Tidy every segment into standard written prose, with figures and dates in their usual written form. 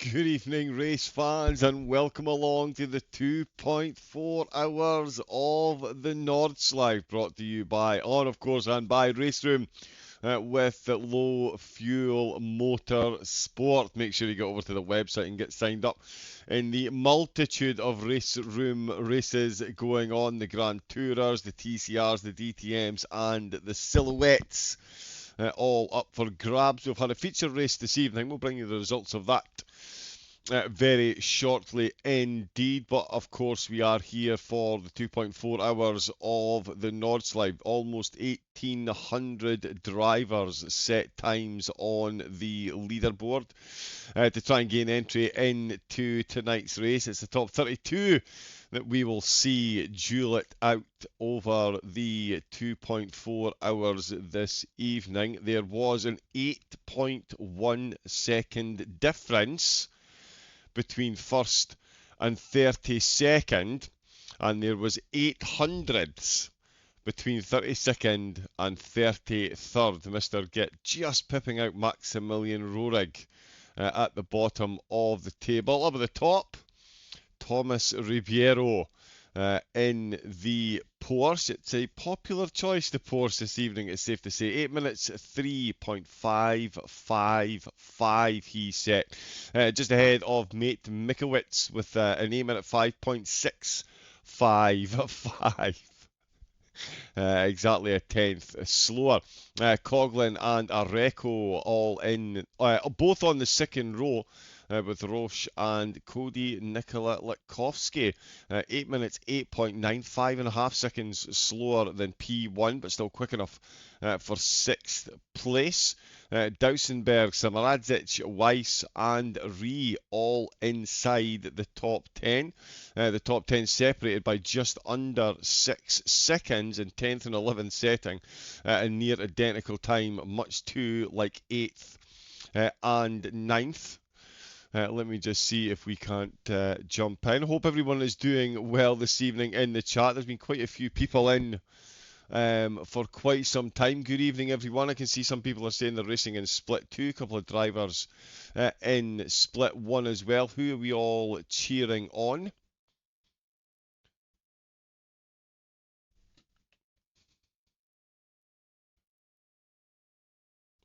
Good evening, race fans, and welcome along to the 2.4 hours of the Nordschleife, brought to you by, of course, and by RaceRoom with low fuel motor sport. Make sure you get over to the website and get signed up in the multitude of RaceRoom races going on, the Grand Tourers, the TCRs, the DTMs, and the Silhouettes. All up for grabs. We've had a feature race this evening. We'll bring you the results of that very shortly indeed, but of course we are here for the 2.4 hours of the Nordschleife. Almost 1,800 drivers set times on the leaderboard to try and gain entry into tonight's race. It's the top 32 that we will see duel it out over the 2.4 hours this evening. There was an 8.1 second difference between first and 32nd, and there was 800ths between 32nd and 33rd. Mr. Git just pipping out Maximilian Rohrig at the bottom of the table. Up at the top, Thomas Ribeiro in the Porsche. It's a popular choice, the Porsche, this evening, it's safe to say. 8 minutes 3.555 he set. Just ahead of mate Mikowitz with an 8 minute 5.655. Exactly a tenth slower. Coughlin and Areco all in, both on the second row. With Roche and Cody Nikola Litkovsky. 8 minutes, 8.95 seconds slower than P1, but still quick enough for 6th place. Dausenberg, Samaradzic, Weiss and Ree all inside the top 10. The top 10 separated by just under 6 seconds in 10th and 11th setting. A near identical time, much too like 8th and 9th. Let me just see if we can't jump in. Hope everyone is doing well this evening in the chat. There's been quite a few people in for quite some time. Good evening, everyone. I can see some people are saying they're racing in Split 2. A couple of drivers in Split 1 as well. Who are we all cheering on?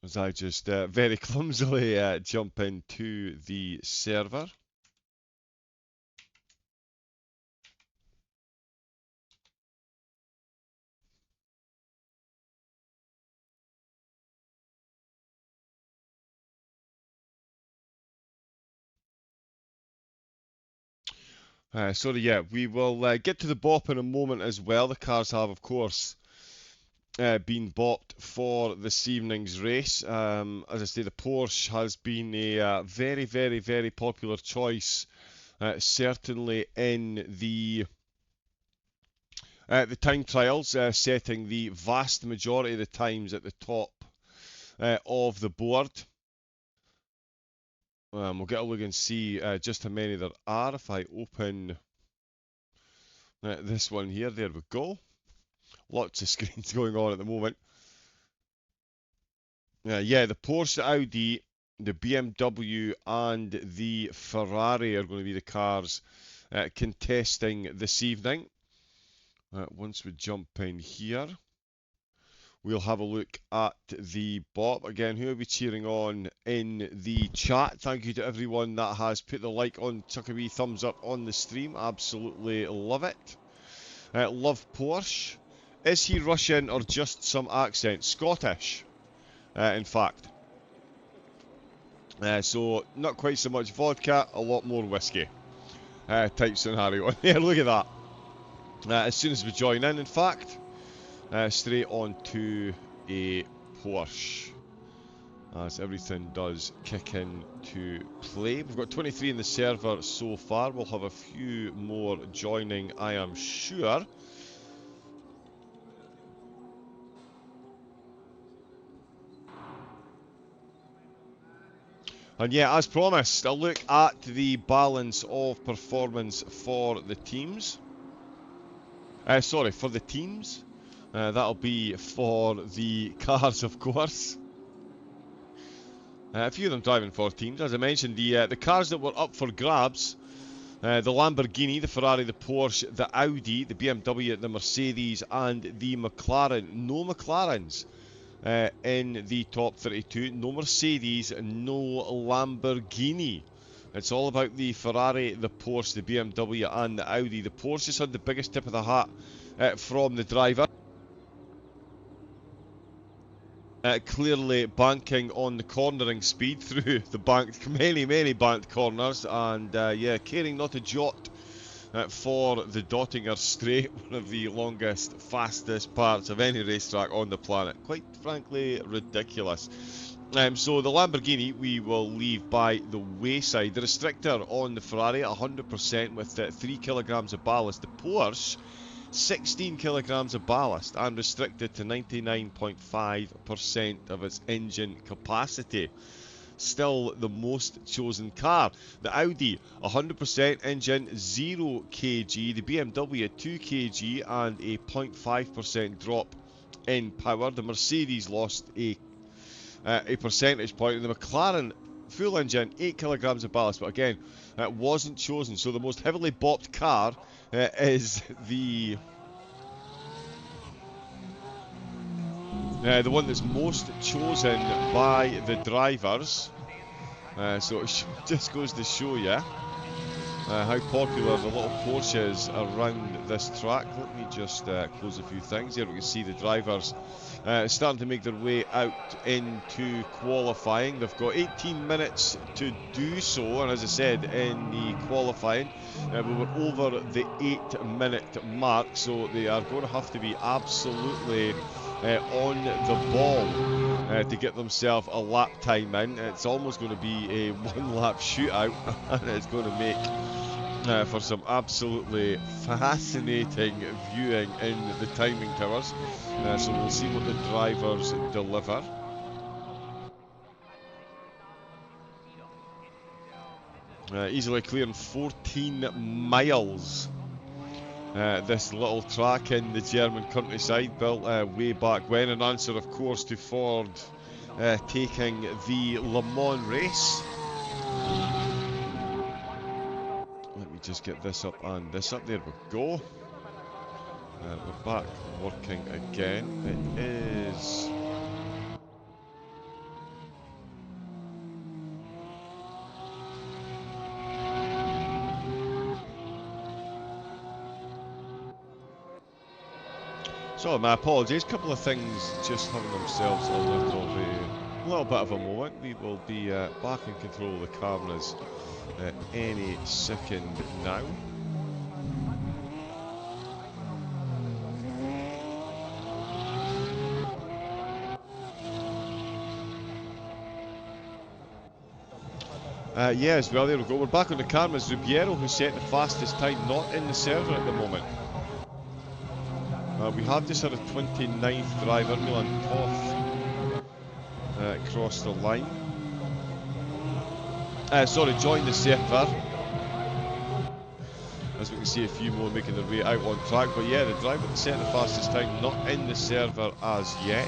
As I just very clumsily jump into the server. We will get to the BOP in a moment as well. The cars have, of course, been bought for this evening's race. As I say, the Porsche has been a very, very, very popular choice, certainly in the time trials, setting the vast majority of the times at the top of the board. We'll get a look and see just how many there are if I open this one here. There we go. Lots of screens going on at the moment. The Porsche, Audi, the BMW and the Ferrari are going to be the cars contesting this evening. Once we jump in here, we'll have a look at the BOP. Again, who are we cheering on in the chat? Thank you to everyone that has put the like on, chuck a wee thumbs up on the stream. Absolutely love it. Love Porsche. Is he Russian or just some accent? Scottish, in fact. So, not quite so much vodka, a lot more whiskey. Type scenario. Yeah, look at that. As soon as we join in fact, straight on to a Porsche. As everything does kick into play. We've got 23 in the server so far. We'll have a few more joining, I am sure. And yeah, as promised, a look at the balance of performance for the teams. For the teams. That'll be for the cars, of course. A few of them driving for teams. As I mentioned, the cars that were up for grabs, the Lamborghini, the Ferrari, the Porsche, the Audi, the BMW, the Mercedes, and the McLaren. No McLarens in the top 32. No Mercedes, no Lamborghini. It's all about the Ferrari, the Porsche, the BMW, and the Audi. The Porsche has had the biggest tip of the hat from the driver. Clearly banking on the cornering speed through the banked, many banked corners, and yeah, caring not a jot for the Dottinger Straight, one of the longest, fastest parts of any racetrack on the planet. Quite frankly, ridiculous. So the Lamborghini we will leave by the wayside. The restrictor on the Ferrari 100% with 3 kilograms of ballast. The Porsche 16 kilograms of ballast and restricted to 99.5% of its engine capacity. Still the most chosen car. The Audi 100% engine, 0 kg. The BMW 2 kg and a 0.5% drop in power. The Mercedes lost a percentage point. And the McLaren full engine, 8 kilograms of ballast, but again, it wasn't chosen. So the most heavily bopped car is the one that's most chosen by the drivers. So it just goes to show you how popular the little Porsche is around this track. Let me just close a few things here. We can see the drivers starting to make their way out into qualifying. They've got 18 minutes to do so, and as I said, in the qualifying we were over the 8-minute mark, so they are going to have to be absolutely on the ball to get themselves a lap time in. It's almost going to be a one-lap shootout, and it's going to make for some absolutely fascinating viewing in the timing towers. So we'll see what the drivers deliver. Easily clearing 14 miles. This little track in the German countryside, built way back when, in answer of course to Ford taking the Le Mans race. Let me just get this up and this up. There we go. We're back working again. It is so, my apologies, a couple of things just having themselves a little bit of a moment. We will be back in control of the cameras any second now. Yes, well, there we go. We're back on the cameras. Ribeiro, who set the fastest time, not in the server at the moment. We have just had a 29th driver, Milan Toth, cross the line. Join the server. As we can see, a few more making their way out on track. But yeah, the driver that set the fastest time, not in the server as yet.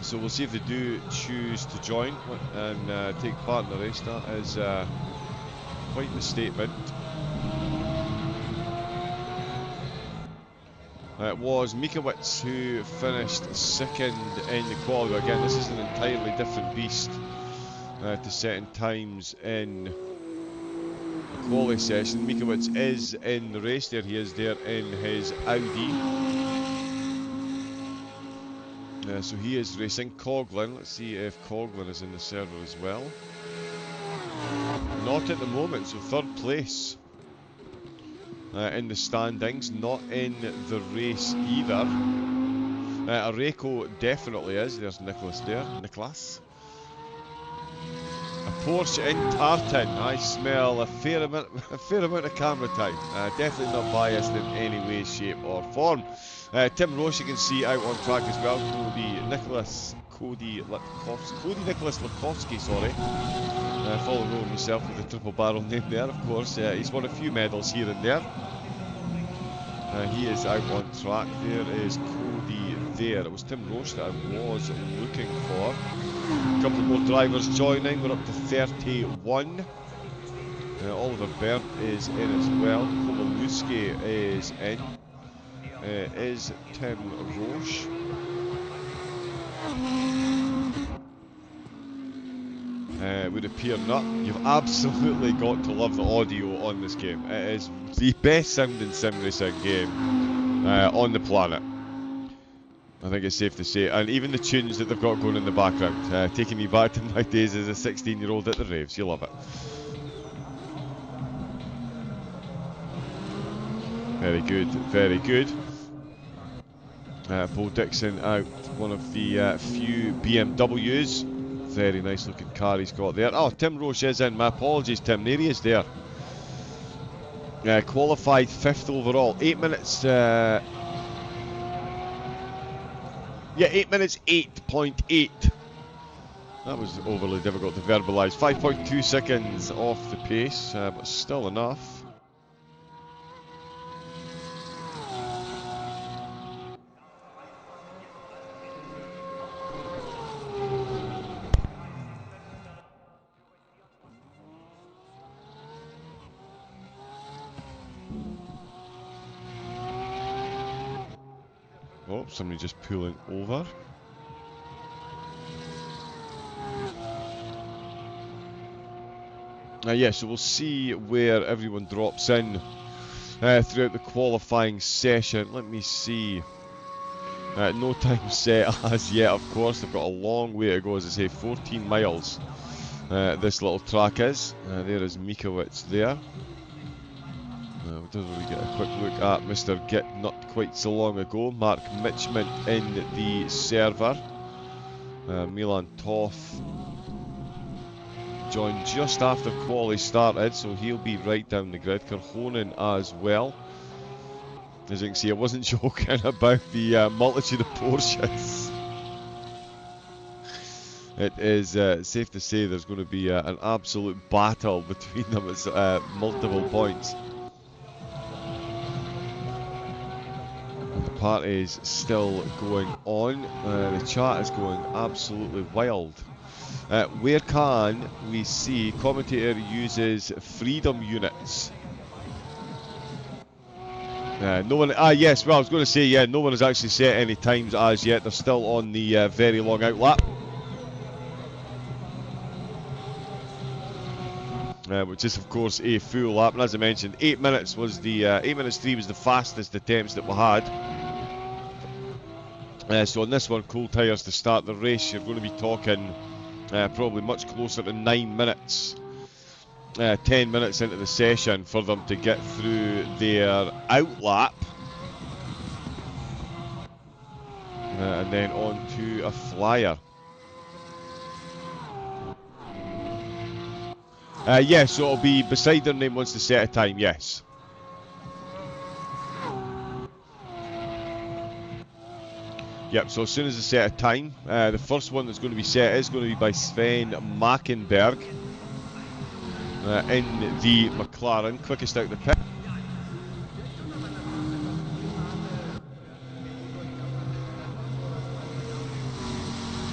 So we'll see if they do choose to join and take part in the race. That is quite the statement. It was Mikowicz who finished second in the quali. Again, this is an entirely different beast to setting times in the quali session. Mikowicz is in the race. There he is there in his Audi. So he is racing. Coughlin, let's see if Coughlin is in the server as well. Not at the moment, so third place in the standings, not in the race either. Areco definitely is. There's Nicholas there. Nicholas. A Porsche in tartan. I smell a fair amount of camera time. Definitely not biased in any way, shape or form. Tim Roche you can see out on track as well. Cody Nicholas Lakowski, sorry. Follow row himself with the triple barrel name there, of course. He's won a few medals here and there. He is out on track. There is Cody there. It was Tim Roche that I was looking for. A couple more drivers joining. We're up to 31. Oliver Bert is in as well. Kowalewski is in. Is Tim Roche. Would appear not. You've absolutely got to love the audio on this game. It is the best sounding sim racing game on the planet. I think it's safe to say. And even the tunes that they've got going in the background, taking me back to my days as a 16-year-old at the raves. You love it. Very good, very good. Paul Dixon out, one of the few BMWs. Very nice looking car he's got there. Oh, Tim Roche is in. My apologies, Tim. There he is there. Qualified 5th overall. 8 minutes. Yeah, 8 minutes 8.8. That was overly difficult to verbalise. 5.2 seconds off the pace, but still enough. Oh, somebody just pulling over. Yeah, so we'll see where everyone drops in throughout the qualifying session. Let me see. No time set as yet, of course. They've got a long way to go, as I say, 14 miles this little track is. There is Mikowicz there. We'll get a quick look at Mr. Git not quite so long ago. Mark Mitchman in the server. Milan Toth joined just after quali started, so he'll be right down the grid. Kerhonen as well. As you can see, I wasn't joking about the multitude of Porsches. It is safe to say there's going to be an absolute battle between them at multiple points. The party is still going on. The chat is going absolutely wild. Where can we see commentator uses freedom units? No one. Yes. Well, I was going to say, yeah. No one has actually set any times as yet. They're still on the very long outlap, which is of course a full lap. And as I mentioned, 8 minutes was the 8 minutes 3 was the fastest attempts that we had. So on this one, cool tyres to start the race. You're going to be talking probably much closer to 9 minutes. 10 minutes into the session for them to get through their outlap, and then on to a flyer. Yeah, so it'll be beside their name once they set a time, yes. Yep, so as soon as they set a time, the first one that's going to be set is going to be by Sven Mackenberg. In the McLaren, quickest out the pit.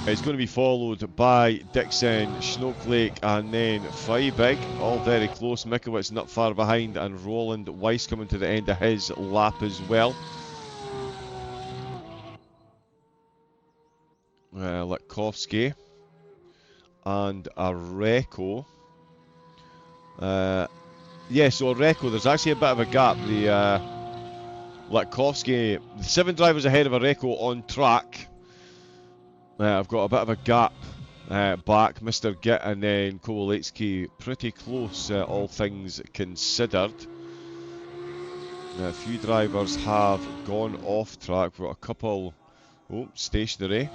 It's going to be followed by Dixon, Snowflake, and then Feibig. All very close. Mikowicz not far behind, and Roland Weiss coming to the end of his lap as well. Latkovsky and Areco. Yeah, so Areco, there's actually a bit of a gap. The Latkovsky, the 7 drivers ahead of Areco on track. I've got a bit of a gap back. Mr. Git and then Kowalewski pretty close, all things considered. A few drivers have gone off track. We've got a couple. Oh, stationary.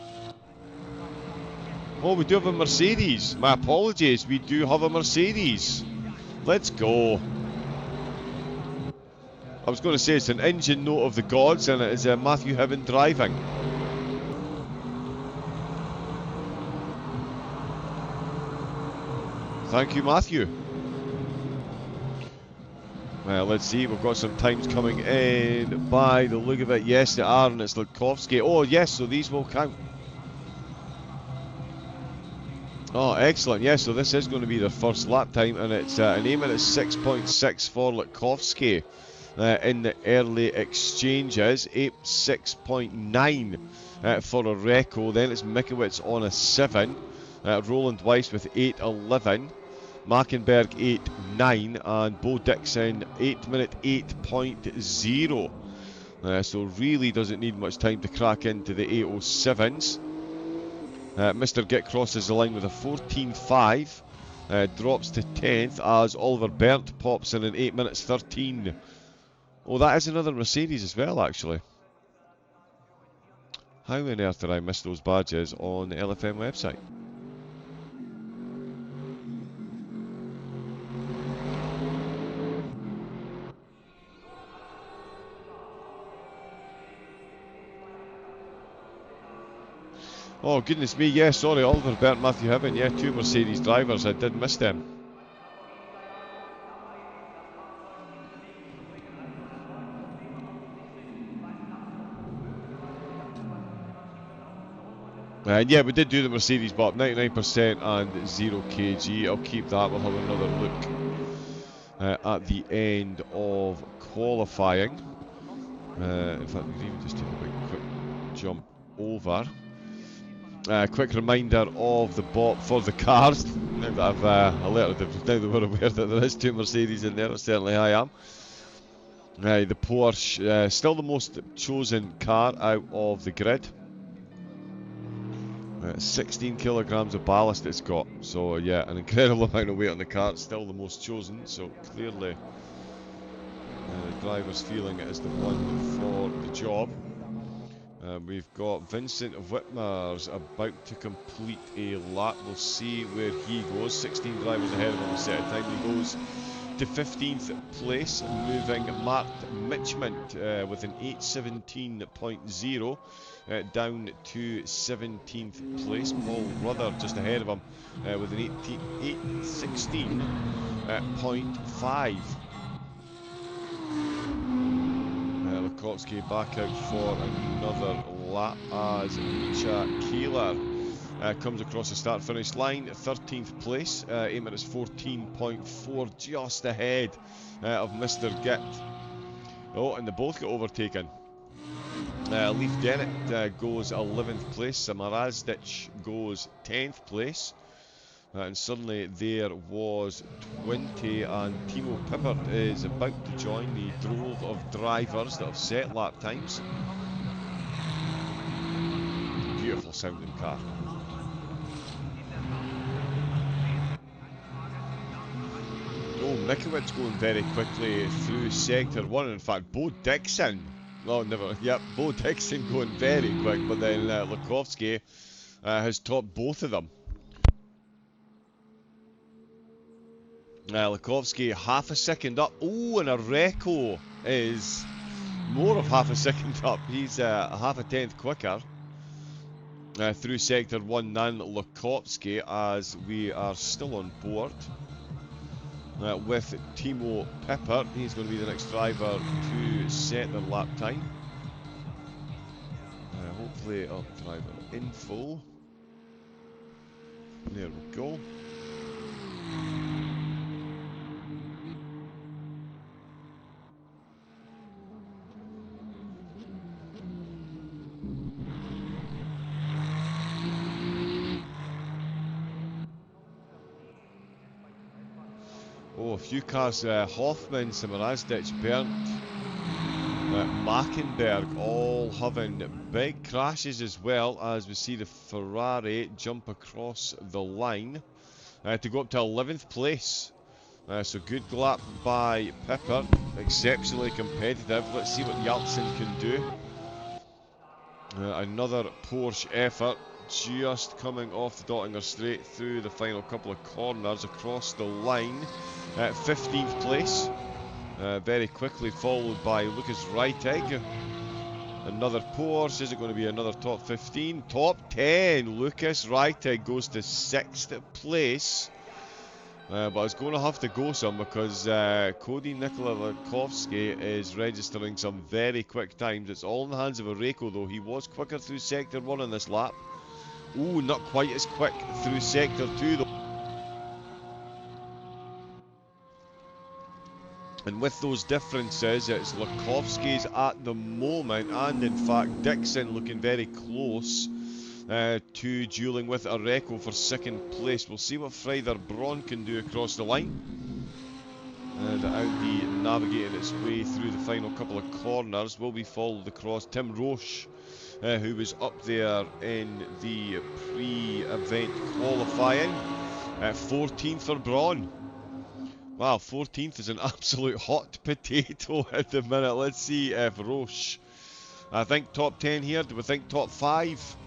Oh, we do have a Mercedes. My apologies, we do have a Mercedes. Let's go. I was going to say it's an engine note of the gods, and it is Matthew Heaven driving. Thank you, Matthew. Let's see, we've got some times coming in by the look of it. Yes, they are, and it's Lutkowski. Oh, yes, so these will count. Oh, excellent. Yes, so this is going to be their first lap time, and it's an aim at 6.6 for Lutkowski in the early exchanges. 6.9 for Areco. Then it's Mikowicz on a 7. Roland Weiss with 8.11. Markenberg 8.9 and Bo Dixon 8 minute 8.0. So really doesn't need much time to crack into the 8.07s. Mr. Git crosses the line with a 14.5. Drops to 10th as Oliver Berndt pops in 8 minutes 13. Oh, that is another Mercedes as well, actually. How on earth did I miss those badges on the LFM website? Oh, goodness me, yeah, sorry, Oliver Berndt, Matthew Hibben, yeah, 2 Mercedes drivers, I did miss them. And yeah, we did do the Mercedes, but 99% and 0 kg, I'll keep that, we'll have another look at the end of qualifying. In fact, we can even just take a big quick jump over. Quick reminder of the bot for the cars. Now that I've alerted them, now that we're aware that there is 2 Mercedes in there, certainly I am. The Porsche, still the most chosen car out of the grid. 16 kilograms of ballast it's got, so yeah, an incredible amount of weight on the car. It's still the most chosen, so clearly the driver's feeling it is the one for the job. We've got Vincent Whitmer's about to complete a lap. We'll see where he goes. 16 drivers ahead of him a set of time. He goes to 15th place, moving Mark Mitchment with an 8:17.0 down to 17th place. Paul Rudder just ahead of him with an 8:16.5. Lutkowski back out for another lap as Micha Keeler comes across the start-finish line. 13th place, 8 minutes 14.4, just ahead of Mr. Git. Oh, and they both get overtaken. Leif Dennett goes 11th place, Samarazdic goes 10th place. And suddenly there was 20, and Timo Pippert is about to join the drove of drivers that have set lap times. Beautiful sounding car. Oh, Mikowicz going very quickly through sector 1. In fact, Bo Dixon. Oh, never. Yep, Bo Dixon going very quick, but then Lutkowski has topped both of them. Lutkowski half a second up. Oh, and Areco is more of half a second up. He's half a tenth quicker through sector 1 than Lutkowski, as we are still on board with Timo Pippert. He's going to be the next driver to set the lap time. Hopefully, driver info. There we go. Oh, a few cars, Hoffman, Samarazdic, Berndt, Markenberg, all having big crashes as well, as we see the Ferrari jump across the line to go up to 11th place. So good lap by Pippert, exceptionally competitive. Let's see what Yeltsin can do. Another Porsche effort, just coming off the Dottinger Straight through the final couple of corners across the line. 15th place, very quickly followed by Lucas Reitig. Another Porsche. Is it going to be another top 15? Top 10. Lucas Reitig goes to 6th place. But I was going to have to go some because Cody Nikolakovsky is registering some very quick times. It's all in the hands of Areco though. He was quicker through Sector 1 on this lap. Ooh, not quite as quick through Sector 2 though. And with those differences, it's Lakovsky's at the moment, and in fact Dixon looking very close to dueling with Areco for second place. We'll see what Freider Braun can do across the line. The Audi navigating its way through the final couple of corners will be followed across Tim Roche, who was up there in the pre-event qualifying. 14th for Braun. Wow, 14th is an absolute hot potato at the minute. Let's see if Roche, I think top 10 here. Do we think top 5?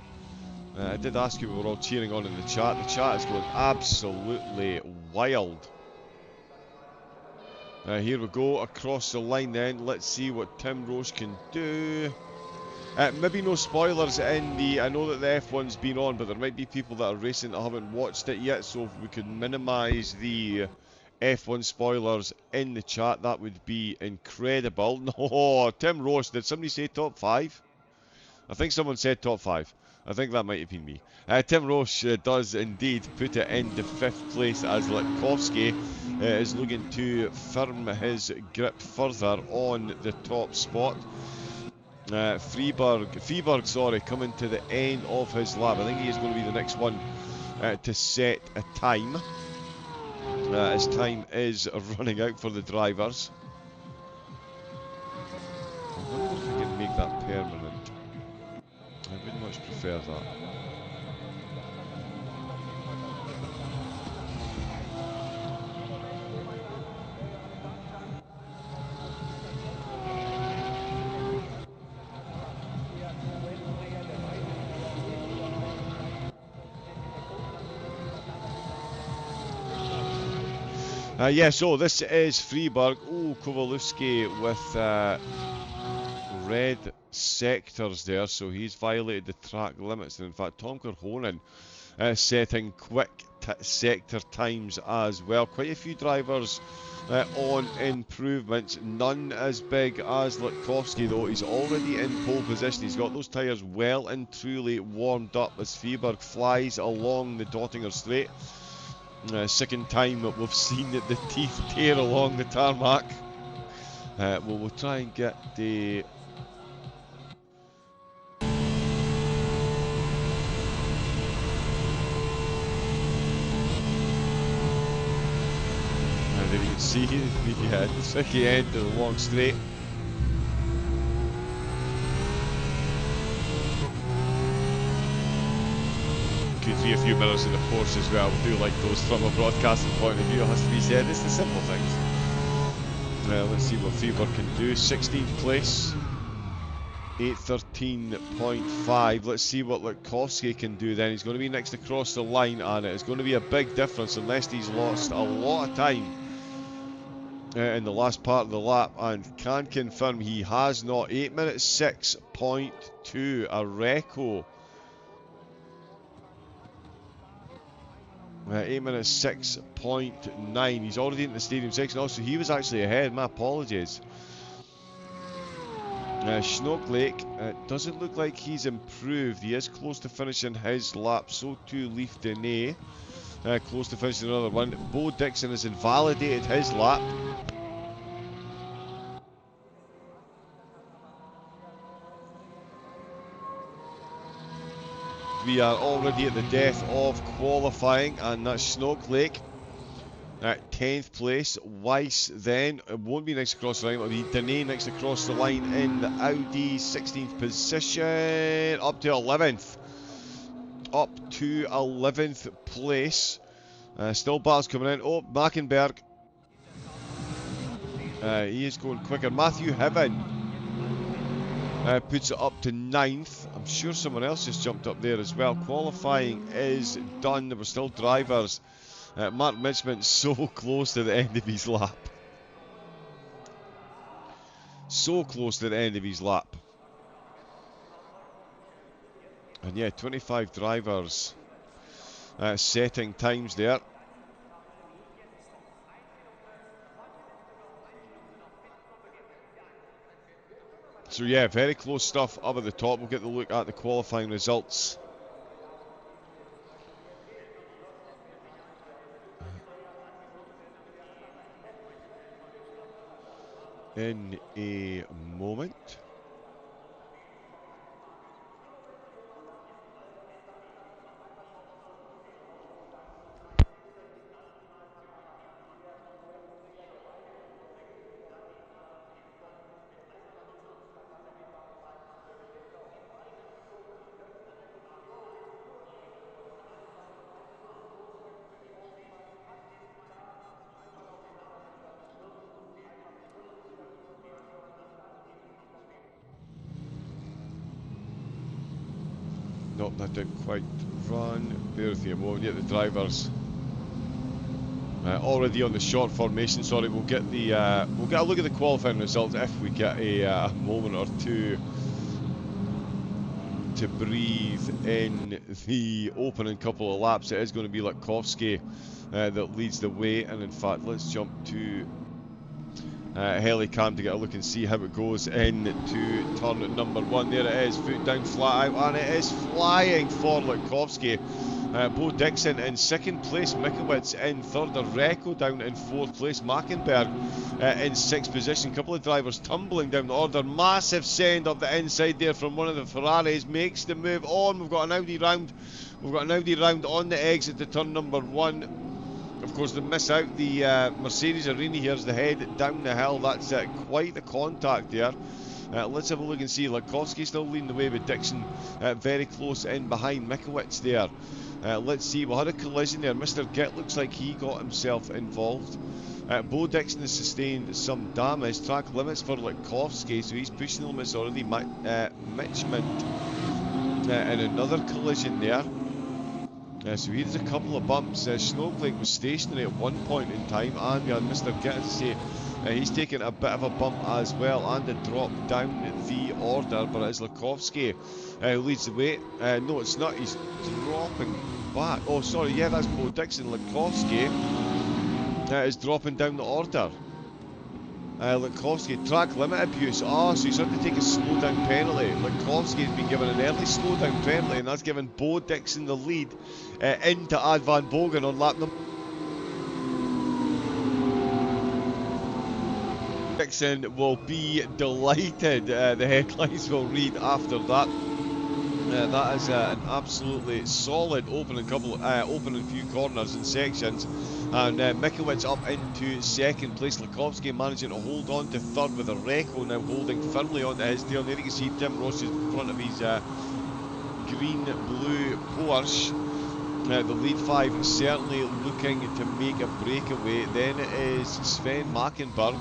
I did ask you, we were all cheering on in the chat. The chat is going absolutely wild. Here we go, across the line then. Let's see what Tim Roche can do. Maybe no spoilers in the... I know that the F1's been on, but there might be people that are racing that haven't watched it yet, so if we could minimise the F1 spoilers in the chat, that would be incredible. No, Tim Roche, did somebody say top 5? I think someone said top 5. I think that might have been me. Tim Roche does indeed put it into 5th place as Litkovsky is looking to firm his grip further on the top spot. Freeberg, coming to the end of his lap. I think he is going to be the next one to set a time. His time is running out for the drivers. I wonder if we can make that permanent. I would much prefer that. Yeah, so this is Freeberg. Oh, Kowalewski with red sectors there, so he's violated the track limits. And in fact, Tom Kerhonen setting quick sector times as well. Quite a few drivers on improvements, none as big as Litkovsky though. He's already in pole position. He's got those tyres well and truly warmed up as Freeberg flies along the Dottinger Straight. Second time that we've seen the teeth tear along the tarmac. Well, we'll try and get the... And there you can see the tricky end of the long straight. Could be a few minutes in the Porsche as well. We do like those from a broadcasting point of view, it has to be said. It's the simple things. Let's see what Freeberg can do. 16th place, 8:13.5. Let's see what Litkovsky can do then. He's going to be next across the line, and it is going to be a big difference unless he's lost a lot of time in the last part of the lap, and can confirm he has not. 8 minutes 6.2, Areco. 8 minutes 6.9. He's already in the stadium section. Also, he was actually ahead. My apologies. Snowflake doesn't look like he's improved. He is close to finishing his lap. So too Leaf Dene. Close to finishing another one. Bo Dixon has invalidated his lap. We are already at the death of qualifying, and that's Snowflake at 10th place. Weiss then won't be next across the line, it'll be Dene next across the line in the Audi. 16th position, up to 11th. Up to 11th place. Still battles coming in. Oh, Mackenberg. He is going quicker. Matthew Heaven puts it up to 9th. I'm sure someone else just jumped up there as well. Qualifying is done. There were still drivers. Mark Mitchman so close to the end of his lap. So close to the end of his lap. And yeah, 25 drivers setting times there. So yeah, very close stuff up at the top. We'll get the look at the qualifying results. In a moment. No, that didn't quite run. Bear with me a moment. Yeah, the drivers already on the short formation. Sorry, we'll get a look at the qualifying results if we get a moment or two to breathe in the opening couple of laps. It is going to be Latkovsky that leads the way, and in fact, let's jump to Helicam to get a look and see how it goes into turn number 1. There it is, foot down, flat out, and it is flying for Latkovsky. Bo Dixon in 2nd place, Mikowicz in 3rd, Reko down in 4th place, Mackenberg in 6th position. Couple of drivers tumbling down the order. Massive send up the inside there from one of the Ferraris, makes the move on. We've got an Audi round. We've got an Audi round on the exit to turn number 1. Of course, they miss out the Mercedes Arena. Here's the head down the hill. That's quite the contact there. Let's have a look and see. Latkovsky still leading the way with Dixon very close in behind Mikowicz there. Let's see. We had a collision there. Mr. Gitt looks like he got himself involved. Bo Dixon has sustained some damage. Track limits for Latkovsky, so he's pushing the limits already. Mitchment in another collision there. So here's a couple of bumps. Snowflake was stationary at one point in time, and we had Mr. Gitt, as I say, he's taken a bit of a bump as well, and a drop down the order, but it is Latkovsky who leads the way. No, it's not, he's dropping back. Oh, sorry, yeah, that's Bo Dixon. Latkovsky is dropping down the order. Latkovsky, track limit abuse. So he's had to take a slowdown penalty. Latkovsky has been given an early slowdown penalty, and that's given Bo Dixon the lead into Ad Van Bogen on lap number. Dixon will be delighted. The headlines will read after that. That is an absolutely solid opening few corners and sections, and Mikowicz up into 2nd place. Latkovsky managing to hold on to 3rd with a Reko now holding firmly onto his tail. There you can see Tim Ross is in front of his green-blue Porsche. The lead 5 certainly looking to make a breakaway. Then it is Sven Mackenberg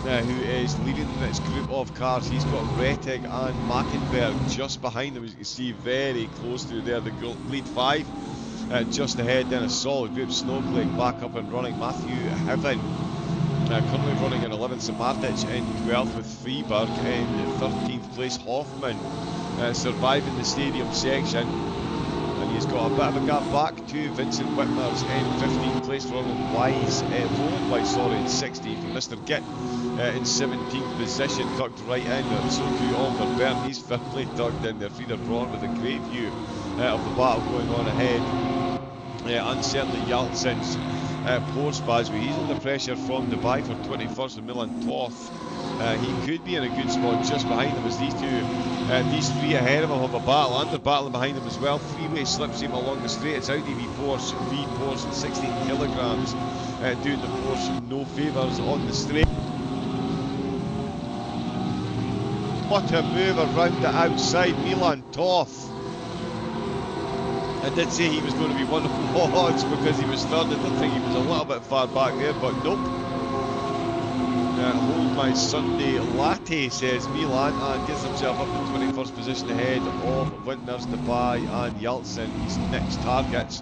who is leading the next group of cars. He's got Rettig and Mackenberg just behind them, as you can see, very close to there. The lead 5 just ahead. Then a solid group. Snowflake back up and running. Matthew Heaven currently running in 11th. Samartic in 12th with Freeberg in 13th place. Hoffman surviving the stadium section, and he's got a bit of a gap back to Vincent Whitmer's in 15th place. Roland Wise in 16th. Mr. Gitt in 17th position, tucked right in. So too Oliver Byrne, he's firmly tucked in there. Frieder Braun with a great view of the battle going on ahead. And certainly Yaltsin's Porsche Baz, he's under pressure from Dubai for 21st, and Milan Toth. He could be in a good spot just behind them, as these 3 ahead of him have a battle, and they're battling behind them as well. Three-way slipstream along the straight. It's Audi v Porsche, 16 kilograms, doing the Porsche no favours on the straight. What a move around the outside, Milan Toth. I did say he was going to be one of the odds because he was 3rd. I did think he was a little bit far back there, but nope. Hold my Sunday latte, says Milan, and gets himself up to 21st position ahead of Wintners, Dubai and Yaltsin. His next targets.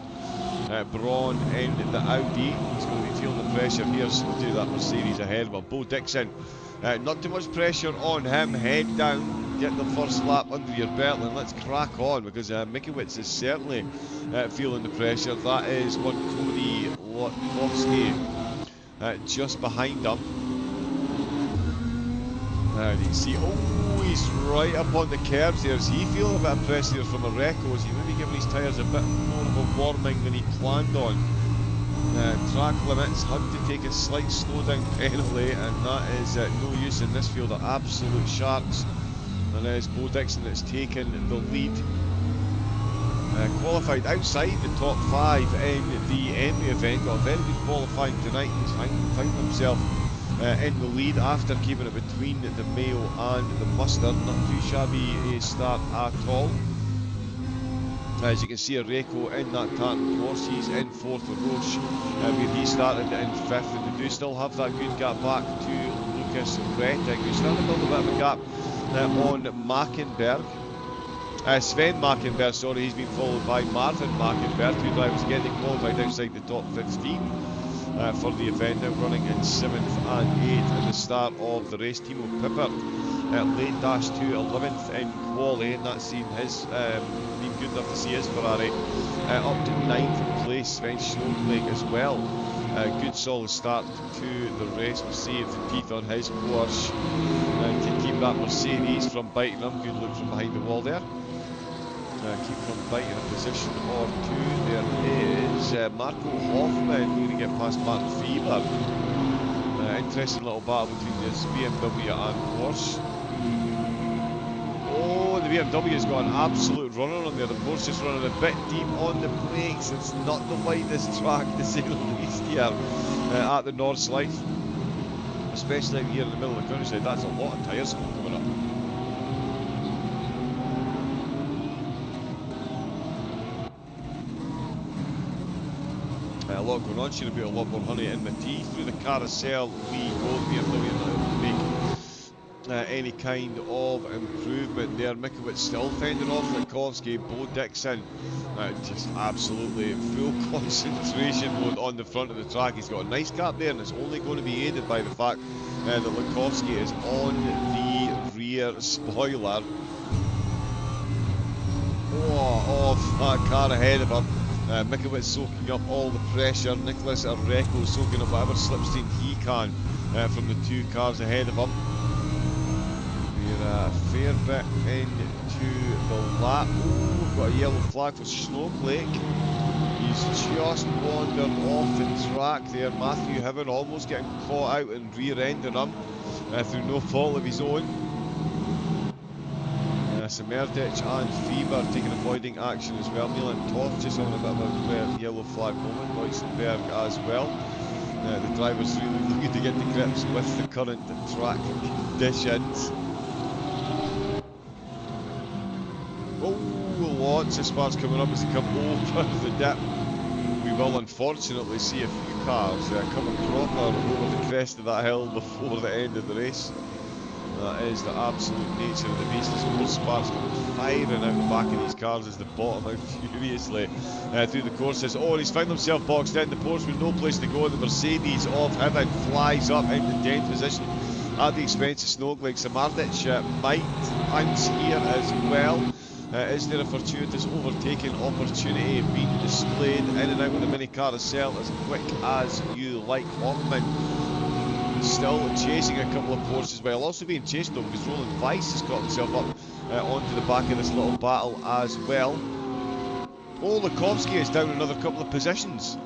Braun in the Audi. He's going to be feeling the pressure here, so we'll do that Mercedes ahead of him. Bo Dixon, not too much pressure on him. Head down, get the first lap under your belt, and let's crack on, because Mikowicz is certainly feeling the pressure. That is one Cody Latkovsky just behind him. You can see, oh, he's right up on the curbs there. Is he feeling a bit of pressure from a Reco? Is he maybe giving his tyres a bit more of a warming than he planned on? Track limits, had to take a slight slowdown penalty, and that is no use in this field of absolute sharks. And it's Bo Dixon that's taken the lead. Qualified outside the top 5 in the Emmy event, got a very good qualifying tonight. He's found himself in the lead after keeping it between the Mayo and the Mustard. Not too shabby a start at all. As you can see, Reco in that tartan Porsche, he's in 4th with Roche, where he started in 5th, and they do still have that good gap back to Lucas Rettig, who's starting to build a bit of a gap on Mackenberg. Sven Mackenberg, sorry, he's been followed by Marvin Mackenberg, two drivers again, they qualified outside the top 15 for the event, now running in 7th and 8th at the start of the race. Timo Pippert late dash to 11th in Qual A, and that's seen his been good enough to see his Ferrari up to 9th place. Sven Snowflake as well. Good solid start to the race. We'll see if the teeth on his Porsche can keep that Mercedes from biting him. Good look from behind the wall there. Keep from biting a position or two. There is Marco Hoffman going to get past Martin Fieber. Interesting little battle between this BMW and Porsche. Oh, the BMW's got an absolute runner on there. The Porsche's running a bit deep on the brakes. It's not the widest track, to say the least, here at the North Slide. Especially here in the middle of the countryside. That's a lot of tyres coming up. A lot going on. Should have put a lot more honey in the tea. Through the carousel we go. BMW not able to make any kind of improvement there. Mikowicz still fending off Likovsky. Bo Dixon just absolutely full concentration mode on the front of the track. He's got a nice gap there, and it's only going to be aided by the fact that Likovsky is on the rear spoiler of that car ahead of him. Mikowicz soaking up all the pressure. Nicholas Areco soaking up whatever slipstream he can from the two cars ahead of him. We're a fair bit into the lap. Oh, we've got a yellow flag for Snowflake. He's just wandered off the track there. Matthew Hiven almost getting caught out and rear-ending him through no fault of his own. Semerdic and Fieber taking avoiding action as well. Milan Toth just having a bit of a yellow flag moment. Leutzenberg as well. The drivers really looking to get to grips with the current track conditions. Oh, lots of sparks coming up as they come over the dip. We will unfortunately see a few cars coming proper over the crest of that hill before the end of the race. That is the absolute nature of the beast. There's more sparks coming firing out the back of these cars as they bottom out furiously through the courses. Oh, and he's found himself boxed in. The Porsche with no place to go. The Mercedes of Hiven flies up into 10th position at the expense of Snowflake. Samardic might bounce here as well. Is there a fortuitous overtaking opportunity being displayed in and out with the mini carousel as quick as you like? Hoffman still chasing a couple of Porsches, while also being chased though because Roland Weiss has got himself up onto the back of this little battle as well. Oh, Likovsky is down another couple of positions.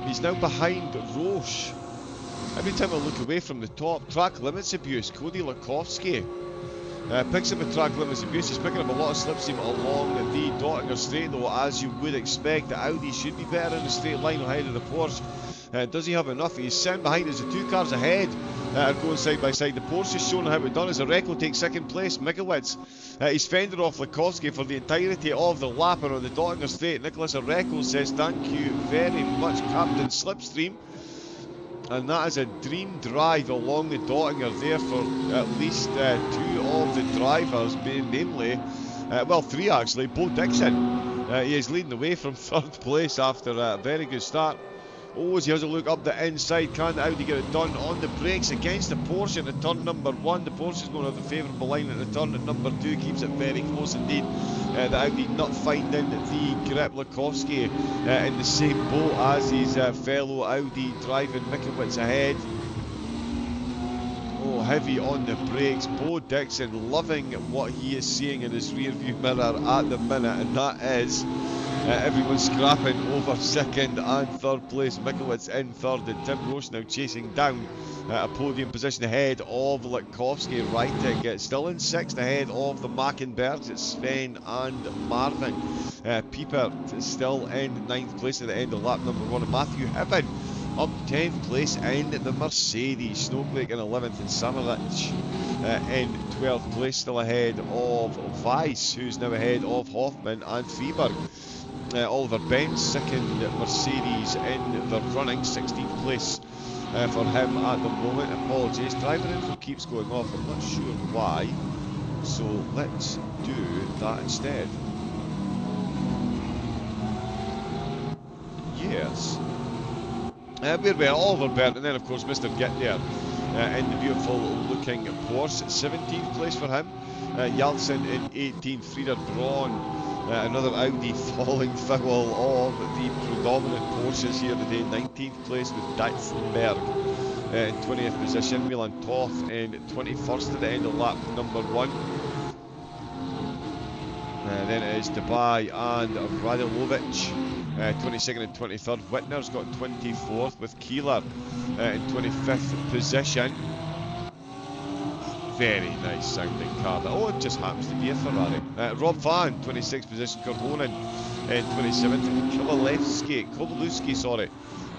He's now behind Roche. Every time I look away from the top, track limits abuse. Cody Likovsky picks up a track limits abuse. He's picking up a lot of slipstream along the Dottinger straight though, as you would expect. The Audi should be better in the straight line ahead of the Porsche. Does he have enough? He's sitting behind as the two cars ahead are going side by side. The Porsche is showing how it's done as Areco takes second place. Mikowicz, he's fended off Likovsky for the entirety of the lap, and on the Dottinger straight, Nicholas Areco says thank you very much, Captain Slipstream. And that is a dream drive along the Dottinger there for at least two of the drivers, namely, well, three actually. Bo Dixon, he is leading the way from third place after a very good start. Oh, as he has a look up the inside, can the Audi get it done on the brakes against the Porsche at turn number 1? The Porsche is going to have the favourable line at the turn at number 2, keeps it very close indeed. The Audi not finding the grip. Likovsky in the same boat as his fellow Audi driving Mikowicz ahead. Oh, heavy on the brakes. Bo Dixon loving what he is seeing in his rear view mirror at the minute, and that is everyone scrapping over second and third place. Mikowitz in third, and Tim Roche now chasing down a podium position ahead of Latkovsky. Reitek still in sixth ahead of the Mackenbergs. It's Sven and Marvin. Piepert still in ninth place at the end of lap number 1, and Matthew Hibben up 10th place in the Mercedes. Snowflake in 11th, and Samarich in 12th place, still ahead of Weiss, who's now ahead of Hoffman and Freeberg. Oliver Benz, second Mercedes in the running, 16th place for him at the moment. Apologies, driver info keeps going off, I'm not sure why, so let's do that instead. Yes. We're with Oliver Bert, and then of course Mr. Get There in the beautiful looking Porsche, 17th place for him. Yaltsin in 18th, Frieder Braun. Another Audi falling foul of the predominant Porsches here today. 19th place with Datsenberg in 20th position. Milan Toth in 21st at the end of lap number 1. Then it is Dubai and Radilovic. 22nd and 23rd. Whitner's got 24th with Keeler in 25th position. Very nice sounding car. Oh, it just happens to be a Ferrari. Rob Van, 26th position. Korhonen in 27th. Kowalewski, sorry,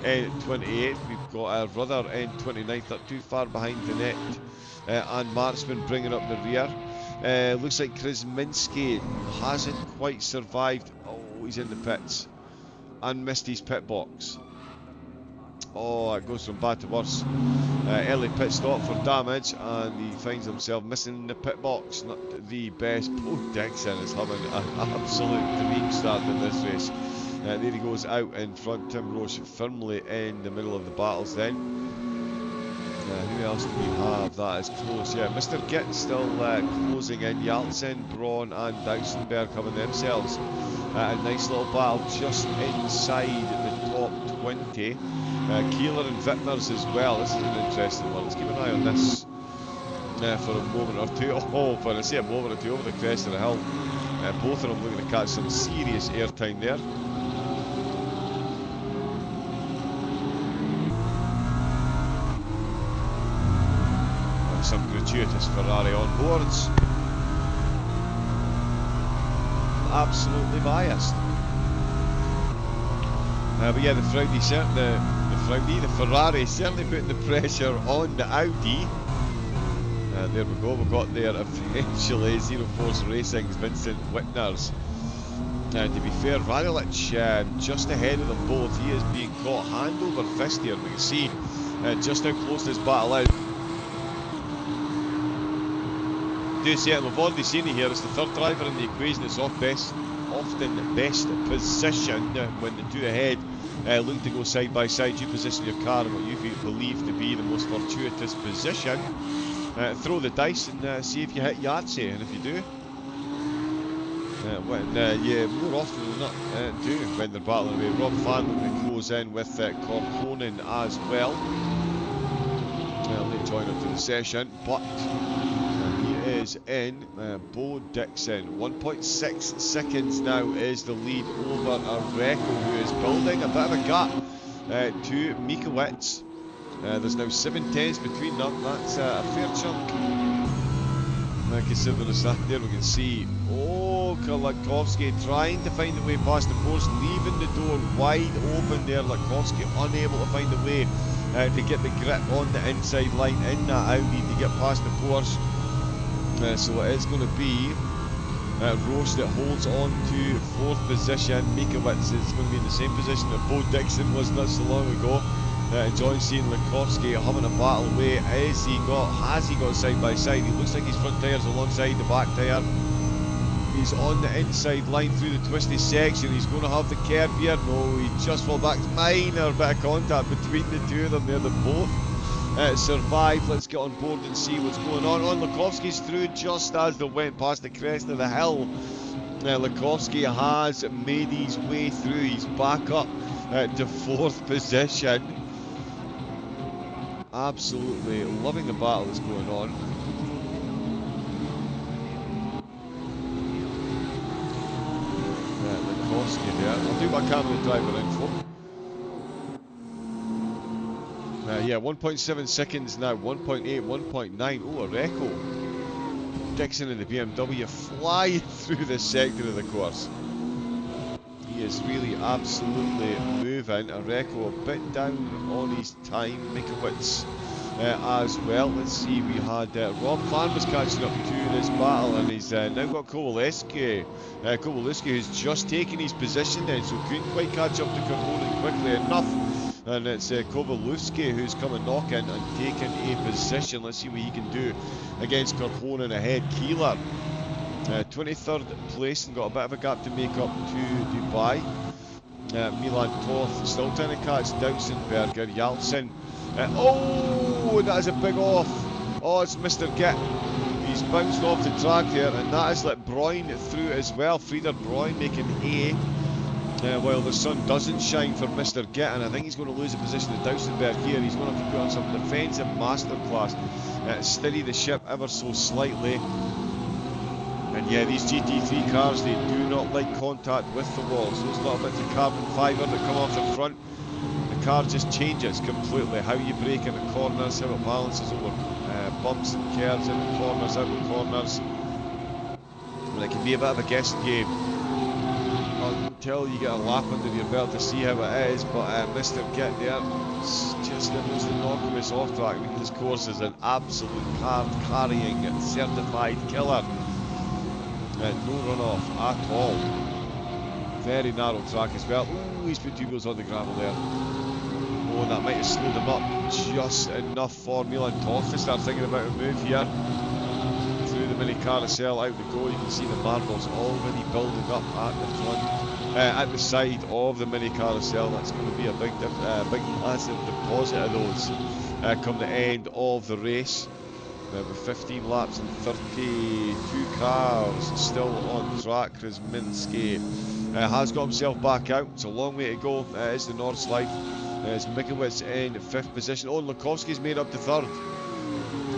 in 28th. We've got Rudder in 29th, not too far behind Vanette. And Marksman bringing up the rear. Looks like Krasminski hasn't quite survived. Oh, he's in the pits and missed his pit box. Oh, it goes from bad to worse. Early pit stop for damage, and he finds himself missing the pit box. Not the best. Bo Dixon is having an absolute dream start in this race. There he goes out in front. Tim Roche firmly in the middle of the battles then. Who else do we have that is close? Yeah, Mr. Gitt still closing in. Yaltsin, Braun and Dausenberg having themselves a nice little battle just inside the top 20. Keeler and Wittmers as well. This is an interesting one. Let's keep an eye on this for a moment or two. Oh, when I say a moment or two, over the crest of the hill. Both of them looking to catch some serious airtime there. Some gratuitous Ferrari on boards. Absolutely biased. But yeah, the Ferrari certainly putting the pressure on the Audi. There we go, we got there eventually. Zero Force Racing's Vincent Whitners. To be fair, Radilic just ahead of them both. He is being caught hand over fist here. We can see just how close this battle is. Do see it, we've already seen it here. It's the third driver in the equation. It's often best position when the two ahead look to go side by side. You position your car in what you believe to be the most fortuitous position. Throw the dice and see if you hit Yahtzee, and if you do, you more often than not do when they're battling away. Rob Fan looking to close in with Korhonen as well. Late joiner to the session, but is in. Bo Dixon, 1.6 seconds now is the lead over Areco, who is building a bit of a gap to Mikowitz. There's now 7 tenths between them. That's a fair chunk. Considering the start there, we can see Latkovsky trying to find a way past the Porsche, leaving the door wide open there. Latkovsky unable to find a way to get the grip on the inside line in that Audi to get past the Porsche. So it is going to be Roche that holds on to 4th position. Mikowitz is going to be in the same position that Bo Dixon was not so long ago. Enjoying seeing Latkovsky having a battle away. Has he got side by side? He looks like his front tyres alongside the back tyre. He's on the inside line through the twisty section. He's going to have the curb here. No, he just fell back. Minor bit of contact between the two of them there. They both survive. Let's get on board and see what's going on. Latkovsky's through just as they went past the crest of the hill. Latkovsky has made his way through. He's back up to 4th position. absolutely loving the battle that's going on. Likoski there. I'll do my camera driver info. Yeah, 1.7 seconds now, 1.8, 1.9. Oh, a Reco. Dixon in the BMW flying through this sector of the course. He is really absolutely moving. A Reco a bit down on his time. Mikowitz as well. Let's see, we had Rob Fan was catching up to this battle, and he's now got Kowalewski. Kowalewski who's just taken his position then, so couldn't quite catch up to Korhonen quickly enough. And it's Kowalewski who's come and knocking and taking a position. Let's see what he can do against Korhonen ahead. Keeler, 23rd place, and got a bit of a gap to make up to Dubai. Milan Toth still trying to catch Dausenberger. Yalcin. Oh, that is a big off. Oh, it's Mr. Git. He's bounced off the track here, and that has let Broyn through as well. Frieder Broyn making hay. While the sun doesn't shine for Mr. Git, and I think he's going to lose a position to Dausenberg here. He's going to have to put on some defensive masterclass, steady the ship ever so slightly. And yeah, these GT3 cars, they do not like contact with the walls. Those little bits of carbon fibre that come off the front, the car just changes completely. How you brake into corners, how it balances over bumps and curves, into corners, out of corners. And it can be a bit of a guessing game until you get a lap under your belt to see how it is. But Mr. Git there, just the most innocuous off track. I mean, this course is an absolute card-carrying, certified killer. No runoff at all. Very narrow track as well. Ooh, he's put two wheels on the gravel there. Oh, and that might have slowed him up just enough for Milan Toth to start thinking about a move here. Through the mini carousel, out we go. You can see the marbles already building up at the front, at the side of the mini carousel. That's going to be a big massive deposit of those come the end of the race. With 15 laps and 32 cars still on track. Krasminski has got himself back out. It's a long way to go. It's the Nordschleife. It's Mikowitz in 5th position. Oh, and Lukowski's made up to 3rd.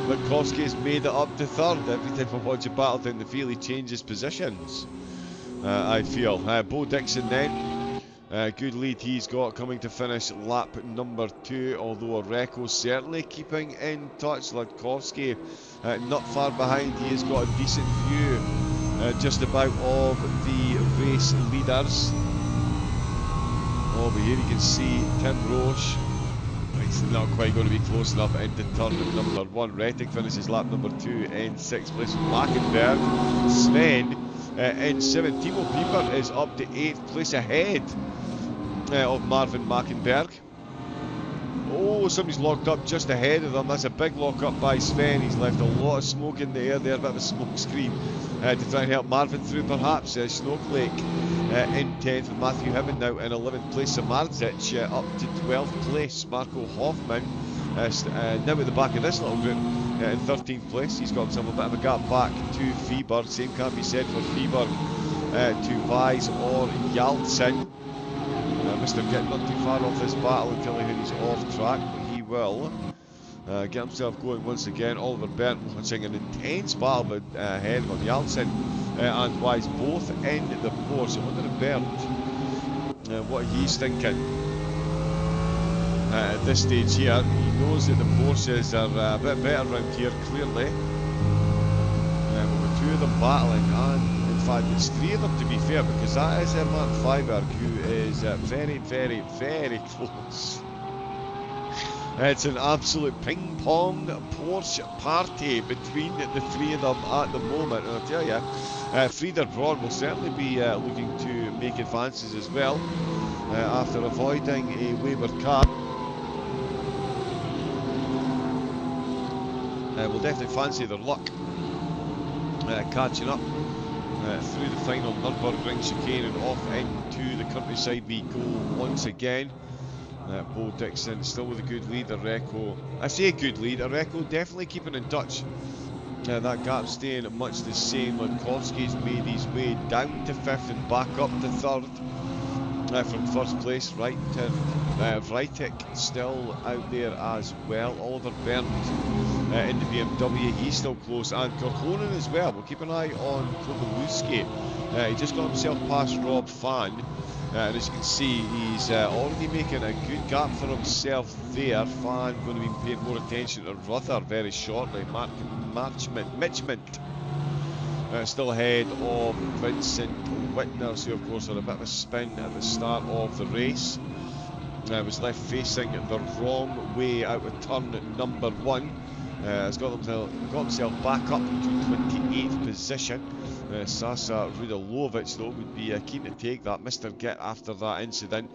Lukowski's made it up to 3rd. Every time I watch a battle down the field, he changes positions. I feel. Bo Dixon then. Good lead he's got coming to finish lap number 2, although Reco certainly keeping in touch. Lukowski not far behind. He has got a decent view just about of the race leaders. Over here you can see Tim Roche. It's not quite going to be close enough into turn number 1. Rettig finishes lap number 2 in 6th place. Mackenberg, Sven in 7th. Timo Pieper is up to 8th place ahead of Marvin Mackenberg. Oh, somebody's locked up just ahead of them. That's a big lock up by Sven. He's left a lot of smoke in the air there, a bit of a smoke screen to try and help Marvin through perhaps. Snowflake in 10th, with Matthew Hibben now in 11th place. Samardzic up to 12th place. Marco Hoffman now at the back of this little group in 13th place. He's got himself a bit of a gap back to Feeberg. Same can't be said for Feeberg to Weiss or Yalcin. Mr. Git not too far off this battle until he's off track, but he will get himself going once again. Oliver Bent watching an intense battle but ahead of him. Yalcin and Weiss both in the Porsche. I wonder if Bent what he's thinking at this stage here. He knows that the Porsches are a bit better around here, clearly. With 2 of them battling, and in fact it's 3 of them to be fair, because that is Mark Freiberg, who is very, very, very close. It's an absolute ping pong Porsche party between the 3 of them at the moment, and I'll tell you, Frieder Braun will certainly be looking to make advances as well after avoiding a wayward car. Will definitely fancy their luck catching up through the final Nurburgring chicane, and off into the countryside we go once again. Bo Dixon still with a good lead. Reco, I say a good lead. Reco definitely keeping in touch. That gap staying much the same. Lukowski's made his way down to 5th and back up to 3rd from 1st place right to Vrytek still out there as well. Oliver Berndt in the BMW, he's still close, and Korhonen as well. We'll keep an eye on Kowalewski. He just got himself past Rob Fan, and as you can see, he's already making a good gap for himself there. Fan going to be paying more attention to Ruther very shortly. Mitchment still ahead of Vincent Whitners, who of course had a bit of a spin at the start of the race. Was left facing the wrong way out of turn number 1. Has got himself back up to 28th position. Sasa Rudilovic though would be keen to take that. Mr. Git after that incident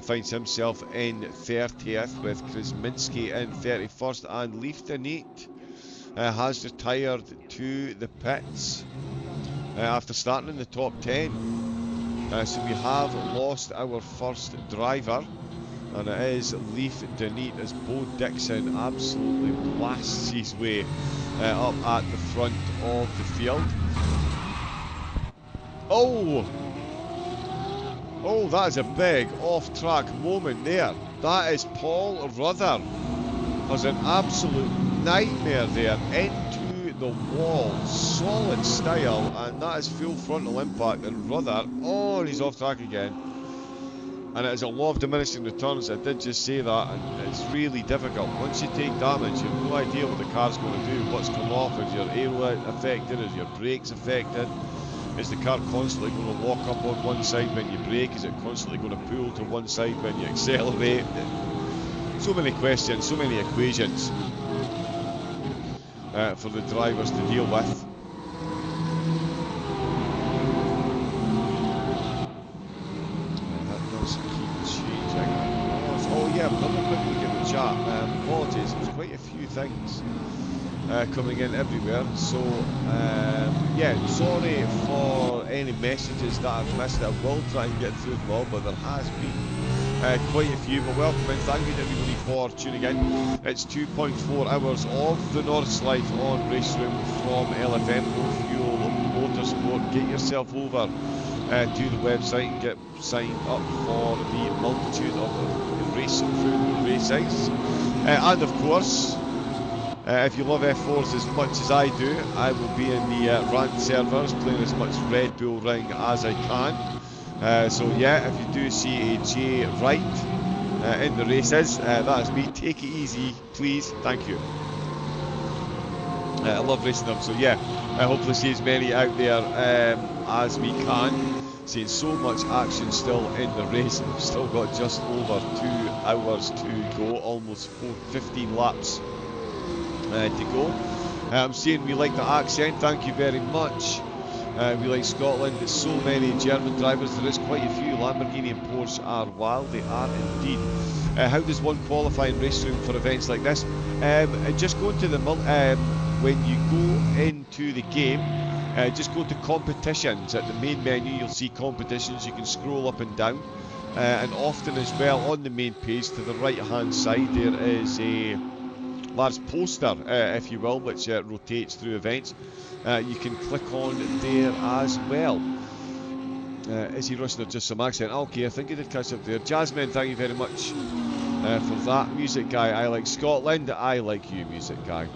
finds himself in 30th, with Krasminski in 31st, and Leif de Niet has retired to the pits after starting in the top 10. So we have lost our first driver, and it is Leif de Niet, as Bo Dixon absolutely blasts his way up at the front of the field. Oh, that is a big off-track moment there. That is Paul Ruther has an absolute nightmare there into the wall. Solid style, and that is full frontal impact, and Ruther, oh, he's off track again. And it is a law of diminishing returns. I did just say that, and it's really difficult. Once you take damage, you have no idea what the car's going to do, what's come off. Is your aero affected? Is your brakes affected? Is the car constantly going to lock up on one side when you brake? Is it constantly going to pull to one side when you accelerate? So many questions, so many equations for the drivers to deal with. That does keep changing. Oh yeah, another quick look at the chat. Apologies, there's quite a few things coming in everywhere, so yeah, sorry for any messages that I've missed. I will try and get through them all, but there has been quite a few. But welcome and thank you to everybody for tuning in. It's 2.4 hours of the North Life on RaceRoom from LFM, No Fuel Motorsport. Get yourself over to the website and get signed up for the multitude of race food races, and of course, if you love F4s as much as I do, I will be in the rant servers playing as much Red Bull Ring as I can. So yeah, if you do see a J Wright in the races, that is me. Take it easy, please. Thank you. I love racing them, so yeah, I hopefully see as many out there as we can. Seeing so much action still in the race. We've still got just over 2 hours to go, almost 15 laps to go. I'm seeing we like the accent, thank you very much. We like Scotland. There's so many German drivers, there is quite a few. Lamborghini and Porsche are wild, they are indeed. How does one qualify in RaceRoom for events like this? Just go into the when you go into the game, just go to competitions. At the main menu you'll see competitions. You can scroll up and down, and often as well on the main page to the right hand side there is a large poster, if you will, which rotates through events. You can click on there as well. Is he rushing or just some accent? Okay, I think he did catch up there. Jasmine, thank you very much for that. Music guy, I like Scotland. I like you, music guy.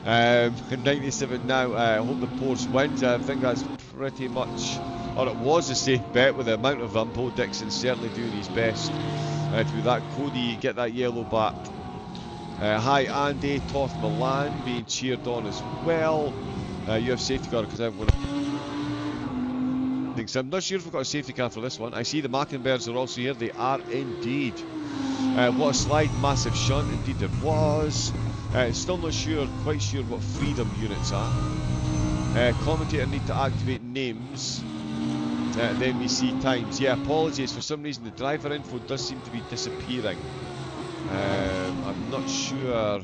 97 now. I hope the Porsche wins. I think that's pretty much, or it was a safe bet with the amount of them. Bo Dixon certainly doing his best to do that. Cody, get that yellow back. Hi Andy, Toth Milan being cheered on as well. You have safety car because I'm going to... So I'm not sure if we've got a safety car for this one. I see the Mackenbergs are also here. They are indeed. What a slide, massive shunt. Indeed it was. Still not sure, quite sure what freedom units are. Commentator need to activate names. Then we see times. Yeah, apologies. For some reason the driver info does seem to be disappearing. I'm not sure.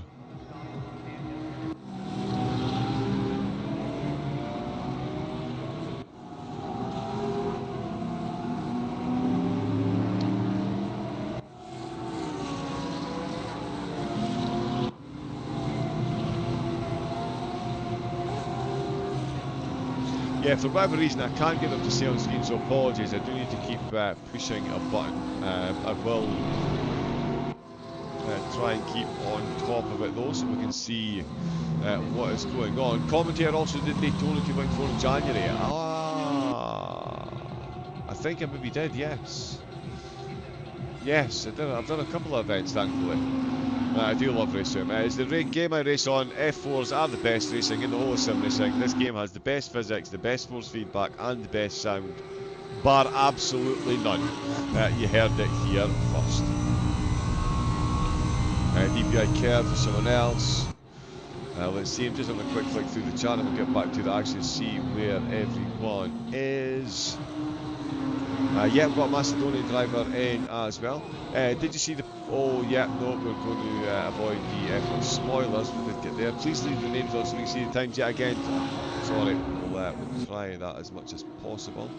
Yeah, for whatever reason I can't get them to stay on screen, so apologies. I do need to keep pushing a button. I will try and keep on top of it though, so we can see what is going on. Commentator also did Daytona 2.4 in January. I think I maybe did, yes. Yes, I did. I've done a couple of events, thankfully. I do love RaceRoom. It's the game I race on. F4s are the best racing in the whole of sim racing. This game has the best physics, the best force feedback, and the best sound. Bar absolutely none. You heard it here first. DPI curve for someone else. Let's see, I'm just having a quick flick through the chat and we'll get back to that, actually see where everyone is. Yeah, we've got a Macedonian driver in as well. Did you see the... Oh, yeah, no, we're going to avoid the F1 spoilers. We did get there. Please leave the names on so we can see the times yet again. Sorry, we'll try that as much as possible.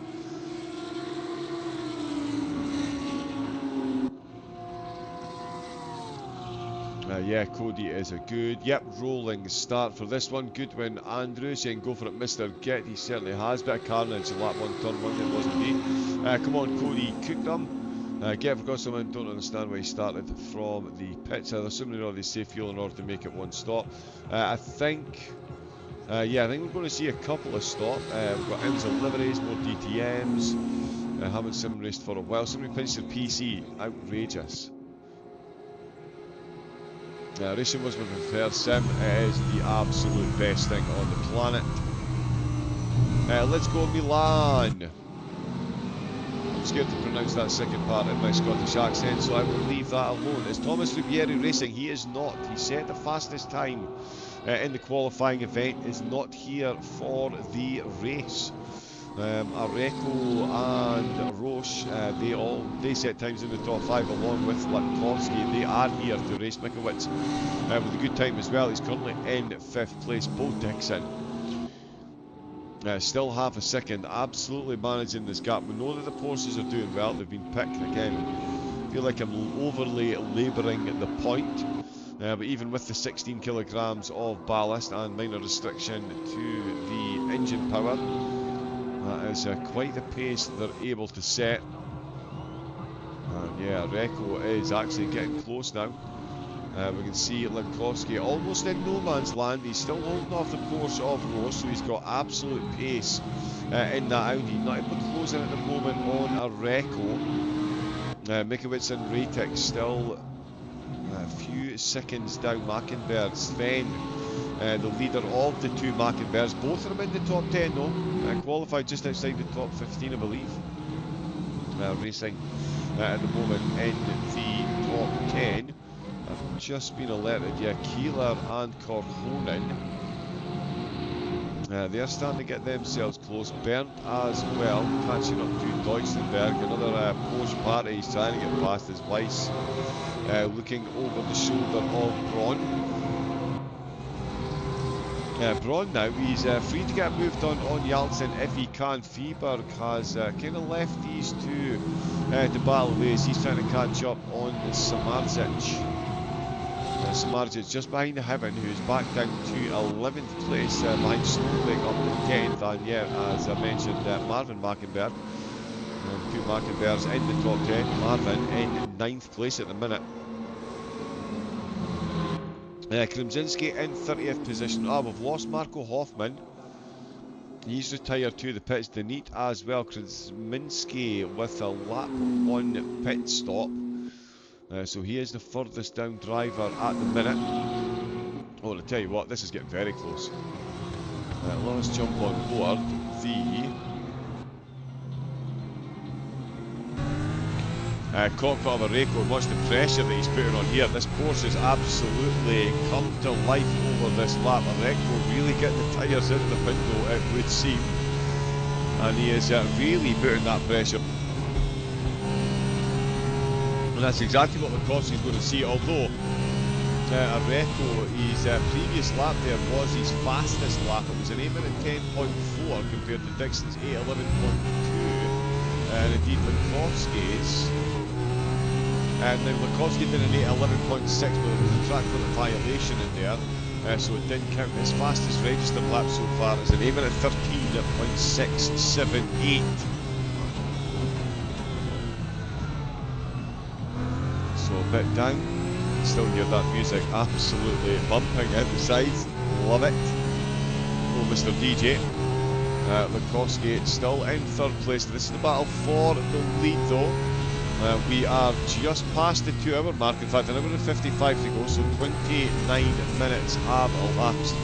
Yeah, Cody is a good, rolling start for this one. Goodwin Andrews saying go for it, Mr. Get. He certainly has. Bit of carnage in lap 1, turn 1, it was indeed. Come on, Cody Cookdom. Get forgot someone, don't understand why he started from the pits. They're assuming they're already safe fuel in order to make it one stop. I think we're going to see a couple of stops. We've got IMSA liveries, more DTMs. Haven't sim raced for a while. Somebody pinched their PC. Outrageous. Racing was my preferred sim. It is the absolute best thing on the planet. Let's go Milan. I'm scared to pronounce that second part in my Scottish accent, so I will leave that alone. It's Thomas Rubieri racing. He is not. He set the fastest time in the qualifying event. Is not here for the race. Areco and Roche, they set times in the top 5 along with Latkovsky. They are here to race. Mikowicz with a good time as well. He's currently in 5th place. Bo Dixon still half a second, absolutely managing this gap. We know that the Porsches are doing well. They've been picked again. I feel like I'm overly labouring the point. But even with the 16 kilograms of ballast and minor restriction to the engine power, that is quite the pace they're able to set. And yeah, Reco is actually getting close now. We can see Limkowski almost in no man's land. He's still holding off the Porsche of Roche, so he's got absolute pace in that Audi. Not able to close in at the moment on a Reco. Mikowicz and Ratek still a few seconds down Mackenberg. Sven, the leader of the two Mackenbergs. Both of them in the top 10 though. Qualified just outside the top 15, I believe. Racing at the moment in the top 10. I've just been alerted, yeah, Keeler and Korhonen. They're starting to get themselves close. Bernd as well, catching up to Deutschenberg. Another Porsche party. He's trying to get past his Weiss. Looking over the shoulder of Braun. Braun now, he's free to get moved on Yaltsin if he can. Fieberg has kind of left these two to battle ways. He's trying to catch up on Samardzic. Samardzic just behind the Heaven, who's back down to 11th place, behind Slovak up to 10th, and yeah, as I mentioned, Marvin Mackenberg. Two Mackenbergs in the top 10, Marvin in 9th place at the minute. Kremzinski in 30th position. We've lost Marco Hoffman. He's retired to the pits. Denit as well. Kremzinski with a lap 1 pit stop. So he is the furthest down driver at the minute. Oh, to tell you what, this is getting very close. Let us jump on board the cockpit of a Reco. Watch the pressure that he's putting on here. This Porsche has absolutely come to life over this lap. A Reco really get the tyres out the window, it would seem. And he is really putting that pressure. And that's exactly what Latkovsky is going to see, although Areco, his previous lap there was his fastest lap. It was an 8 minute 10.4 compared to Dixon's 8:11.2, and indeed Latkovsky's. And then Latkovsky did an 8:11.6, but there was a track limit violation in there, so it didn't count. His fastest registered lap so far is an 8 minute 13.678. So a bit down. can still hear that music absolutely bumping at the sides. Love it. Oh, Mr. DJ. Lukowski still in third place. This is the battle for the lead though. We are just past the 2 hour mark. In fact, an hour and 55 to go, so 29 minutes have elapsed.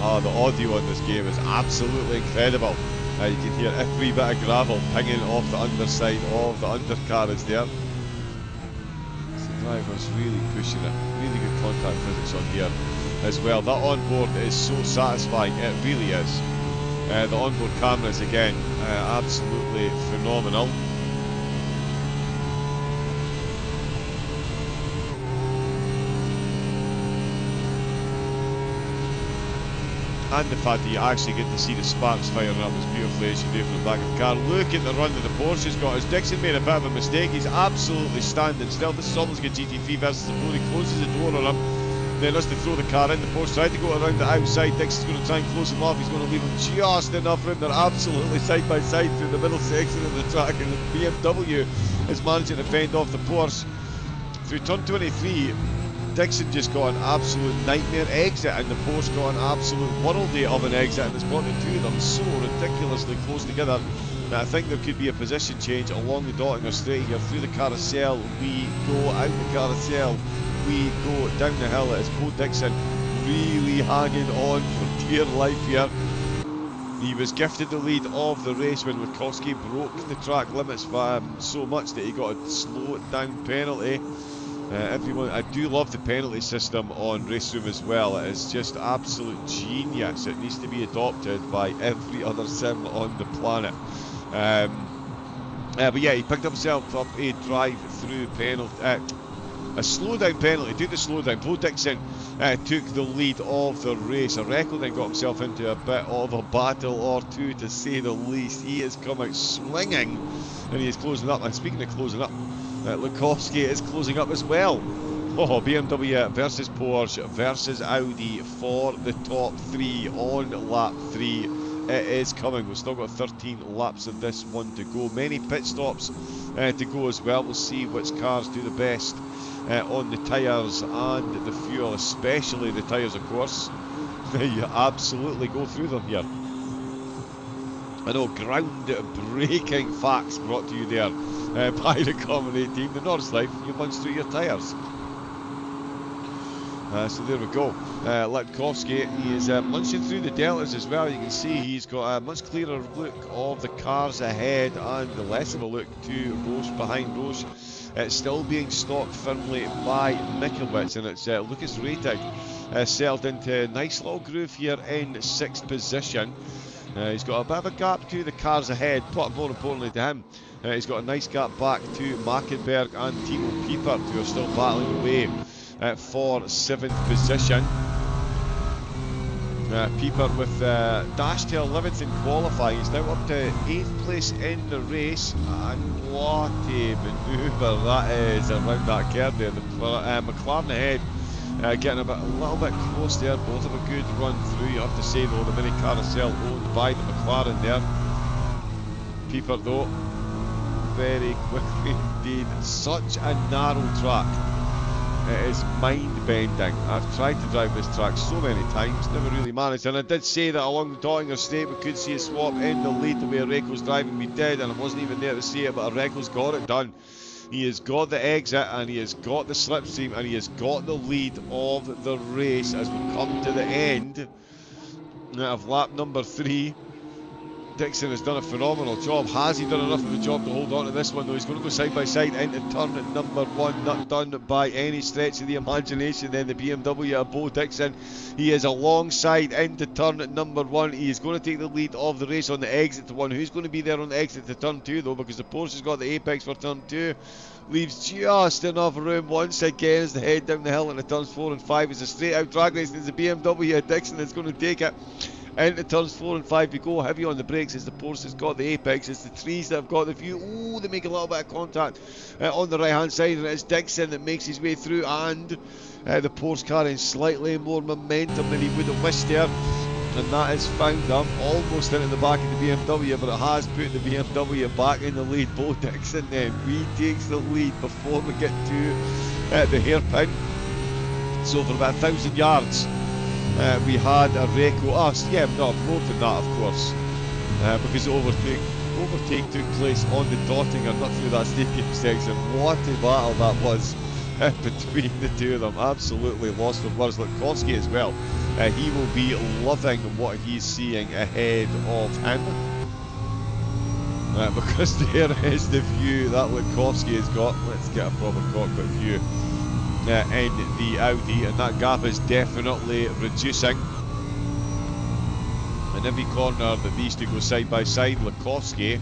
Oh, the audio on this game is absolutely incredible. You can hear every bit of gravel pinging off the underside of the undercar is there. The driver's really pushing it. Really good contact physics on here as well. That onboard is so satisfying, it really is. The onboard cameras again, absolutely phenomenal. And the fact that you actually get to see the sparks firing up as beautifully as you do from the back of the car. Look at the run that the Porsche's got. As Dixon made a bit of a mistake, he's absolutely standing still. This is almost like a GT3 versus the Pro. He closes the door on him, then has to throw the car in. The Porsche tried to go around the outside. Dixon's going to try and close him off. He's going to leave him just enough room. They're absolutely side by side through the middle section of the track, and the BMW is managing to fend off the Porsche. Through turn 23, Dixon just got an absolute nightmare exit, and the Porsche got an absolute worldie of an exit, and it's brought the two of them so ridiculously close together that I think there could be a position change along the Dottinger straight here. Through the carousel we go, out the carousel we go, down the hill. It is Bo Dixon really hanging on for dear life here. He was gifted the lead of the race when Lukowski broke the track limits so much that he got a slow it down penalty. Everyone, I do love the penalty system on RaceRoom as well. It is just absolute genius. It needs to be adopted by every other sim on the planet. But yeah, he picked himself up a drive-through penalty, a slowdown penalty. Took the slowdown. Bo Dixon took the lead of the race. Areco then got himself into a bit of a battle or two, to say the least. He has come out swinging, and he is closing up. And speaking of closing up, Lukowski is closing up as well. Oh, BMW versus Porsche versus Audi for the top 3 on lap 3. It is coming. We've still got 13 laps of this one to go. Many pit stops to go as well. We'll see which cars do the best on the tyres and the fuel, especially the tyres, of course. You absolutely go through them here. I know, ground-breaking facts brought to you there by the Common team. The Norris Life, you munch through your tyres. So there we go. Lukowski, he is munching through the deltas as well. You can see he's got a much clearer look of the cars ahead and less of a look to Roche behind Roche. It's still being stalked firmly by Mikowicz, and it's Lucas Reitig settled into a nice little groove here in 6th position. He's got a bit of a gap to the cars ahead, but more importantly to him, he's got a nice gap back to Mackenberg and Timo Piepert, who are still battling away for 7th position. Piepert with dash to 11th in qualifying. He's now up to 8th place in the race, and what a manoeuvre that is around that curve there. The McLaren ahead, getting a little bit close there. Both have a good run through. You have to say though, the mini carousel owned by the McLaren there. Piepert though, very quickly indeed. Such a narrow track. It is mind-bending. I've tried to drive this track so many times, never really managed. And I did say that along the Dottinger straight we could see a swap in the lead the way Areco's driving. We did, and I wasn't even there to see it, but Areco's got it done. He has got the exit, and he has got the slipstream, and he has got the lead of the race as we come to the end of lap number 3. Dixon has done a phenomenal job. Has he done enough of a job to hold on to this one though? He's going to go side by side into turn number 1. Not done by any stretch of the imagination. Then the BMW of Bo Dixon. He is alongside into turn number 1. He is going to take the lead of the race on the exit to 1. Who's going to be there on the exit to turn 2 though? Because the Porsche's got the apex for turn 2. Leaves just enough room once again as they head down the hill into turns 4 and 5. It's a straight out drag race. There's the BMW of Dixon that's going to take it. Into turns 4 and 5 we go, heavy on the brakes as the Porsche has got the apex. It's the trees that have got the view. Oh, they make a little bit of contact on the right hand side, and it's Dixon that makes his way through, and the Porsche carrying slightly more momentum than he would have wished there. and that is found. I'm almost into the back of the BMW, but it has put the BMW back in the lead. Bo Dixon then retakes the lead before we get to the hairpin. So for about 1,000 yards, we had a Reco. More than that, of course, because the overtake took place on the Dottinger, not through that stadium section. What a battle that was between the two of them. Absolutely lost for words. Lukowski as well. He will be loving what he's seeing ahead of him. Because there is the view that Lukowski has got. Let's get a proper cockpit view in the Audi, and that gap is definitely reducing. In every corner that these two go side by side, Lukowski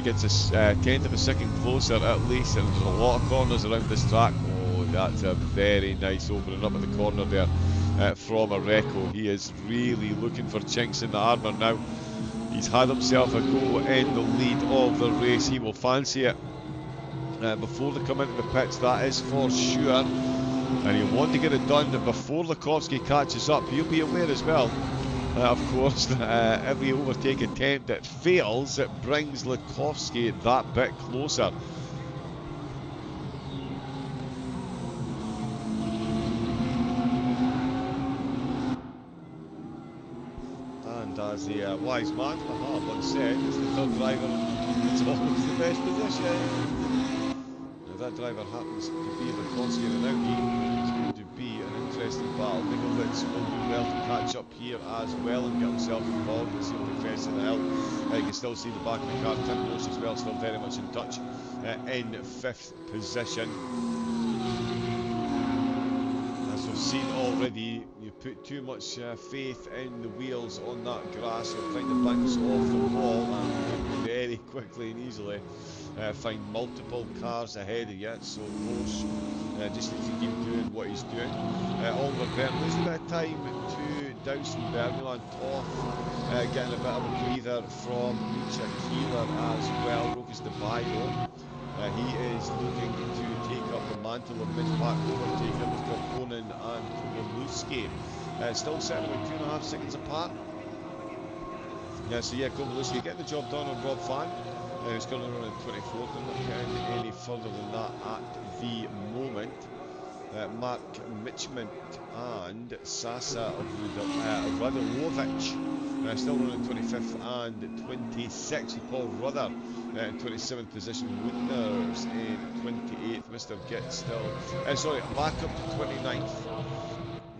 gets a tenth of a second closer at least, and there's a lot of corners around this track. Oh, that's a very nice opening up at the corner there from a Reco. He is really looking for chinks in the armour now. He's had himself a go in the lead of the race. He will fancy it before they come into the pits, that is for sure. And he'll want to get it done before Lukowski catches up. He'll be aware as well, of course, that every overtake attempt that fails, it brings Lukowski that bit closer. And as a wise man, once said, it's the third driver, it's always the best position. If that driver happens to be Lukowski in an Audi, it's going to be an interesting battle. Nikolitz will do well to catch up here as well and get himself involved. You see Professor in the hill. You can still see the back of the car. Tim Ross as well, still very much in touch in 5th position. As we've seen already, you put too much faith in the wheels on that grass, you'll find the banks off the wall and very quickly and easily find multiple cars ahead of you. So Porsche just needs to keep doing what he's doing. Oliver Byrne losing a bit of time to Dowsenberg. Milan Toth getting a bit of a breather from Micha Keeler as well. Rokas de Bayo. He is looking to take up the mantle of mid-pack overtaker with Koponen and Kovalevsky. Still sitting about 2.5 seconds apart. Kovalevsky getting the job done on Rob Fan. He's currently running 24th, and not getting any further than that at the moment. Mark Mitchman and Sasa Radulovic still running 25th and 26th. Paul Rudder in 27th position. Woodners in 28th. Mr. Gitt still back up to 29th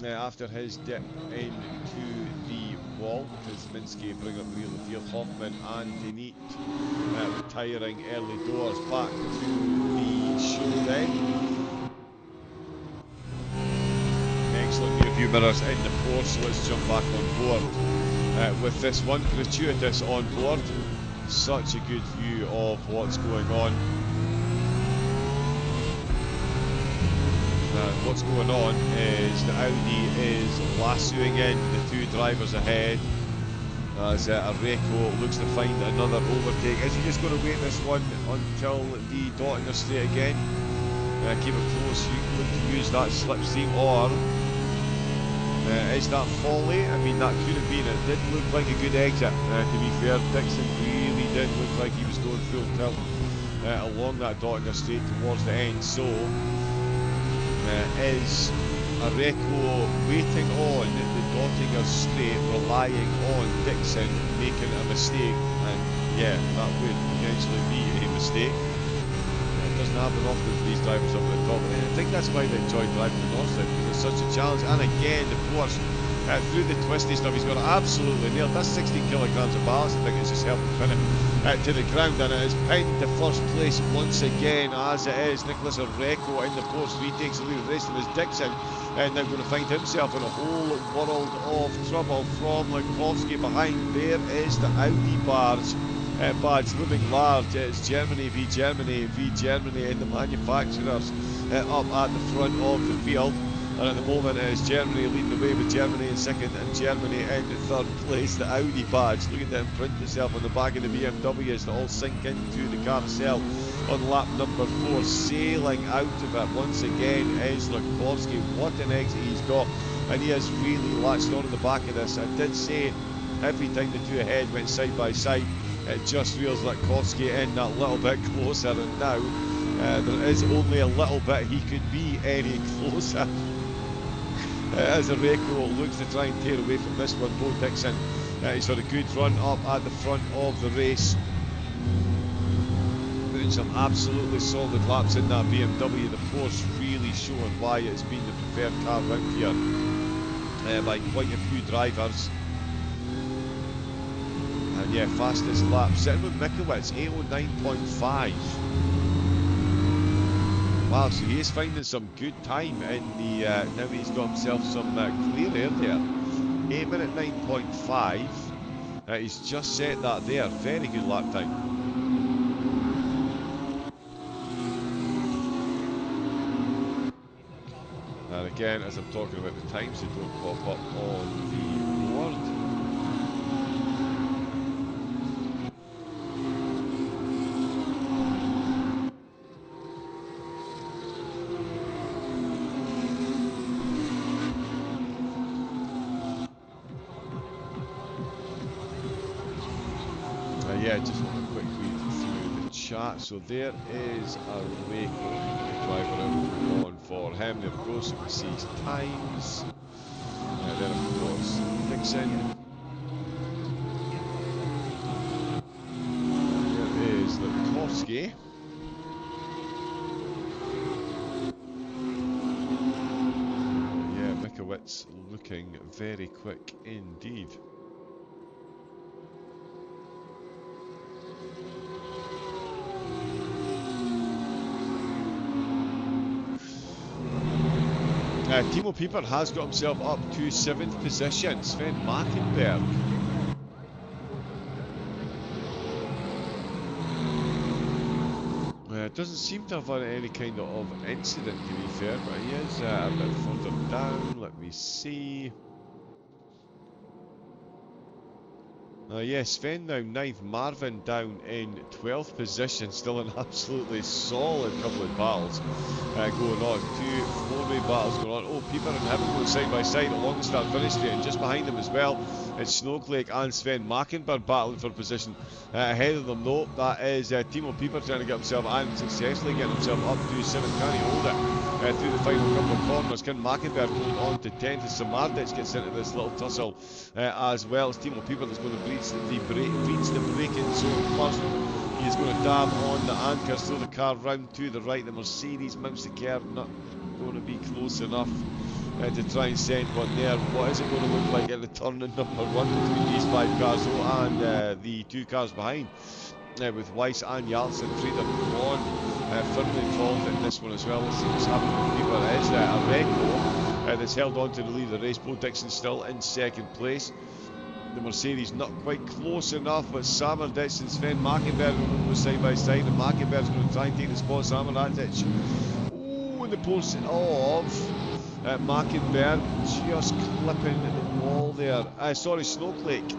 after his dip into the wall, because Minsky bring up the rear of the field. Hoffman and Denit retiring early doors. Back to the show then. Excellent rear view mirrors in the Porsche. Let's jump back on board with this one. Gratuitous on board. Such a good view of what's going on. What's going on is the Audi is lassoing in the two drivers ahead as Areco looks to find another overtake. Is he just going to wait this one until the Dottinger straight again? Keep it close, you look to use that slipstream, or is that folly? I mean, that could have been, it did look like a good exit, to be fair. Dixon really did look like he was going full tilt along that Dottinger straight towards the end. So is Areco waiting on the Dottinger straight, relying on Dixon making a mistake? And yeah, that would potentially be a mistake. It doesn't happen often for these drivers up at the top, and I think that's why they enjoy driving the Northside, because it's such a challenge. And again, the Porsche through the twisty stuff, he's got it absolutely nailed. That's 16 kilograms of balance. I think it's just helping pin it to the ground, and it is pinned to first place once again, as it is Nicholas Areco in the Porsche. Retakes the lead of the race, and is Dixon now going to find himself in a whole world of trouble from Lukowski behind. There is the Audi badge looming large. It's Germany v Germany v Germany in the manufacturers up at the front of the field. And at the moment it is Germany leading the way, with Germany in second and Germany in third place. The Audi badge looking to imprint itself on the back of the BMW as they all sink into the carousel on lap number 4. Sailing out of it once again is Lukowski. What an exit he's got and he has really latched on to the back of this. I did say every time the two ahead went side by side, it just feels like Korski in that little bit closer, and now there is only a little bit he could be any closer. As Areco looks to try and tear away from this one, Bo Dixon, he's had a good run up at the front of the race, putting some absolutely solid laps in that BMW. The Porsche really showing why it's been the preferred car round here by quite a few drivers. And yeah, fastest lap sitting with Mikowicz, 8:09.5. Wow, so he is finding some good time in the, now that he's got himself some clear air there. 8:09.5. He's just set that there. Very good lap time. And again, as I'm talking about the times, they don't pop up on the board. Yeah, just want a quick read through the chat. So there is Areco, the driver out on for him. There we go, so we see his times. Then of course Dixon. There is Korski. Yeah, Mikowicz looking very quick indeed. Timo Pieper has got himself up to 7th position. Sven Mackenberg. Doesn't seem to have had any kind of incident, to be fair, but he is a bit further down. Let me see. Yes, Sven now 9th, Marvin down in 12th position, still an absolutely solid couple of battles going on. 2 four-way battles going on. Oh, Pieper and him going side by side along the start finish straight, and just behind them as well, it's Snowflake and Sven Mackenberg battling for position. Ahead of them though, that is Timo Pieper trying to get himself, and successfully getting himself up to 7th. Can he hold it through the final couple of corners? Can Mackenberg hold on to 10th as Samardic gets into this little tussle as well as Timo Pieper that's going to reach the braking zone first. He is going to dab on the anchors, throw the car round to the right. The Mercedes mounts the curve, not going to be close enough to try and send one there. What is it going to look like at the turn in number 1 between these 5 cars and the 2 cars behind? With Weiss and Jarlson, Frieder Braun firmly involved in this one as well. Let's see what's happening with Pieper. It is Areco that's held on to the lead of the race. Bo Dixon still in 2nd place. The Mercedes not quite close enough, but Samardic and Sven Mackenberg will go side by side, and Mackenberg's going to try and take the spot. Samardic, ooh, in the post of Mackenberg, just clipping the wall there. Sorry, Snowflake.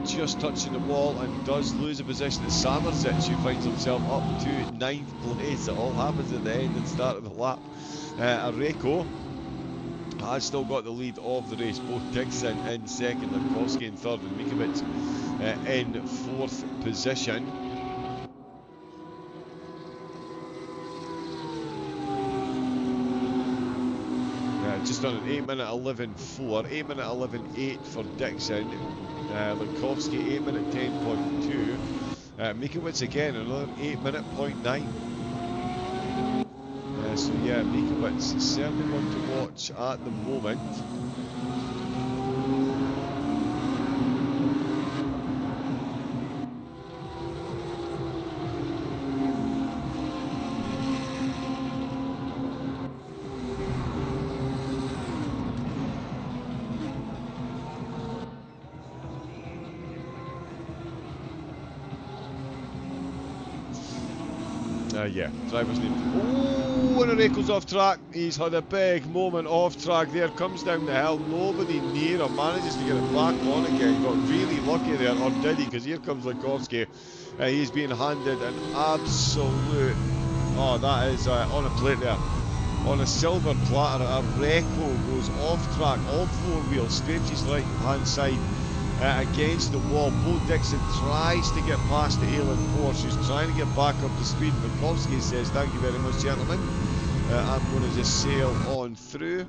Just touching the wall and does lose a position. It's Samardic who finds himself up to 9th place. It all happens at the end and start of the lap. Areco has still got the lead of the race. Both Dixon in 2nd, Lankowski in 3rd, and Mikowicz in 4th position. Just on an 8:11.4, 8:11.8 for Dixon. Lankowski 8:10.2. Mikowicz again another 8:09. So yeah, Mikowicz certainly one to watch at the moment. Yeah, driver's name. Oh, and Areco's off track. He's had a big moment off track there. Comes down the hill. Nobody near him. Manages to get it back on again. Got really lucky there. Or did he? Because here comes Lankowski. He's being handed an absolute... Oh, that is on a plate there. On a silver platter, a Reco goes off track, all four wheels, scrapes his right hand side against the wall. Bo Dixon tries to get past the Aylan Porsche, he's trying to get back up to speed. Mikowski says, thank you very much, gentlemen. I'm going to just sail on through.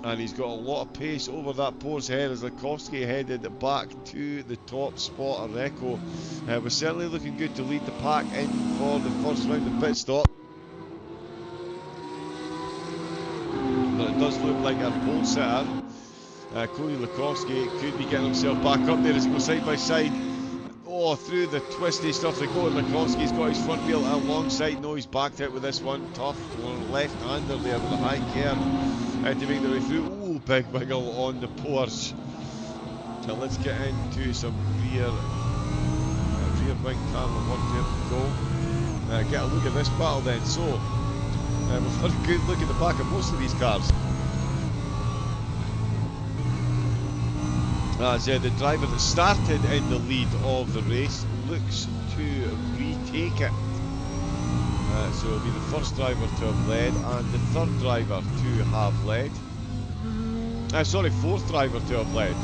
And he's got a lot of pace over that Porsche head as Mikowski headed back to the top spot. A Reco was certainly looking good to lead the pack in for the first round of pit stop. But it does look like our pole sitter, Cody Lukowski, could be getting himself back up there as he goes side by side. Oh, through the twisty stuff that Cody Lukowski's got his front wheel alongside. No, he's backed out with this one. Tough left-hander there with a high curve to make their way through. Ooh, big wiggle on the Porsche. Now let's get into some rear wing camera work. There we go. Get a look at this battle then. So, we've had a good look at the back of most of these cars. As the driver that started in the lead of the race looks to retake it. So it'll be the first driver to have led and the third driver to have led. Fourth driver to have led.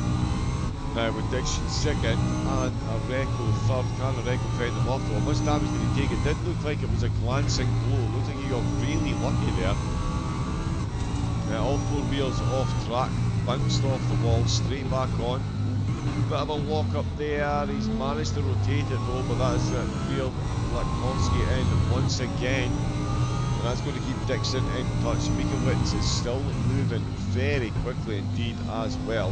With Dixon second and a Reco third. Can a Reco fend them off though? How much damage did he take? It did look like it was a glancing blow. It looks like he got really lucky there. All four wheels off track. Bounced off the wall, straight back on. Bit of a walk up there, he's managed to rotate it though, but that is real Lukowski in once again. And that's going to keep Dixon in touch. Mikowicz is still moving very quickly indeed as well.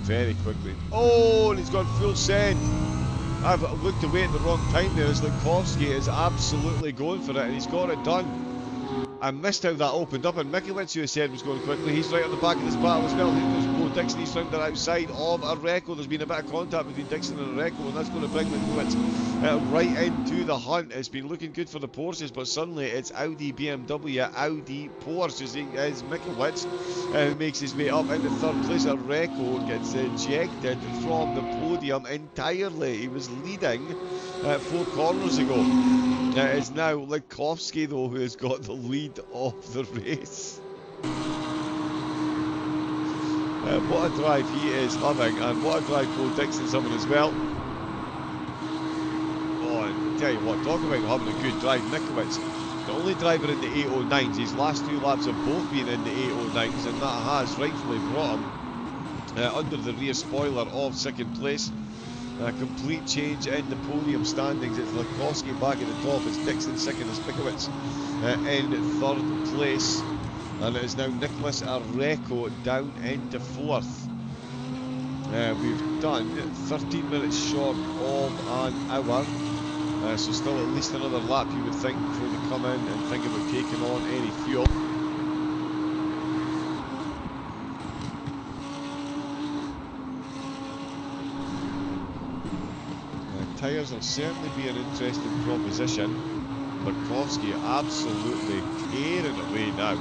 Very quickly. Oh, and he's gone full send. I've looked away at the wrong time there as Lukowski is absolutely going for it and he's got it done. I missed how that opened up, and Mikowicz, who I said was going quickly, he's right on the back of this battle as well. There's Bo Dixon, he's round the outside of a Reco. There's been a bit of contact between Dixon and a Reco, and that's going to bring Mikowicz right into the hunt. It's been looking good for the Porsches, but suddenly it's Audi, BMW, Audi, Porsche as Mikowicz who makes his way up into third place. A Reco gets ejected from the podium entirely. He was leading 4 corners ago. It's now Lukowski though who has got the lead of the race. What a drive he is having, and what a drive Bo Dixon's having as well. Oh, and tell you what, talk about having a good drive. Mikowicz, the only driver in the 809s, his last 2 laps have both been in the 809s, and that has rightfully brought him under the rear spoiler of second place. A complete change in the podium standings. It's Lukowski back at the top, it's Dixon second, it's Mikowicz in third place, and it is now Nicholas Reco down into fourth. We've done 13 minutes short of an hour, so still at least another lap you would think before they come in and think about taking on any fuel. Tyres will certainly be an interesting proposition. Lukowski absolutely tearing away now.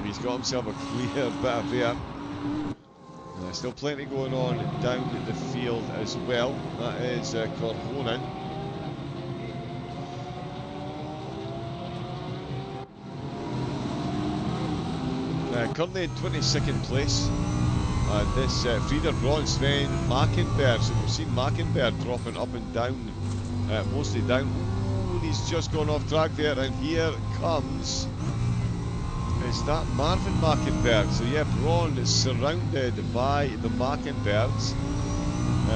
He's got himself a clear bit of air. Still plenty going on down the field as well. That is Korhonen. Currently in 22nd place. And this Frieder Braun, Sven Mackenberg. So we've seen Mackenberg dropping up and down, mostly down. Ooh, he's just gone off track there, and here comes, is that Marvin Mackenberg? So yeah, Braun is surrounded by the Mackenbergs.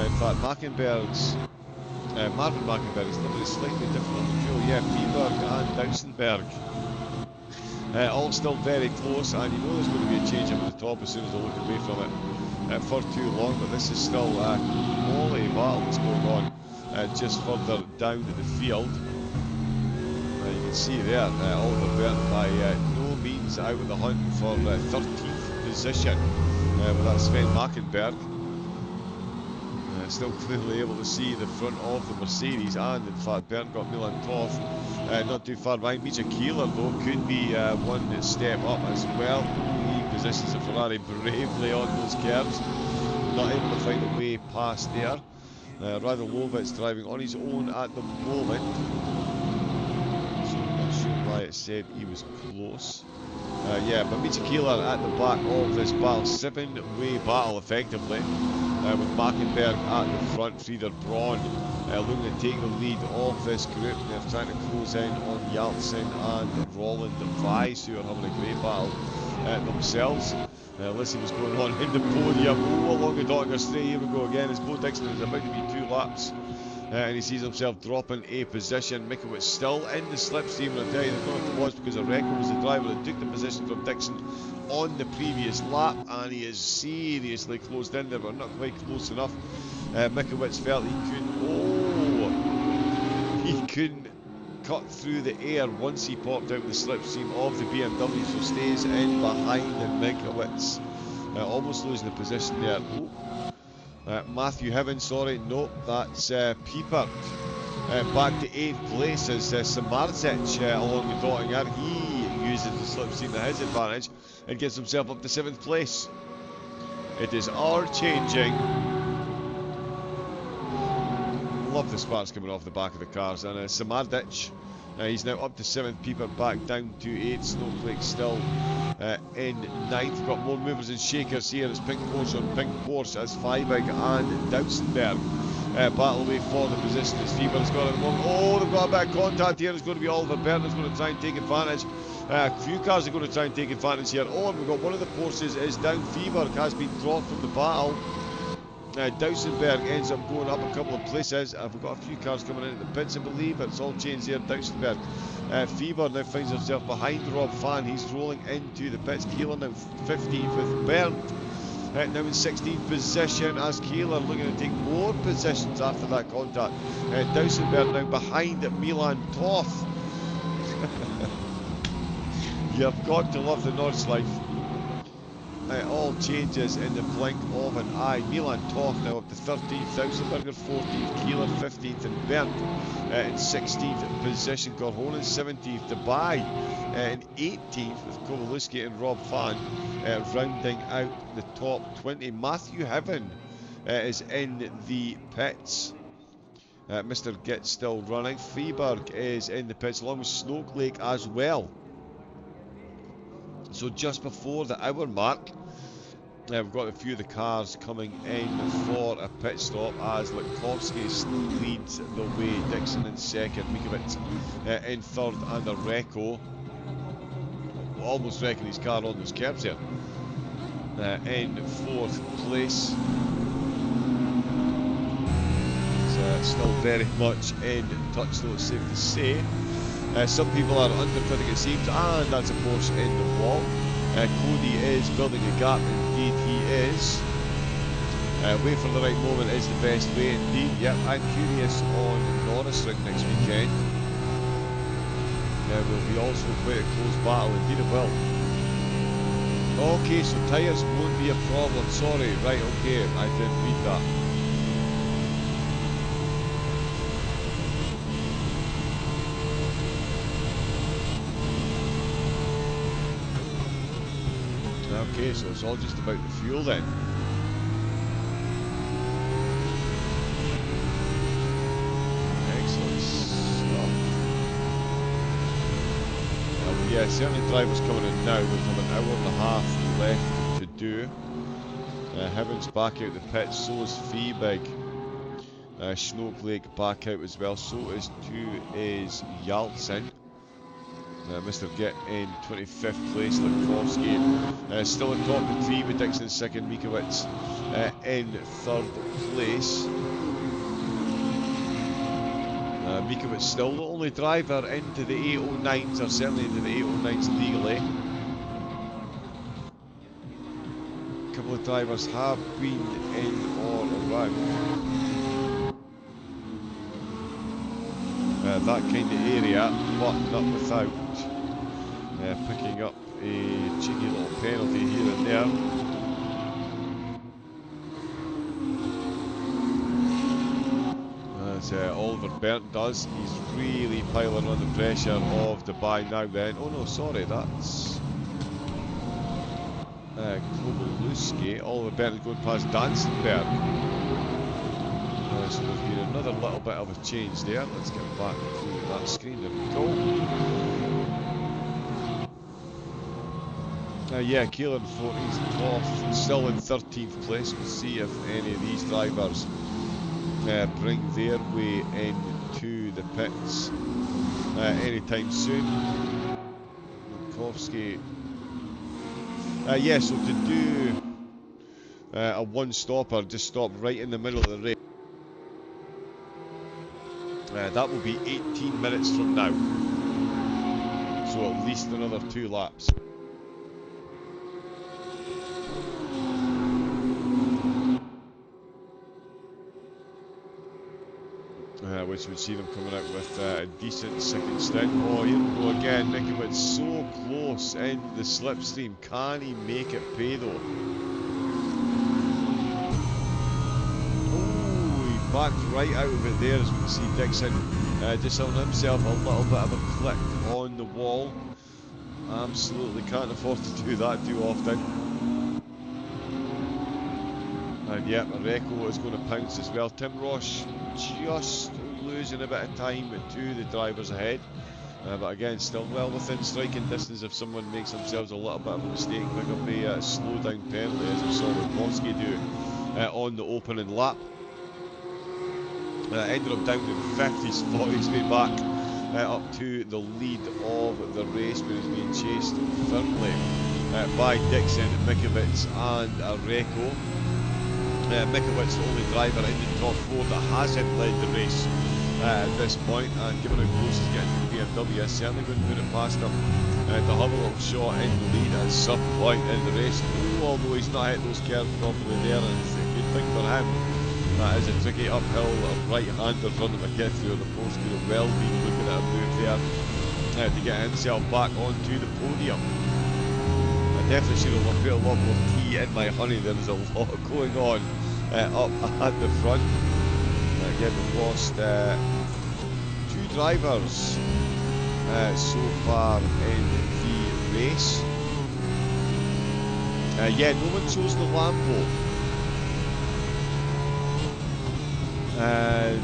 In fact, Marvin Mackenberg is literally slightly different on the fuel. Yeah, Frieder and Dausenberg. All still very close, and you know there's going to be a change up at the top as soon as I look away from it for too long, but this is still a quality battle that's going on just further down the field. You can see there, Oliver Bert by no means out of the hunt for 13th position with that Sven Mackenberg. Still clearly able to see the front of the Mercedes, and in fact Bernd got Milan Toth not too far behind. Misha Keeler though could be one step up as well. He positions the Ferrari bravely on those curves, not able to find a way past there. Radulovic's driving on his own at the moment. So I'm not sure why it said he was close. Yeah, but Mita Keeler at the back of this battle. 7-way battle, effectively. With Mackenberg at the front, Frieder Braun looking to take the lead of this group. They're trying to close in on Yeltsin and Roland Weiss, who are having a great battle themselves. Let's see what's going on in the podium. Oh, along the Dottinger straight. Here we go again. As Bo Dixon is about to be 2 laps. And he sees himself dropping a position. Mikowicz still in the slipstream, and I'll tell you, the thought it was because Areco was the driver that took the position from Dixon on the previous lap, and he is seriously closed in there, but not quite close enough. Mikowicz felt he couldn't cut through the air once he popped out the slipstream of the BMW, so stays in behind Mikowicz, almost losing the position there. Oh. Matthew Hiven, sorry, nope, that's Piepert. Back to 8th place is Samardzic along the Dottinger. He uses the slipstream to his advantage and gets himself up to 7th place. It is our changing. Love the sparks coming off the back of the cars. And Samardzic, he's now up to 7th. Piepert back down to 8th. Snowflake still in 9th. Got more movers and shakers here. It's Pink Porsche on Pink Porsche as Feibig and Dausenberg battle away for the position as Fieber's got at the moment. Oh, they've got a bit of contact here. It's going to be Oliver Bertlin's going to try and take advantage. A few cars are going to try and take advantage here. Oh, and we've got one of the Porsches is down. Fieberg has been dropped from the battle. Dausenberg ends up going up a couple of places. We've got a few cars coming in at the pits, I believe. It's all changed here. Dausenberg. Fieber now finds himself behind Rob Fan. He's rolling into the pits. Keeler now 15th with Bernd. Now in 16th position as Keeler looking to take more positions after that contact. Dausenberg now behind Milan Toth. You've got to love the Nordschleife. It all changes in the blink of an eye. Milan Toth now up to 13th, Dausenberger 14th, Keeler 15th, and Bernd in 16th position. Korhonen 17th, Dubai in 18th with Kowalewski and Rob Fan rounding out the top 20. Matthew Hiven is in the pits. Mr. Gitt still running. Freeberg is in the pits along with Snoke Lake as well. So just before the hour mark, we've got a few of the cars coming in for a pit stop as Latkovsky leads the way. Dixon in second, Mikowicz in third, and Areco almost wrecking his car on those curbs here in fourth place. Still very much in touch, though, it's safe to say. Some people are undercutting, it seems, and that's a Porsche in the wall. Cody is building a gap, indeed he is. Wait for the right moment is the best way, indeed. Yep, I'm curious on Nurburgring next weekend. Will be also quite a close battle, indeed it will. Okay, so tyres won't be a problem, sorry, right, okay, I didn't read that. Okay, so it's all just about the fuel then. Excellent stuff. Yeah, certainly drivers coming in now. We've got an hour and a half left to do. Hiven's back out the pit, so is Feebig. Snoke Lake back out as well, so is Yaltsin. Mr. Gitt in 25th place, Latkovsky still in top 3 with Dixon second, Mikowicz in third place. Mikowicz still the only driver into the 809s, or certainly into the 809s legally. A couple of drivers have been in or around that kind of area, but not without picking up a cheeky little penalty here and there. As Oliver Burton does, he's really piling on the pressure of Dubai now then. Oh no, sorry, that's Kowalewski. Oliver Burton going past Dansenberg. So there's been another little bit of a change there. Let's get back to that screen. There we go. Yeah, Keelan 14th, 12th, still in 13th place. We'll see if any of these drivers bring their way into the pits anytime soon. Minkowski. Yeah, so to do a one-stopper, just stop right in the middle of the race. That will be 18 minutes from now. So at least another 2 laps. Which would see them coming out with a decent second stint. Oh, here we go again. Mikiewicz so close in the slipstream. Can he make it pay though? Oh, he backed right out of it there, as we can see Dixon just on himself a little bit of a click on the wall. Absolutely can't afford to do that too often. And yep, Areco is going to pounce as well. Tim Roche just losing a bit of time to the drivers ahead. But again, still well within striking distance if someone makes themselves a little bit of a mistake. Pick up a slow down penalty, as we saw Minkowski do on the opening lap. Ended up down in 50s, fought his way back up to the lead of the race, where he's being chased firmly by Dixon, Mikiewicz and Areco. Mikiewicz, the only driver in the top 4 that hasn't led the race at this point, and given how close he's getting to the BMW, I certainly wouldn't put it past him to have a little shot in the lead at some point in the race. Although he's not hit those curves properly there, and it's a good thing for him. That is a tricky uphill right-hander for him to get through. The Porsche could have well been looking at a move there to get himself back onto the podium. I definitely should have put a lot more tea in my honey. There is a lot going on up at the front. Again, we've lost 2 drivers so far in the race. Yeah, no one chose the Lambo.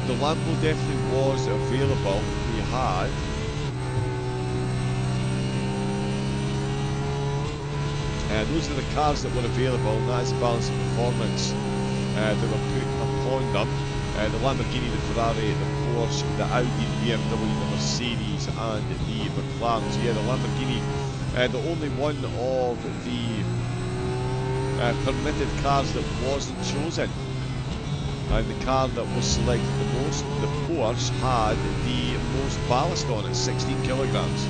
The Lambo definitely was available. We had those are the cars that were available, and that is the balance of performance that were put upon them. The Lamborghini, the Ferrari, the Porsche, the Audi, the BMW, the Mercedes and the McLaren. So yeah, the Lamborghini, the only one of the permitted cars that wasn't chosen. And the car that was selected the most, the Porsche, had the most ballast on it, 16 kilograms.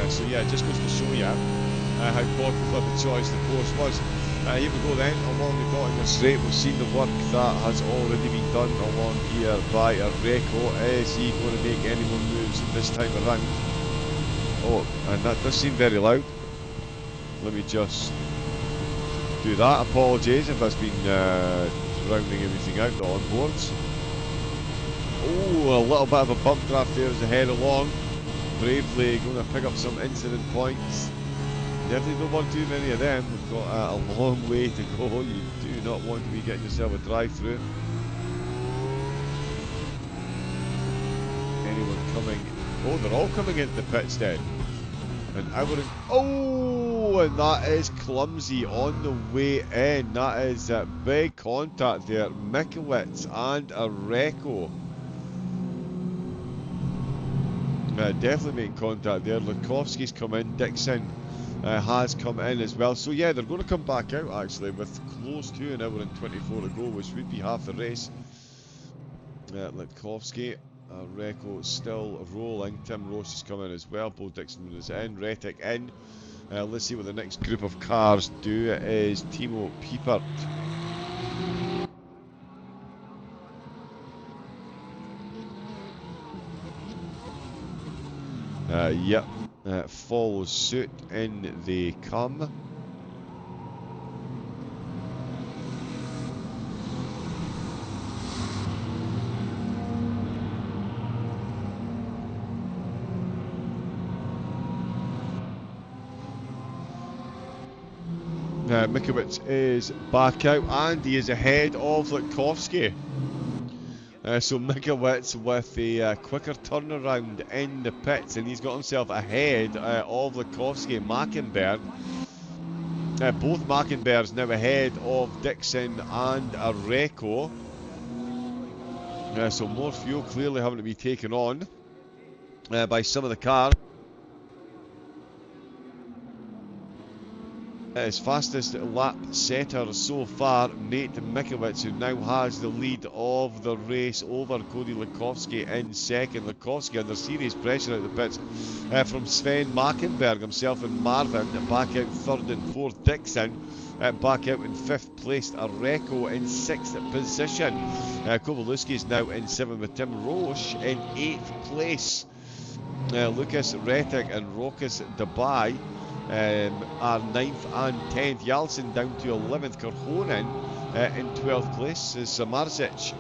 So yeah, it just goes to show you how popular the choice the Porsche was. Here we go then, along the Nottingham straight. We've seen the work that has already been done along here by Areco. Is he going to make any more moves this time around? Oh, and that does seem very loud. Let me just do that. Apologies if that's been rounding everything out, the onboards. Oh, a little bit of a bump draft there as they head along. Bravely going to pick up some incident points. Definitely don't want too many of them. We've got a long way to go. You do not want to be getting yourself a drive-through. Anyone coming? Oh, they're all coming into the pits then. And oh, and that is clumsy on the way in. That is a big contact there. Mikiewicz and Areco. Definitely making contact there. Lukowski's come in. Dixon has come in as well. So yeah, they're going to come back out actually with close to an hour and 24 to go, which would be half the race. Lukowski, Areco still rolling. Tim Roche is coming as well. Bo Dixon is in. Rettig in. Let's see what the next group of cars do. It is Timo Piepert. Yep, follows suit, in they come. Mikowicz is back out and he is ahead of Litkowski. So Mikowicz with a quicker turnaround in the pits, and he's got himself ahead of Litkowski and Mackenberg. Both Mackenbergs now ahead of Dixon and Areco. So more fuel clearly having to be taken on by some of the cars. His fastest lap setter so far, Nate Mikowicz, who now has the lead of the race over Cody Litkowski in second. Litkowski under serious pressure out the pits from Sven Mackenberg, himself and Marvin back out third and fourth. Dixon back out in fifth place. Areco in sixth position. Kowalewski is now in seventh with Tim Roche in eighth place. Lucas Rettig and Rokas Dubai are 9th and 10th. Yalcin down to 11th. Korhonen in 12th place. Samarzic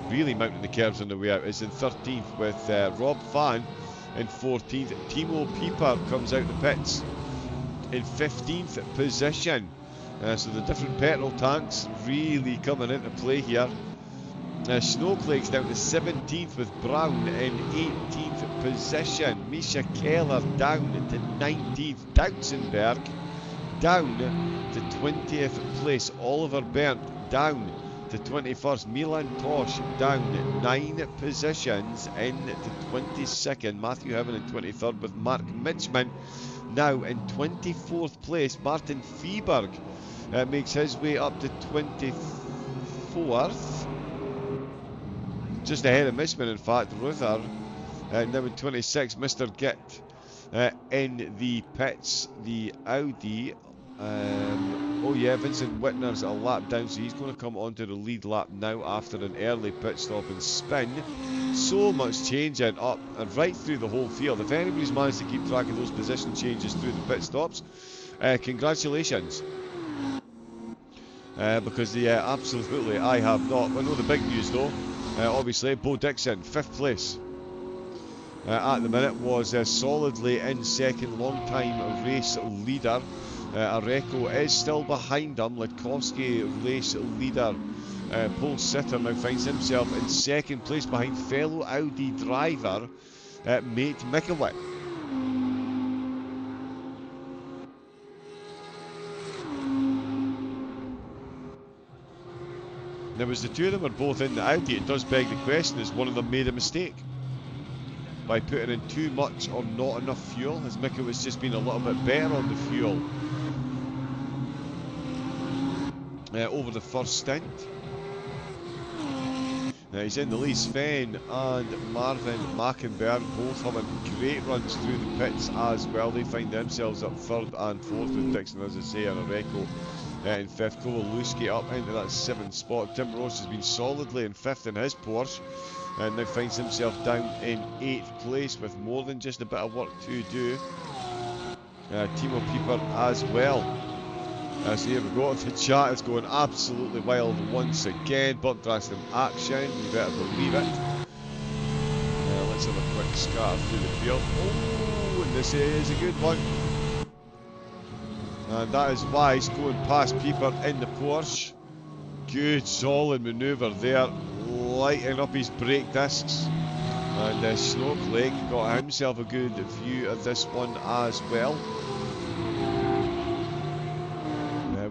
really mounting the curves on the way out is in 13th with Rob Fan in 14th. Timo Pieper comes out the pits in 15th position. So the different petrol tanks really coming into play here. Snowflakes down to 17th with Brown in 18th position. Misha Keller down to 19th. Doutzenberg down to 20th place. Oliver Berndt down to 21st. Milan Tosh down 9 positions into 22nd. Matthew Heaven in 23rd with Mark Mitchman now in 24th place. Martin Feeberg makes his way up to 24th. Just ahead of Mitchman, in fact. Ruther now in 26. Mr. Git in the pits. The Audi. Oh yeah, Vincent Whitner's a lap down, so he's going to come onto the lead lap now after an early pit stop and spin. So much changing up and right through the whole field. If anybody's managed to keep track of those position changes through the pit stops, congratulations. Because absolutely I have not. I know the big news though. Obviously, Bo Dixon, 5th place at the minute, was solidly in second, long-time race leader. Areco is still behind him. Litkowski, race leader. Paul Sitter now finds himself in second place behind fellow Audi driver Nate Mikowicz. Now, as the two of them are both in the Audi, it does beg the question, has one of them made a mistake by putting in too much or not enough fuel? Has Mikowicz just been a little bit better on the fuel over the first stint? Now he's in the lead. Sven and Marvin Mackenberg both having great runs through the pits as well. They find themselves up third and fourth with Dixon, as I say, and Areco in fifth. Kowalewski up into that 7th spot. Tim Roche has been solidly in fifth in his Porsche and now finds himself down in 8th place with more than just a bit of work to do. Timo Pieper as well. So here we go. The chat is going absolutely wild once again. Bump Draston action, you better believe it. Let's have a quick scatter through the field. Oh, and this is a good one. And that is Wise going past Pieper in the Porsche. Good solid manoeuvre there, lighting up his brake discs. And Snowflake got himself a good view of this one as well.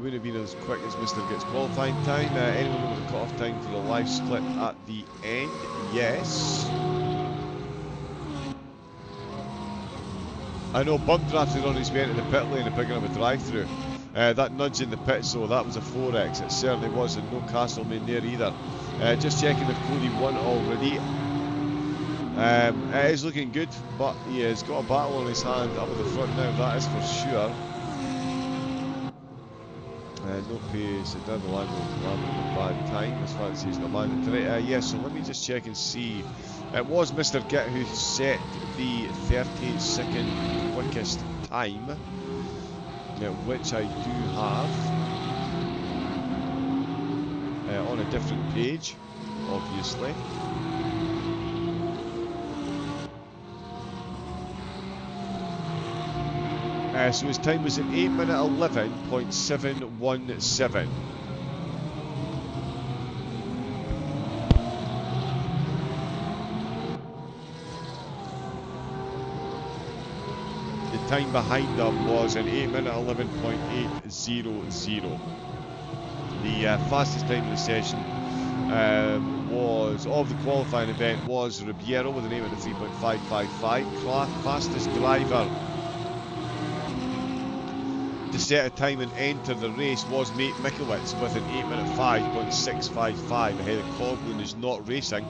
Wouldn't have been as quick as Mr. Git's qualifying time. Anyone know the cut-off time for the live split at the end? Yes. I know Bump drafted on his way into the pit lane and picking up a drive-through. That nudge in the pit, so that was a 4X. It certainly was, and no Castleman there either. Just checking if Cody won already. It is looking good, but he has got a battle on his hand up at the front now, that is for sure. No pace, down the line with a bad time, as far as he's not mandatory. Yes, so let me just check and see. It was Mr. Git who set the 32nd quickest time, which I do have on a different page, obviously. So his time was an 8 minute 11.717. The time behind them was an 8 minute 11.800. The fastest time in the session was, of the qualifying event, was Ribeiro with an 8 minute 3.555. Fastest driver to set a time and enter the race was Nate Mikowitz with an 8 minute 5.655 ahead of Coughlin, who's not racing.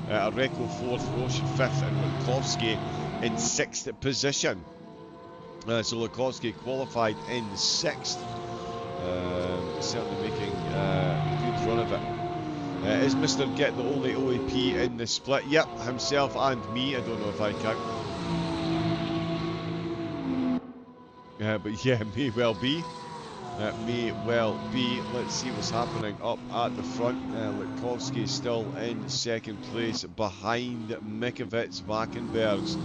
Areco 4th, Roche 5th, and Lukowski in 6th position. So Lukowski qualified in 6th, certainly making a good run of it. Is Mr. Get the only OAP in the split? Yep, himself and me. I don't know if I count. But yeah, may well be. May well be. Let's see what's happening up at the front. Lukowski still in 2nd place behind Mikowitz, Mackenbergs.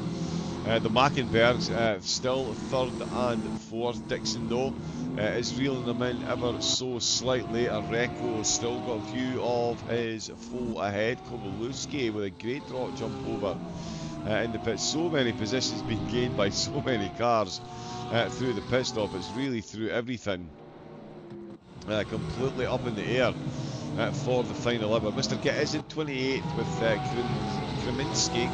The Mackenbergs still 3rd and 4th. Dixon though is reeling them in ever so slightly. Areco still got a few of his foe ahead. Kowalewski with a great drop jump over in the pit. So many positions being gained by so many cars through the pit stop. It's really through everything. Completely up in the air for the final ever. Mr. Get is in 28th with Kreminski.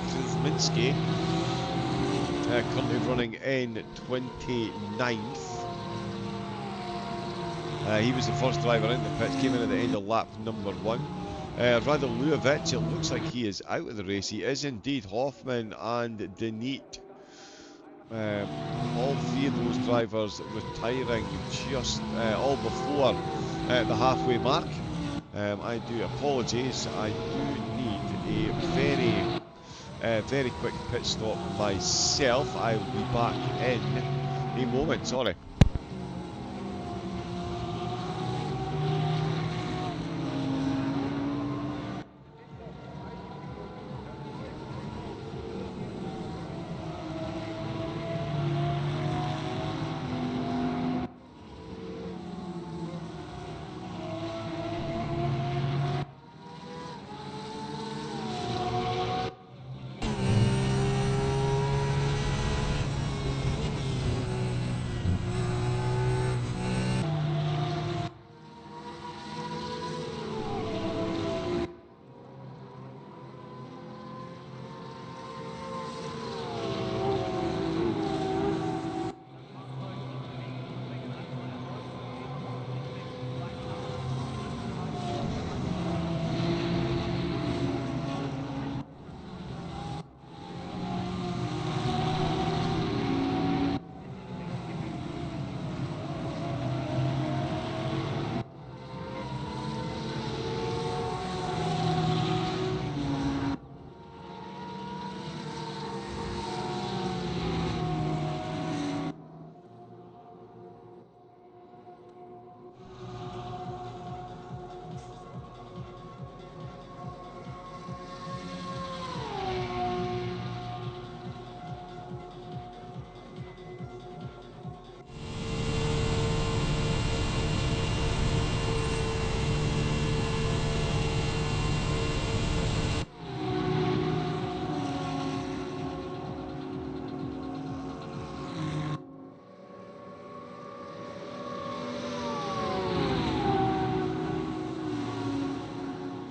Currently running in 29th. He was the first driver in the pits, came in at the end of lap number 1. Radulovic, it looks like he is out of the race. He is indeed. Hoffman and Denit. All 3 of those drivers retiring just all before the halfway mark. I do apologise. I do need a very quick pit stop myself. I will be back in a moment. Sorry.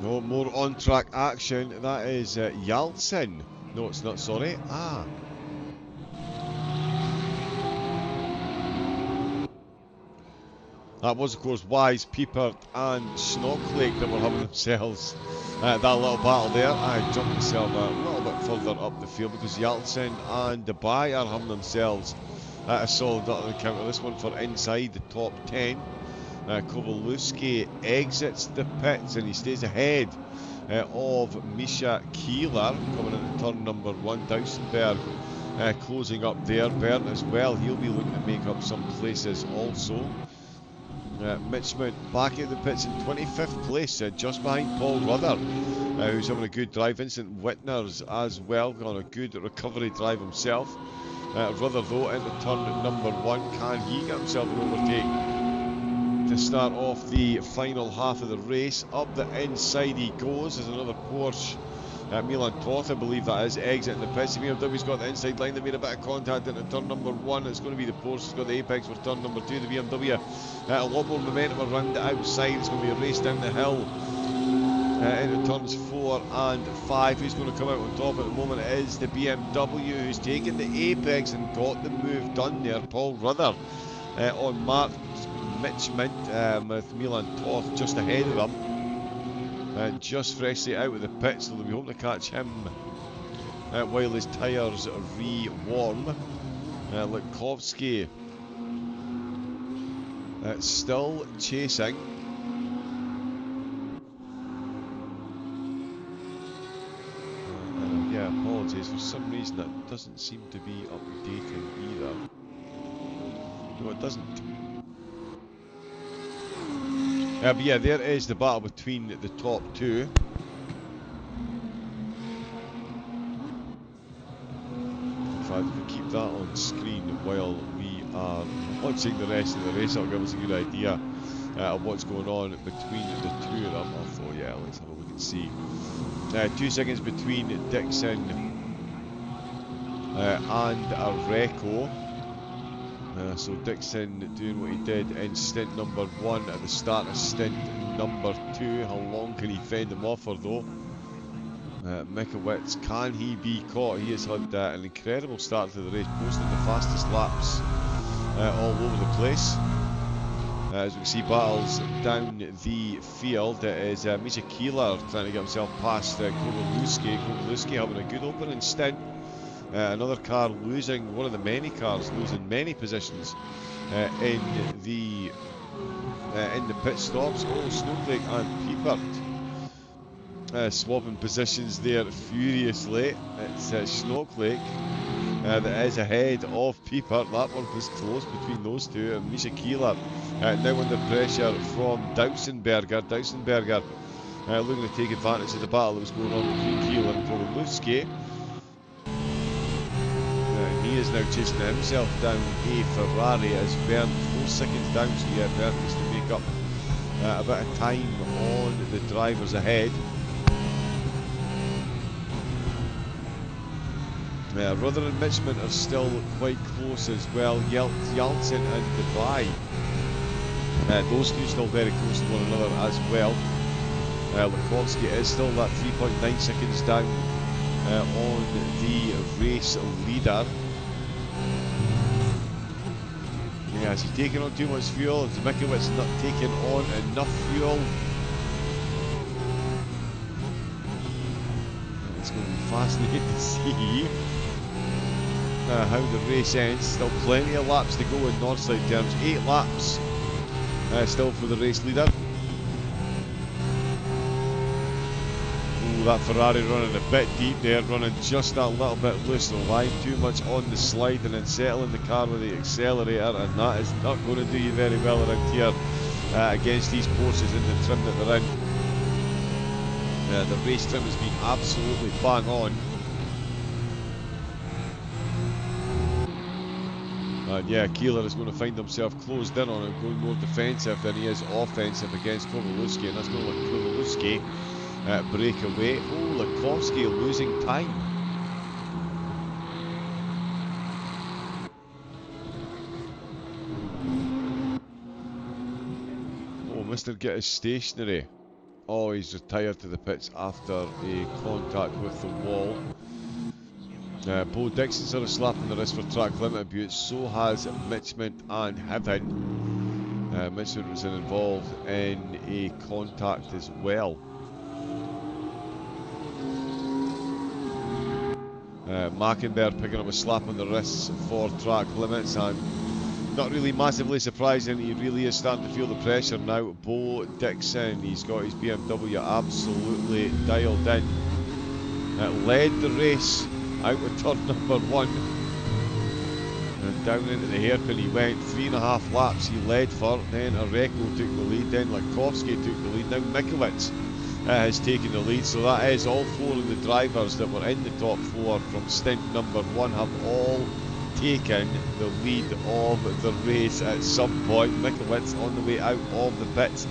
No more on-track action. That is Yeltsin. No, it's not, sorry. That was, of course, Wise, Piepert and Snocklake that were having themselves that little battle there. I jumped myself a little bit further up the field because Yeltsin and Dubai are having themselves a solid encounter. This one for inside the top 10. Kowalewski exits the pits and he stays ahead of Misha Keeler coming into turn number 1. Dausenberg closing up there. Bern as well, he'll be looking to make up some places also. Mitchmont back at the pits in 25th place, just behind Paul Rudder, who's having a good drive. Vincent Whitner's as well, on a good recovery drive himself. Ruther though into turn number 1. Can he get himself an overtake to start off the final half of the race? Up the inside he goes. There's another Porsche. Milan Toth, I believe that is, exiting the pits. The BMW's got the inside line. They made a bit of contact into turn number 1. It's going to be the Porsche that's got the apex for turn number 2. The BMW, a lot more momentum around the outside. It's going to be a race down the hill into turns 4 and 5. Who's going to come out on top at the moment? It is the BMW, who's taken the apex and got the move done there. Paul Ruther on Mark Mid-stint with Milan Toth just ahead of him. Just freshly out of the pits, so we hope to catch him while his tyres re-warm. Lutkovsky still chasing. Yeah, apologies, for some reason that doesn't seem to be updating either. No, it doesn't. But yeah, there is the battle between the top two. In fact, if we keep that on screen while we are watching the rest of the race, it'll give us a good idea of what's going on between the two of them. I thought, yeah, let's have a look and see. 2 seconds between Dixon and Areco. So Dixon doing what he did in stint number 1 at the start of stint number 2. How long can he fend him off for though? Mikowicz, can he be caught? He has had an incredible start to the race, posting the fastest laps all over the place. As we can see battles down the field, it is Misha Keeler trying to get himself past Kowalewski. Kowalewski having a good opening stint. Another car losing, one of the many cars losing many positions in the pit stops. Oh, Snowflake and Piepert swapping positions there furiously. It's Snowflake that is ahead of Piepert. That one was close between those two. And Misha Keeler now under pressure from Dausenberger. Dausenberger looking to take advantage of the battle that was going on between Keeler and Kowalewski. He is now chasing himself down a Ferrari as Bernd 4 seconds down, so yeah, Bernd needs to make up a bit of time on the drivers ahead. Ruther and Mitchman are still quite close as well. Yeltsin and Dubai, those two still very close to one another as well. Lutkovsky is still that 3.9 seconds down on the race leader. Yeah, is he taking on too much fuel? Is Mikowicz not taking on enough fuel? It's going to be fascinating to see how the race ends. Still plenty of laps to go in Northside terms. 8 laps still for the race leader. That Ferrari running a bit deep there, running just that little bit loose, relying too much on the slide and then settling the car with the accelerator, and that is not going to do you very well around here against these Porsches in the trim that they're in. The race trim has been absolutely bang on. And yeah, Keeler is going to find himself closed in on him, going more defensive than he is offensive against Kowalewski, and that's going to let Kowalewski break away. Oh, Lutkovsky losing time. Oh, Mr. Get is stationary. Oh, he's retired to the pits after a contact with the wall. Bo Dixon sort of slapping the wrist for track limit abuse. So has Mitchman and Heaven. Mitchman was involved in a contact as well. Mackenberg picking up a slap on the wrists for track limits, and not really massively surprising, he really is starting to feel the pressure now. Bo Dixon, he's got his BMW absolutely dialed in. Led the race out of turn number 1 and down into the hairpin he went. 3.5 laps he led for, then Areco took the lead, then Lutkovsky took the lead, now Mikowicz has taken the lead. So that is all 4 of the drivers that were in the top 4 from stint number 1 have all taken the lead of the race at some point. Mikowitz on the way out of the pits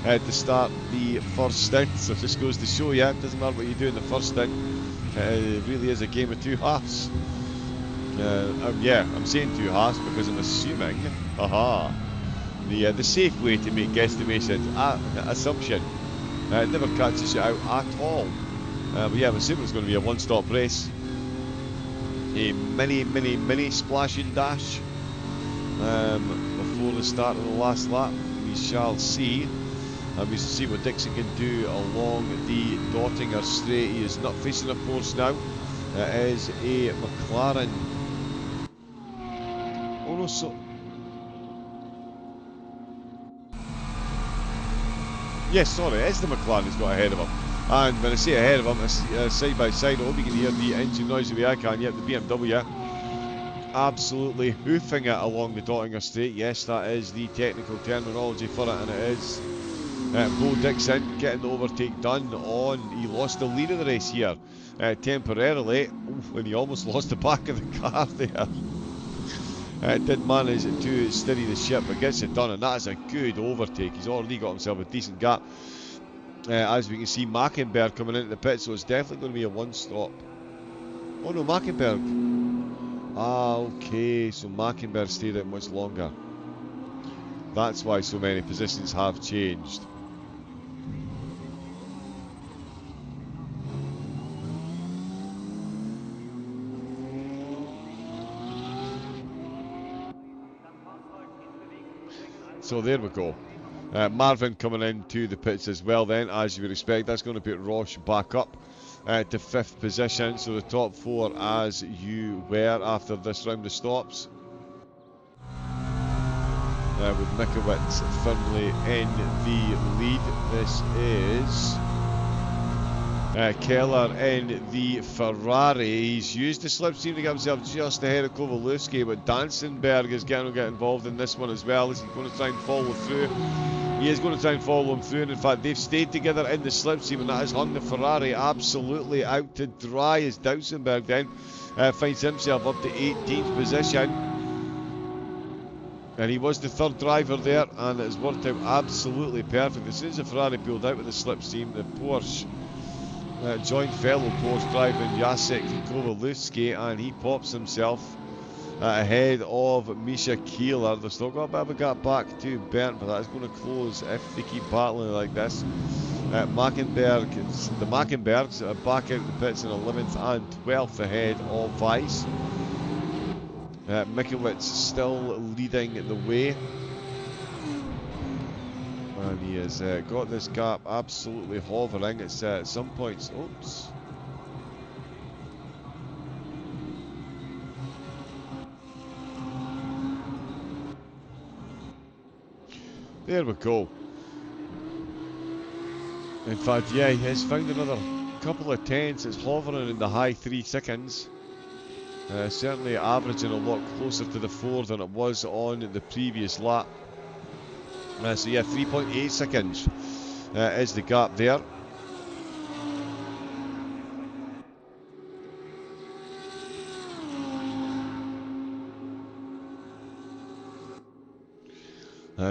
to start the first stint. So it just goes to show you, it doesn't matter what you do in the first stint, it really is a game of two halves. Yeah, I'm saying two halves because I'm assuming, the safe way to make guesstimations, assumption, it never catches you out at all. But yeah, I'm assuming it's going to be a one-stop race. A mini splash and dash before the start of the last lap. We shall see. And we shall see what Dixon can do along the Dottinger straight. He is not facing a Porsche now. It is a McLaren. Oh no, so... Yes, sorry, it is the McLaren who's got ahead of him. And when I say ahead of him, it's side by side. I hope you can hear the engine noise the way I can. Yep, the BMW absolutely hoofing it along the Dottinger straight. Yes, that is the technical terminology for it, and it is Bo Dixon getting the overtake done on. He lost the lead of the race here temporarily. When he almost lost the back of the car there. Did manage to steady the ship, but gets it done, and that is a good overtake. He's already got himself a decent gap. As we can see, Mackenberg coming into the pit, so it's definitely going to be a one-stop. Oh no, Mackenberg. Okay, so Mackenberg stayed out much longer. That's why so many positions have changed. So there we go. Marvin coming into the pits as well then, as you would expect. That's going to put Roche back up to 5th position. So the top 4 as you were after this round of stops. With Mikowitz firmly in the lead. This is Keller in the Ferrari. He's used the slipstream to get himself just ahead of Kowalewski, but Dansenberg is going to get involved in this one as well. Is he going to try and follow through? He is going to try and follow him through, and in fact they've stayed together in the slipstream, and that has hung the Ferrari absolutely out to dry as Dansenberg then finds himself up to 18th position. And he was the 3rd driver there, and it has worked out absolutely perfect. As soon as the Ferrari pulled out with the slipstream, the Porsche joined fellow Porsche driver Jacek Kowalewski, and he pops himself ahead of Misha Keeler. They've still got a bit of a gap back to Bernd, but that's going to close if they keep battling like this. The Mackenbergs are back out of the pits in 11th and 12th ahead of Weiss. Mikowitz still leading the way, and he has got this gap absolutely hovering. It's at some points. Oops. There we go. In fact, yeah, he has found another couple of tenths. It's hovering in the high 3 seconds. Certainly averaging a lot closer to the 4 than it was on the previous lap. So yeah, 3.8 seconds is the gap there.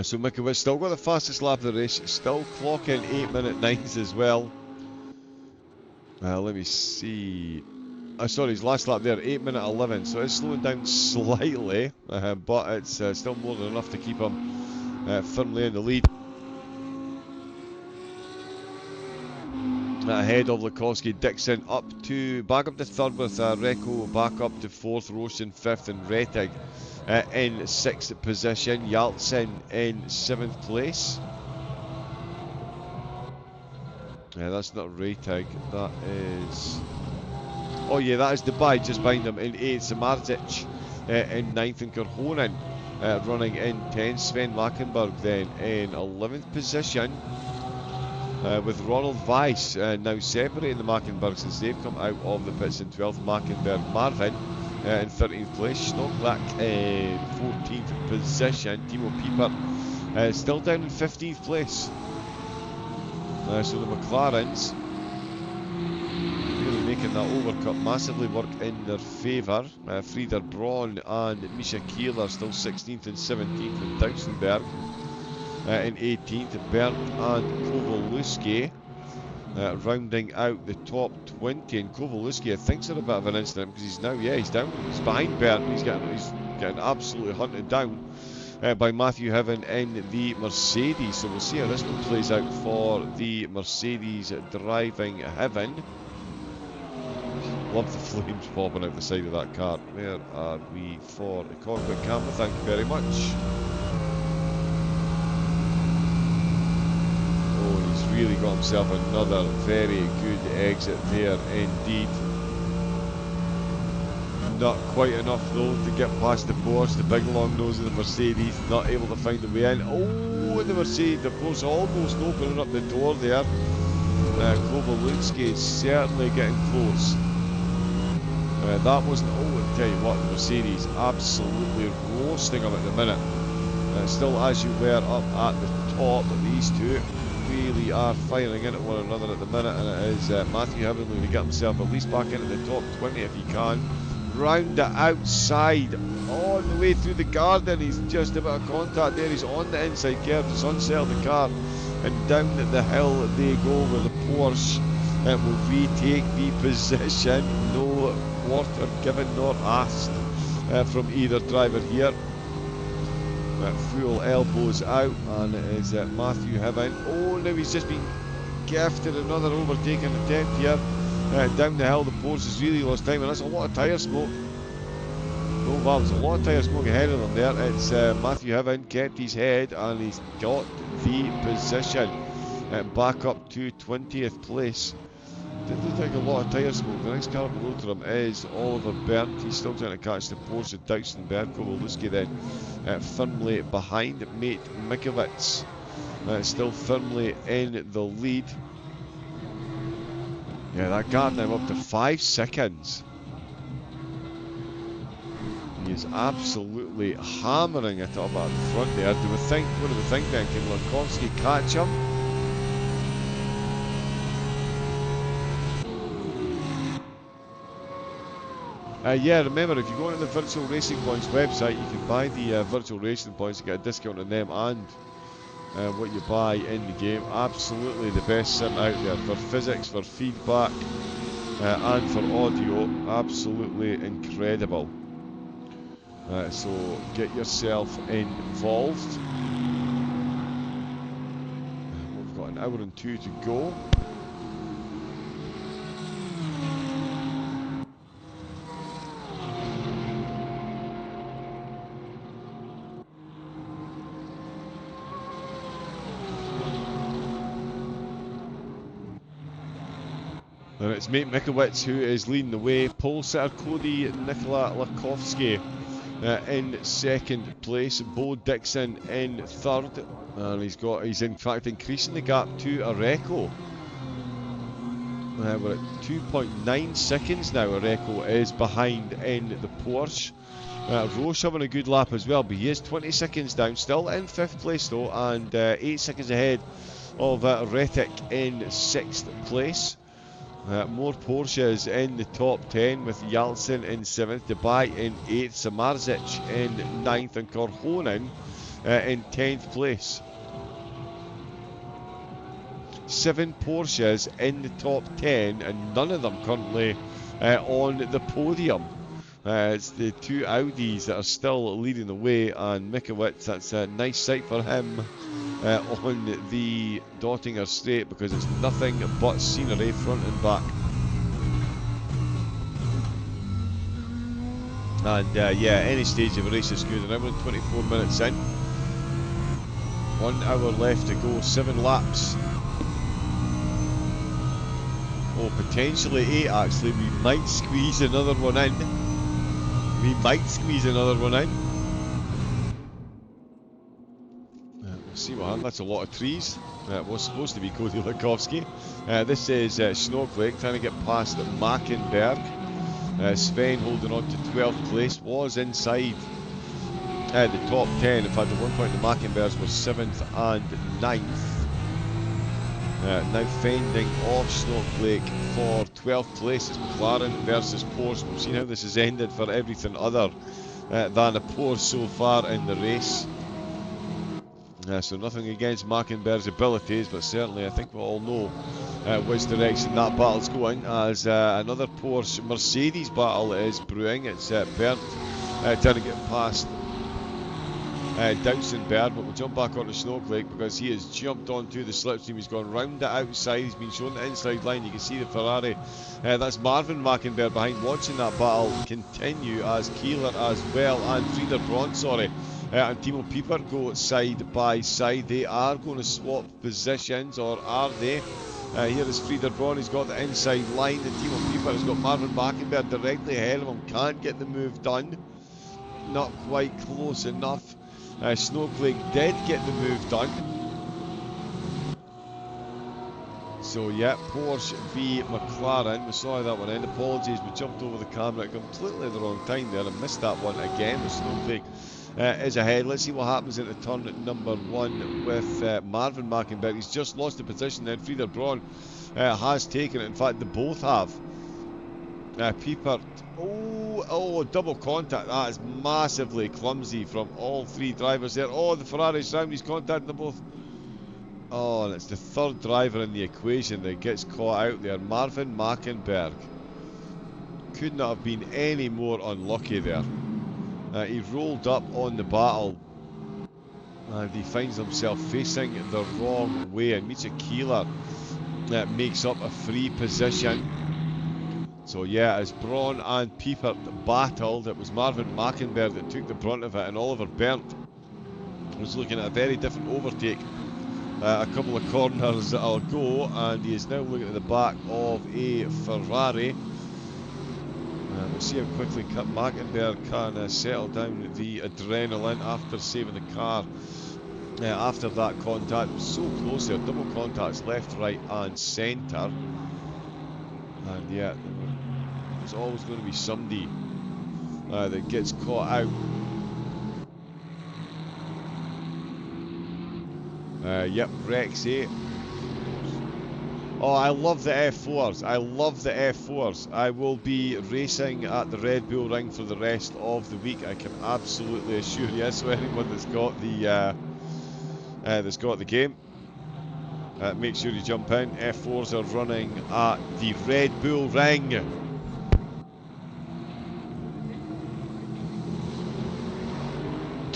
So Mikowitz still got the fastest lap of the race, still clocking 8-minute 9s as well. Let me see. Sorry, his last lap there, 8-minute 11, so it's slowing down slightly, but it's still more than enough to keep him firmly in the lead. Ahead of Lukowski, Dixon back up to 3rd with Recco back up to 4th, Roche in 5th, and Rettig in 6th position, Yaltsin in 7th place. That's not Rettig, that is... Oh yeah, that is Dubai just behind him in 8th, Samardzic in 9th, and Korhonen running in 10th. Sven Mackenberg then in 11th position with Ronald Weiss now separating the Mackenbergs as they've come out of the pits in 12th. Mackenberg, Marvin in 13th place, Stoklak in 14th position, Timo Pieper still down in 15th place. So the McLarens really making getting that overcut massively work in their favour. Frieder Braun and Misha Keeler still 16th and 17th, with Dausenberg in 18th. Bernd and Kowalewski rounding out the top 20, and Kowalewski I think's had a bit of an incident because he's down. He's behind Bernd. He's getting absolutely hunted down by Matthew Heaven in the Mercedes. So we'll see how this one plays out for the Mercedes driving Heaven. Love the flames popping out the side of that car. Where are we for the cockpit camera? Thank you very much. Oh, he's really got himself another very good exit there indeed. Not quite enough though to get past the Porsche, the big long nose of the Mercedes, not able to find the way in. Oh, and the Mercedes, the Porsche almost opening up the door there. Kowalewski is certainly getting close. That wasn't, I'll tell you what, the Mercedes absolutely roasting him at the minute. Still, as you were up at the top, these two really are firing into one another at the minute, and it is Matthew Heaven looking to get himself at least back into the top 20 if he can. Round the outside, on the way through the garden, he's just about a contact there, he's on the inside curve, just unsettled the car, and down the hill they go where the Porsche will retake the position. No quarter given nor asked from either driver here. Full elbows out, and it is Matthew Heaven. Oh, now he's just been gifted another overtaking attempt here. Down the hill, the Porsche has really lost time, and that's a lot of tyre smoke. Oh wow, there's a lot of tyre smoke ahead of them there. It's Matthew Heaven kept his head, and he's got the position back up to 20th place. Did look like a lot of tyre smoke. The next car below to him is Oliver Berndt. He's still trying to catch the Porsche of Dausenberg. Kowalewski then firmly behind. Mate Mikowicz still firmly in the lead. Yeah, that gap now up to 5 seconds. He is absolutely hammering it up at the front there. What do we think then? Can Larkovsky catch him? Yeah, remember, if you go onto the Virtual Racing Points website, you can buy the Virtual Racing Points and get a discount on them and what you buy in the game. Absolutely the best sim out there for physics, for feedback, and for audio. Absolutely incredible. So get yourself involved. We've got an hour and 2 to go. And it's mate Mikowicz who is leading the way. Pole sitter Cody Nikola Larkovsky in second place. Bo Dixon in third, and he's in fact increasing the gap to Areco. We're at 2.9 seconds now. Areco is behind in the Porsche. Roche having a good lap as well, but he is 20 seconds down, still in 5th place though, and 8 seconds ahead of Retic in 6th place. More Porsches in the top 10 with Yalcin in 7th, Dubai in 8th, Samarzic in 9th, and Korhonen in 10th place. 7 Porsches in the top 10 and none of them currently on the podium. It's the 2 Audis that are still leading the way, and Mikowicz, that's a nice sight for him on the Dottinger Straight, because it's nothing but scenery front and back. And yeah, any stage of a race is good. And we're 24 minutes in. 1 hour left to go, 7 laps. Oh, potentially 8 actually. We might squeeze another one in. We'll see what happens. That's a lot of trees. It was supposed to be Cody Larkovsky. This is Snowflake trying to get past Mackenberg. Sven holding on to 12th place, was inside the top 10. In fact, at one point the Mackenbergs were 7th and 9th. Now fending off Snowflake for 12th place. It's McLaren versus Porsche. We've seen how this has ended for everything other than a Porsche so far in the race. So nothing against Mackenberg's abilities, but certainly I think we all know which direction that battle's going, as another Porsche Mercedes battle is brewing. It's Bernd trying to get past Dowson-Bird, but we'll jump back onto Snowflake because he has jumped onto the slipstream. He's gone round the outside. He's been shown the inside line. You can see the Ferrari. That's Marvin Mackenberg behind, watching that battle continue, as Keeler as well and Frieder Braun, and Timo Pieper go side by side. They are going to swap positions, or are they? Here is Frieder Braun. He's got the inside line. And Timo Pieper has got Marvin Mackenberg directly ahead of him. Can't get the move done. Not quite close enough. Snowflake did get the move done. So yeah, Porsche v McLaren. We saw that one end. Apologies, we jumped over the camera at completely the wrong time there and missed that one again. The Snowflake is ahead. Let's see what happens into turn number 1 with Marvin Mackenberg. He's just lost the position then. Frieder Braun has taken it. In fact, they both have. Pieper. Oh, double contact. That is massively clumsy from all three drivers there. Oh, the Ferrari's round. He's contacting them both. Oh, and it's the third driver in the equation that gets caught out there. Marvin Mackenberg. Could not have been any more unlucky there. He rolled up on the battle and he finds himself facing the wrong way and meets a Keeler that makes up a free position. So yeah, as Braun and Pieper battled, it was Marvin Mackenberg that took the brunt of it, and Oliver Berndt was looking at a very different overtake a couple of corners ago, and he is now looking at the back of a Ferrari. We'll see how quickly Mackenberg can settle down the adrenaline after saving the car. After that contact, it was so close there, double contacts left, right and centre. And yeah, there's always going to be somebody that gets caught out. Yep, Rexy. Oh, I love the F4s. I love the F4s. I will be racing at the Red Bull Ring for the rest of the week. I can absolutely assure you. So anyone that's got the game, make sure you jump in. F4s are running at the Red Bull Ring.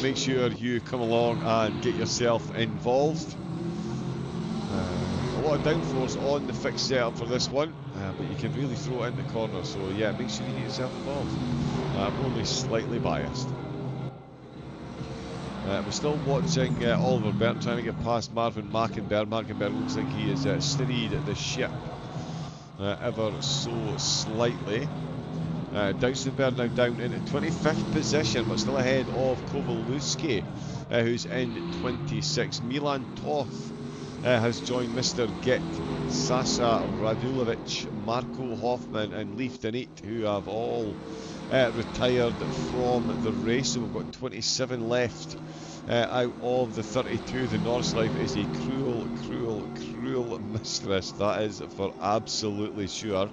Make sure you come along and get yourself involved. A lot of downforce on the fixed setup for this one, but you can really throw it in the corner. So yeah, make sure you get yourself involved. I'm only slightly biased. We're still watching Oliver Berndt trying to get past Marvin Mackenberg. Mackenberg looks like he is steadied the ship ever so slightly. Dowsenberg now down in 25th position, but still ahead of Kowalewski, who's in 26th. Milan Toth has joined Mr. Git, Sasa Radulovic, Marco Hoffman and Leif Denit, who have all retired from the race. So we've got 27 left out of the 32. The Nordschleife is a cruel, cruel, cruel mistress, that is for absolutely sure.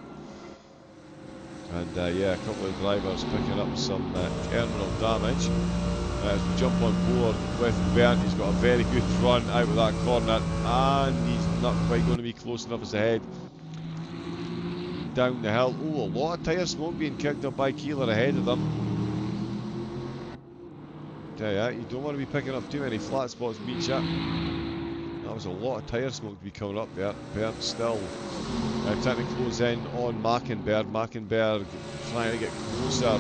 And yeah, a couple of drivers picking up some terminal damage. As we jump on board with Bernd, he's got a very good run out of that corner, and he's not quite going to be close enough as ahead. Down the hill. Oh, a lot of tyre smoke being kicked up by Keeler ahead of them. Tell ya, you don't want to be picking up too many flat spots, Micha. That was a lot of tyre smoke to be coming up there. Bernd still trying to close in on Mackenberg. Mackenberg trying to get closer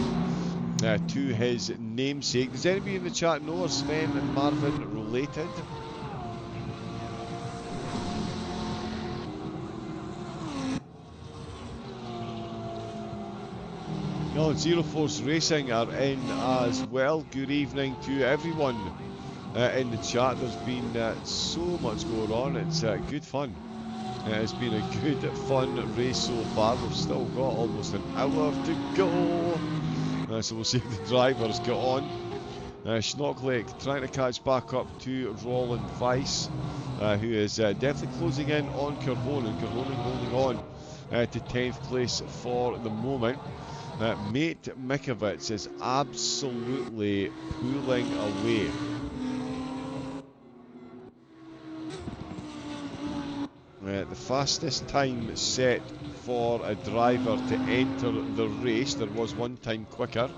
to his namesake. Does anybody in the chat know, are Sven and Marvin related? No, Zero Force Racing are in as well. Good evening to everyone in the chat. There's been so much going on. It's good fun. It's been a good fun race so far. We've still got almost an hour to go. So we'll see if the drivers get on. Schnock trying to catch back up to Roland Weiss, who is definitely closing in on Kerhonen. Kerhonen holding on to 10th place for the moment. Mate Mikovic is absolutely pulling away. The fastest time set for a driver to enter the race. There was one time quicker,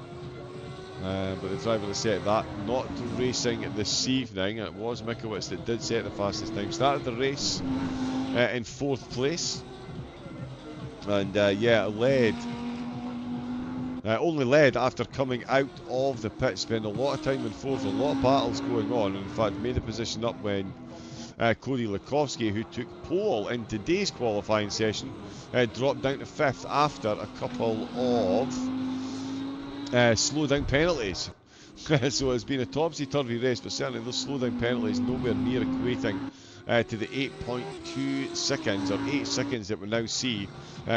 but the driver that set that, not racing this evening. It was Mikovic that did set the fastest time. Started the race in 4th place, and led. Only led after coming out of the pit. Spent a lot of time in 4th, a lot of battles going on, and in fact made the position up when Cody Lukowski, who took pole in today's qualifying session, dropped down to 5th after a couple of slow down penalties. So it's been a topsy-turvy race, but certainly those slow down penalties nowhere near equating to the 8.2 seconds or 8 seconds that we now see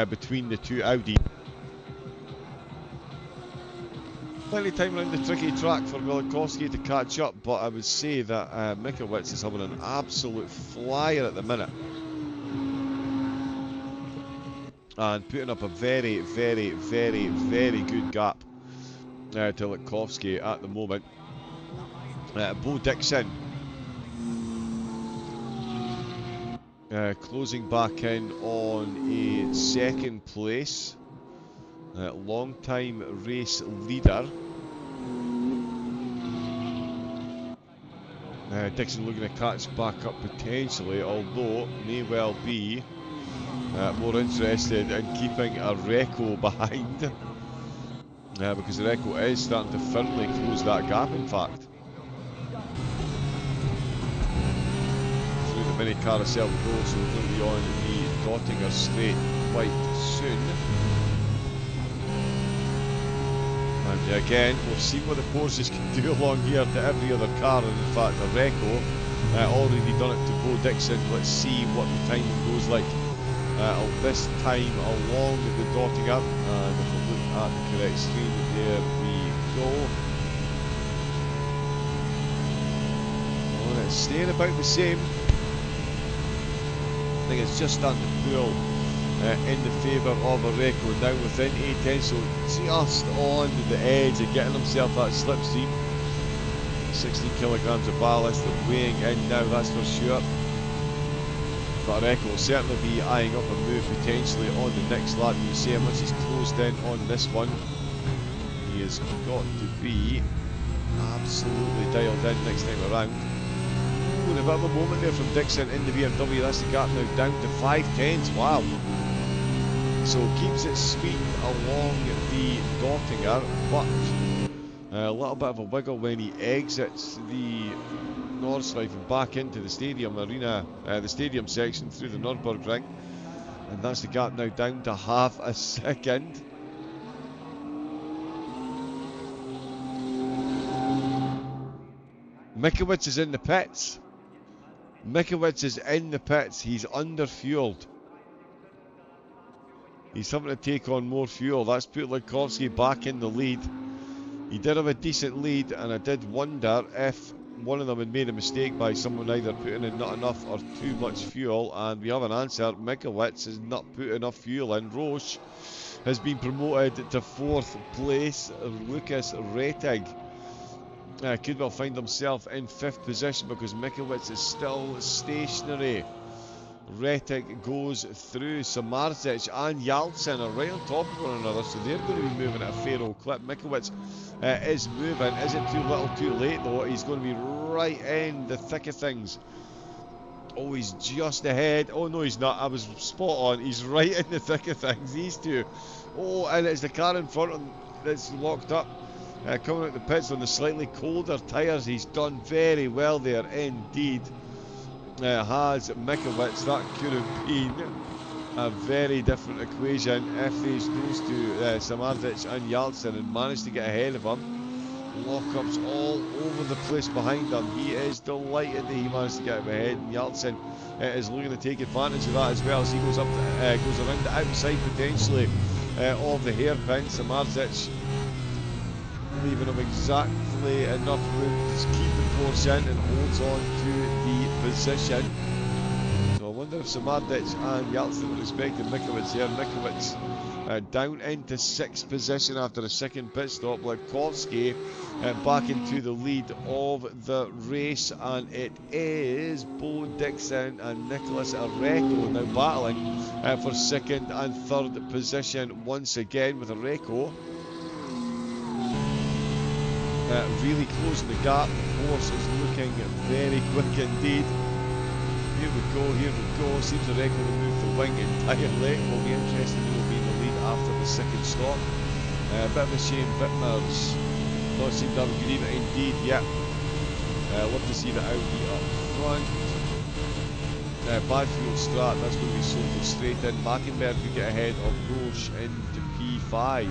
between the two Audi. Plenty of time around the tricky track for Milikowski to catch up, but I would say that Mikovic is having an absolute flyer at the minute. And putting up a very, very, very, very good gap to Likovsky at the moment. Bo Dixon closing back in on a 2nd place. Long time race leader. Dixon looking to catch back up potentially, although may well be more interested in keeping a Reco behind, because the Reco is starting to firmly close that gap, in fact. Through the mini carousel go, so we're going to be on the Dottinger straight quite soon. And again, we've seen what the Porsches can do along here to every other car, and in fact the Reco already done it to Bo Dixon. Let's see what the timing goes like this time along the Dottinger. And if we look at the correct screen, there we go. Oh, it's staying about the same. I think it's just starting to pull in the favour of a Reco now within 8 so just on the edge of getting himself that slipstream. 16 kilograms of ballast weighing in now, that's for sure. But Reco will certainly be eyeing up a move potentially on the next lap. You see how much he's closed in on this one. He has got to be absolutely dialed in next time around. Ooh, and a bit of a moment there from Dixon in the BMW. That's the gap now down to 5/10. Wow. So keeps it sweet along the Dottinger, but a little bit of a wiggle when he exits the Nordschleife and back into the stadium arena, the stadium section through the Nurburgring, and that's the gap now down to half a second. Mikovic is in the pits. Mikovic is in the pits. He's under-fueled. He's having to take on more fuel. That's put Likovsky back in the lead. He did have a decent lead, and I did wonder if one of them had made a mistake by someone either putting in not enough or too much fuel, and we have an answer. Mikovic has not put enough fuel in. Roche has been promoted to 4th place. Lucas Rettig could well find himself in 5th position because Mikovic is still stationary. Rettig goes through. Samardzic and Yaltsin are right on top of one another, so they're going to be moving at a fair old clip. Mikovic is moving. Is it too little too late though? He's going to be right in the thick of things. Oh, he's just ahead. Oh no, he's not. I was spot on. He's right in the thick of things. These two. Oh, and it's the car in front of him that's locked up. Coming out the pits on the slightly colder tyres. He's done very well there indeed. Has Mikovic. That could have been a very different equation if those two, Samardzic and Yaltsin, had managed to get ahead of him. Lockups all over the place behind him. He is delighted that he managed to get him ahead, and Yaltsin is looking to take advantage of that as well as he goes up, goes around the outside potentially of the hairpin. Samardzic leaving him exactly enough room to keep the Porsche in and holds on to the position. So I wonder if Samardic and Yeltsin are respecting Mikowicz here. Mikowicz down into 6th position after a second pit stop. Ledkowski back into the lead of the race, and it is Bo Dixon and Nicholas Areco now battling for 2nd and 3rd position once again, with Areco really closing the gap. The Porsche is looking very quick indeed. Here we go, here we go. Seems Areco will move the wing entirely. Will be interesting who will be in the lead after the 2nd stop. Bit of a shame Wittmer's not seemed to have a good evening indeed. Yep. Love to see the Audi up front. Bad fuel strat, that's going to be sold straight in. Mackenberg could get ahead of Roche into P5.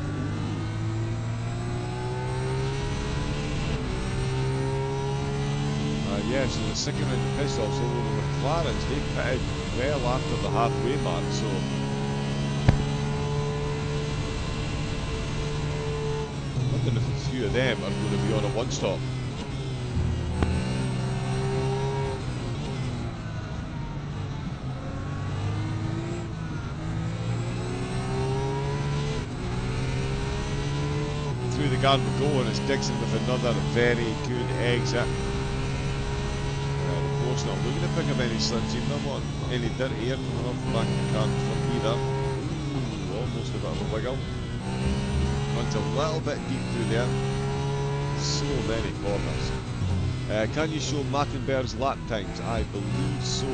Yes, so the second round of pit stops over the McLarens. They pitted well after the halfway mark, so I'm wondering if a few of them are going to be on a one-stop. Through the guard we go, and it's Dixon with another very good exit. Not looking to pick up any slingsy, not want any dirty air coming off the back of the car in front either. Ooh, almost a bit of a wiggle. Runs a little bit deep through there. So many corners. Can you show Mackenberg's lap times? I believe so.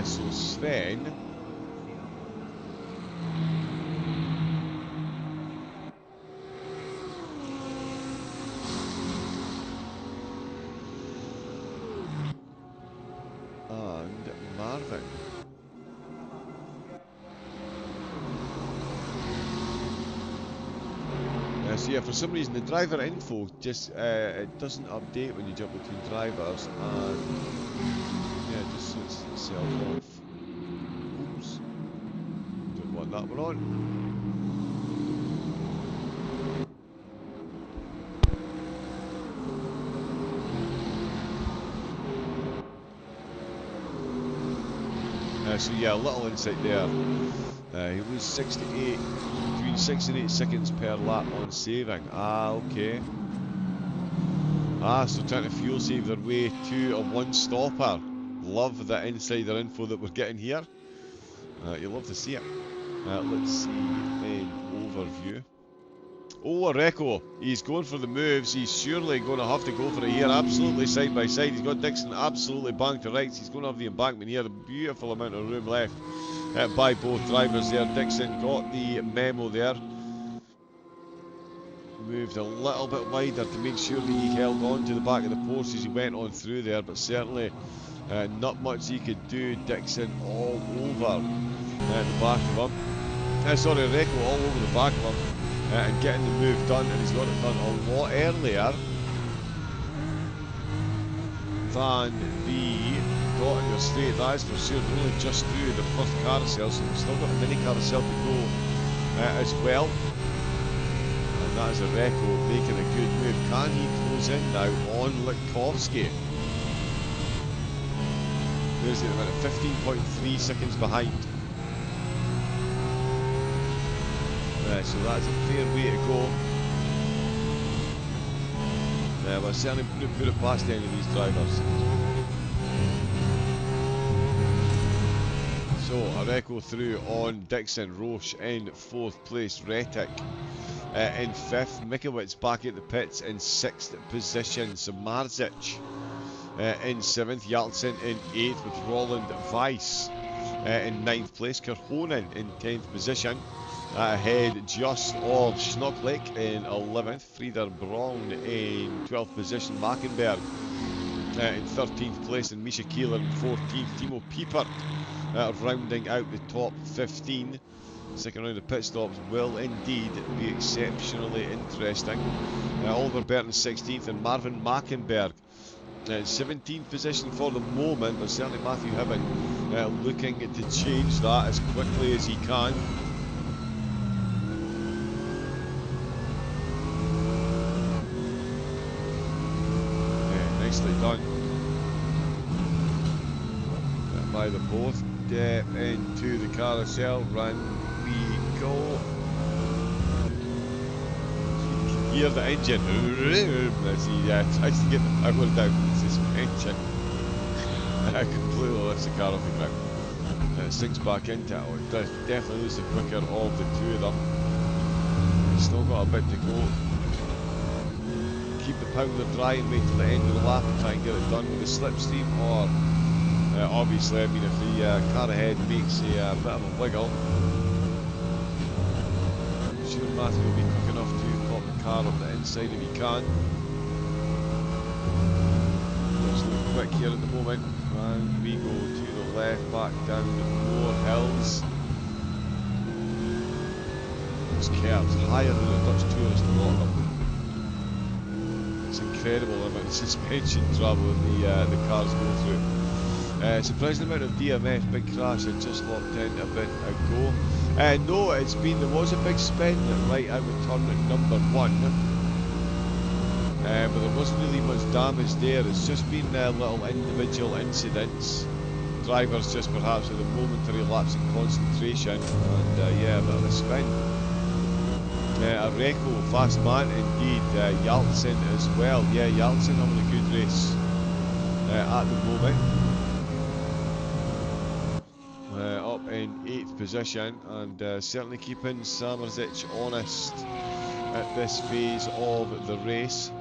So Sven. Marvin. So yeah, for some reason the driver info just it doesn't update when you jump between drivers, and yeah, it just switches itself off. Oops. Don't want that one on. So yeah, a little insight there. He loses 6 to 8, between 6 and 8 seconds per lap on saving. Okay. So trying to fuel save their way to a one-stopper. Love the insider info that we're getting here. You'll love to see it. Let's see in overview. Oh, Areco, he's going for the moves. He's surely going to have to go for it here. Absolutely side by side. He's got Dixon absolutely banged to rights. He's going to have the embankment here. A beautiful amount of room left by both drivers there. Dixon got the memo there. Moved a little bit wider to make sure that he held on to the back of the Porsche as he went on through there, but certainly not much he could do. Dixon all over the back of him. Sorry, Areco all over the back of him. And getting the move done, and he's got it done a lot earlier than the Dottinger straight, that is for sure. They're only just through the first carousel, so we've still got a mini carousel to go as well. And that is Areco making a good move. Can he close in now on Ledkowski? There's the minute, 15.3 seconds behind. So that's a fair way to go. We're certainly going to put it past any of these drivers. So Areco through on Dixon, Roche in 4th place, Retic in 5th, Mikowicz back at the pits in 6th position, Samardzic in 7th, Yeltsin in 8th with Roland Weiss in 9th place, Kerhonen in 10th position. Ahead just of Schnocklick in 11th, Frieder Braun in 12th position, Mackenberg in 13th place, and Misha Keeler in 14th. Timo Piepert rounding out the top 15. Second round of pit stops will indeed be exceptionally interesting. Oliver Burton 16th and Marvin Mackenberg 17th position for the moment, but certainly Matthew Hibbin looking to change that as quickly as he can. Nicely done by the both. Into the carousel, run we go. Hear the engine as he tries to get the power down the suspension. Completely lifts the car off the ground. Sinks back into it. Oh, it does definitely lose the quicker of the two of them. He's still got a bit to go. Keep the powder dry and wait till the end of the lap and try and get it done with the slipstream, or obviously, I mean, if the car ahead makes a bit of a wiggle, I'm sure Matthew will be quick enough to pop the car up the inside if he can. Looks a little quick here at the moment, and we go to the left, back down more hills. Those curves higher than a Dutch tourist, a lot of them. It's incredible the amount of suspension travel that the cars go through. Surprising amount of DMF, big crash, I just locked in a bit ago. No, there was a big spin right out of turn at number 1. But there wasn't really much damage there. It's just been little individual incidents. Drivers just perhaps with a momentary lapse in concentration, and yeah, a bit of a spin. A Reco, fast man indeed. Yaltsin as well. Yeah, Yaltsin having a good race at the moment. Up in 8th position, and certainly keeping Samarzic honest at this phase of the race.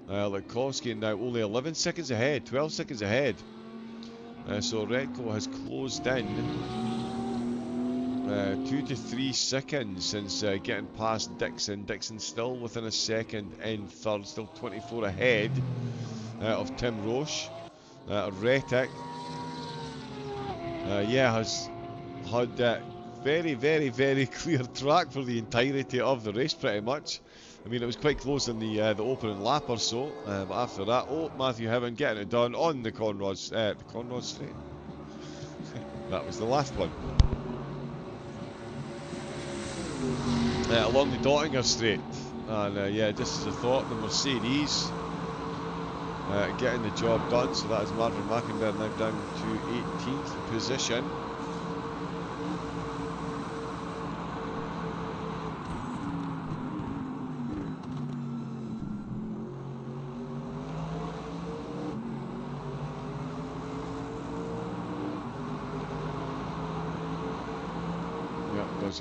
Lukowski now only 11 seconds ahead, 12 seconds ahead. So Redco has closed in 2 to 3 seconds since getting past Dixon. Dixon still within a second in third, still 24 ahead of Tim Roche. Retic has had very, very, very clear track for the entirety of the race, pretty much. I mean, it was quite close in the opening lap or so, but after that, Matthew Hibbin getting it done on the Conrod Straight. That was the last one. Along the Dottinger Straight, and yeah, just as I thought, the Mercedes getting the job done. So that is Marvin Mackenberg now down to 18th position.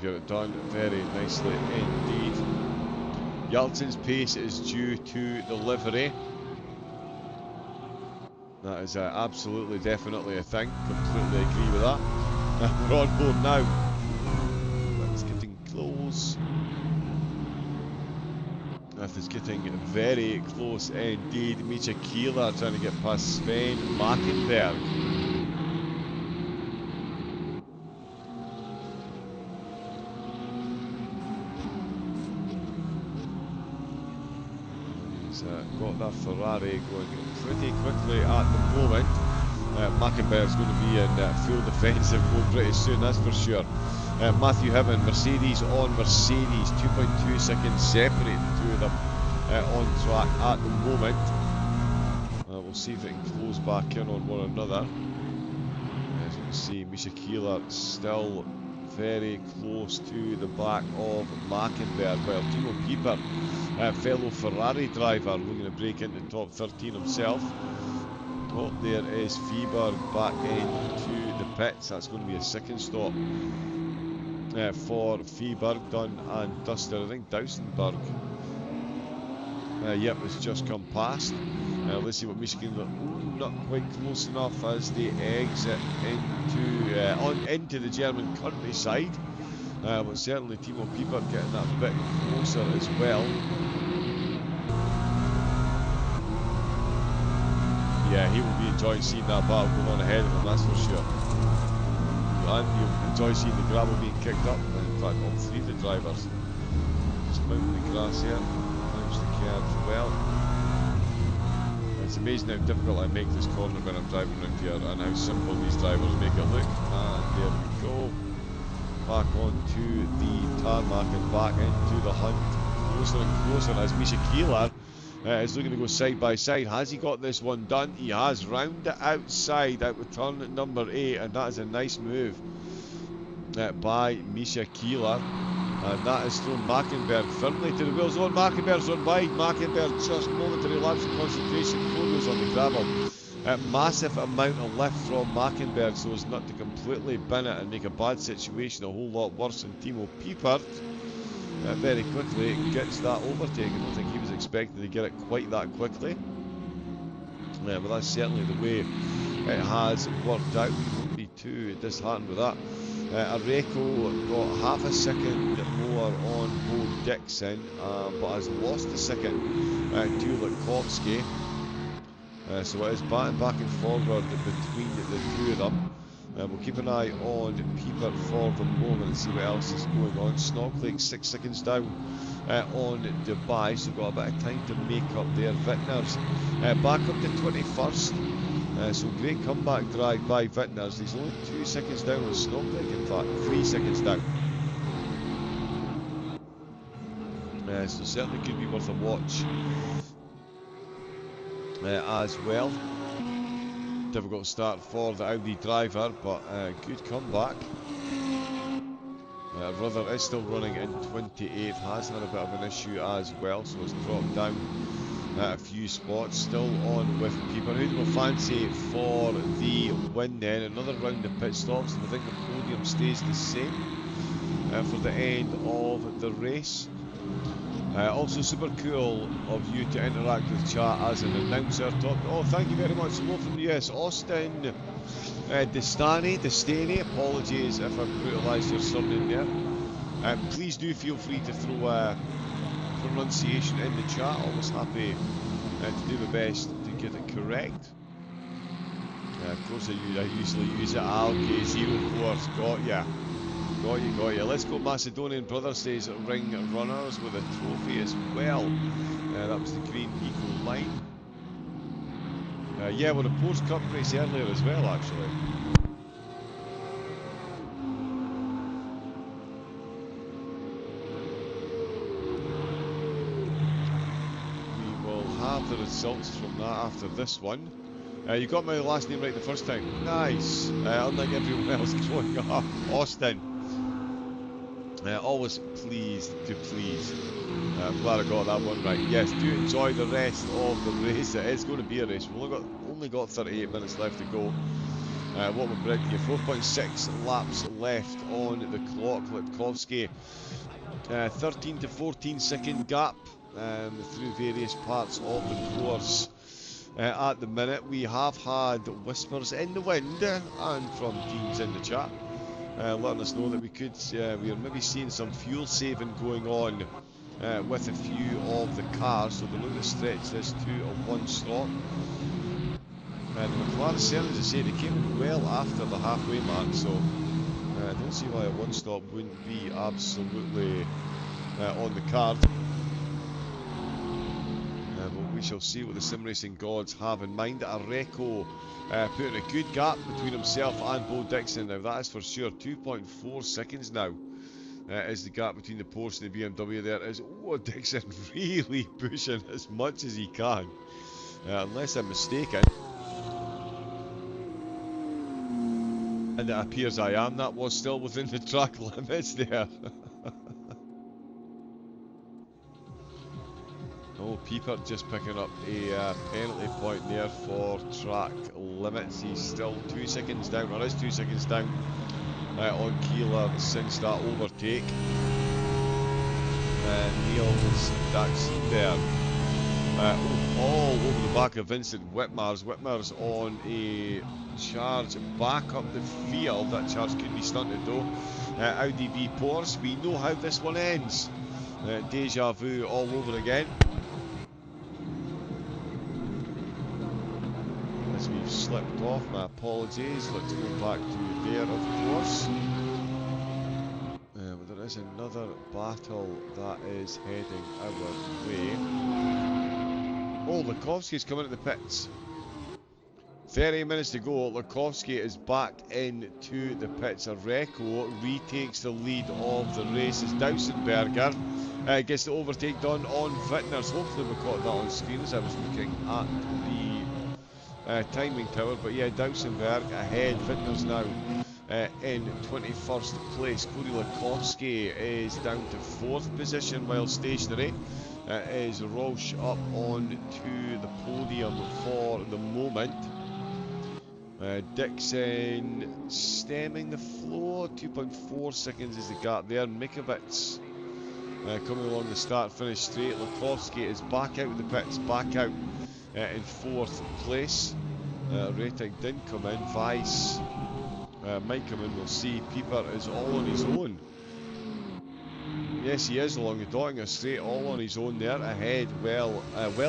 Get it done very nicely indeed. Yeltsin's pace is due to the livery. That is absolutely, definitely a thing. Completely agree with that. We're on board now. That's getting close. That is getting very close indeed. Misha Keeler trying to get past Sven Mackenberg. Got that Ferrari going pretty quickly at the moment. Mackenberg's going to be in full defensive mode pretty soon, that's for sure. Matthew Hibbin, Mercedes on Mercedes, 2.2 seconds separate the two of them on track at the moment. We'll see if it can close back in on one another. As you can see, Misha Keeler still very close to the back of Mackenberg, while Timo Pieper, fellow Ferrari driver, looking to break into top 13 himself. Oh, there is Fieberg back into the pits. That's going to be a second stop for Fieberg, done and dusted. I think Dausenberg, yep, has just come past. Let's see what Michigan look. Not quite close enough as they exit into the German countryside. But certainly Timo Pieper getting that bit closer as well. Yeah, he will be enjoying seeing that battle going on ahead of him, that's for sure. And you'll enjoy seeing the gravel being kicked up. In fact, all three of the drivers. Just mounting the grass here. Mounts the curves well. It's amazing how difficult I make this corner when I'm driving around here and how simple these drivers make it look. And there we go. Back onto the tarmac and back into the hunt. Closer and closer as Misha Keeler is looking to go side by side. Has he got this one done? He has. Round the outside out with turn number 8, and that is a nice move by Misha Keeler. And that has thrown Mackenberg firmly to the wheels. On Mackenberg's on wide. Mackenberg just momentary lapse of concentration. 4 wheels on the gravel. Massive amount of lift from Mackenberg so as not to completely bin it and make a bad situation a whole lot worse. And Timo Piepert very quickly gets that overtake. I don't think he was expecting to get it quite that quickly. But that's certainly the way it has worked out. We won't be too disheartened with that. Areco got half a second more on Bo Dixon, but has lost a second to Lutkovsky. So it is back and forward between the two of them. We'll keep an eye on Piepert for the moment and see what else is going on. Snodgrass 6 seconds down on Dubai, so got a bit of time to make up there. Wittners back up to 21st. So great comeback drive by Wittners. He's only 2 seconds down on Snodgrass, in fact 3 seconds down. So certainly could be worth a watch as well. Difficult start for the Audi driver, but good comeback. Ruther is still running in 28th, has had a bit of an issue as well, so has dropped down a few spots. Still on with Piepert. Who do we fancy for the win then? Another round of pit stops, and I think the podium stays the same for the end of the race. Also super cool of you to interact with chat as an announcer. Oh, thank you very much. Hello from the US. Austin Destani, apologies if I've brutalised your surname there. Please do feel free to throw a pronunciation in the chat. Always happy to do my best to get it correct. Of course I usually use it. Okay, 04, got ya. Got you. Let's go Macedonian brother, says Ring Runners with a trophy as well. That was the green eco line. Yeah, well, the Porsche Cup race earlier as well, actually. We will have the results from that after this one. You got my last name right the first time. Nice. Unlike everyone else growing up. Austin. Always pleased to please. I'm glad I got that one right. Yes, do enjoy the rest of the race. It is going to be a race. We've only got 38 minutes left to go. What we're predicting here, 4.6 laps left on the clock. Lutkovsky, 13 to 14 second gap through various parts of the course. At the minute, we have had whispers in the wind and from teams in the chat. Letting us know that we are maybe seeing some fuel saving going on with a few of the cars, so they're looking to stretch this to a one stop. And the McLaren Cern, as I say, they came in well after the halfway mark, so I don't see why a one stop wouldn't be absolutely on the card. But we shall see what the sim racing gods have in mind. Areco putting a good gap between himself and Bo Dixon. Now that is for sure. 2.4 seconds now is the gap between the Porsche and the BMW. There is Dixon really pushing as much as he can, unless I'm mistaken. And it appears I am. That was still within the track limits there. Oh, Piepert just picking up a penalty point there for track limits. He's still 2 seconds down, or is 2 seconds down on Keeler since that overtake. Niels Daxenberg all over the back of Vincent Whitmars. Whitmars on a charge back up the field. That charge could be stunted though. Audi v Porsche. We know how this one ends. Deja vu all over again. As we've slipped off, my apologies. Let's go back to there, of course. But there is another battle that is heading our way. Oh, Lukovski's coming to the pits. 30 minutes to go. Lukovski is back into the pits. Areco retakes the lead of the race as Dausenberger gets the overtake done on Wittners. Hopefully we caught that on screen as I was looking at the timing tower. But yeah, Dausenberg ahead. Wittners now in 21st place. Cody Lukovski is down to 4th position while stationary. Is Roush up on to the podium for the moment. Dixon stemming the floor, 2.4 seconds is the gap there. Mikovits coming along the start-finish straight. Lukovski is back out of the pits, back out in 4th place. Rating didn't come in. Weiss might come in, we'll see. Pieper is all on his own. Yes, he is along the Dottinger straight, all on his own there, ahead, well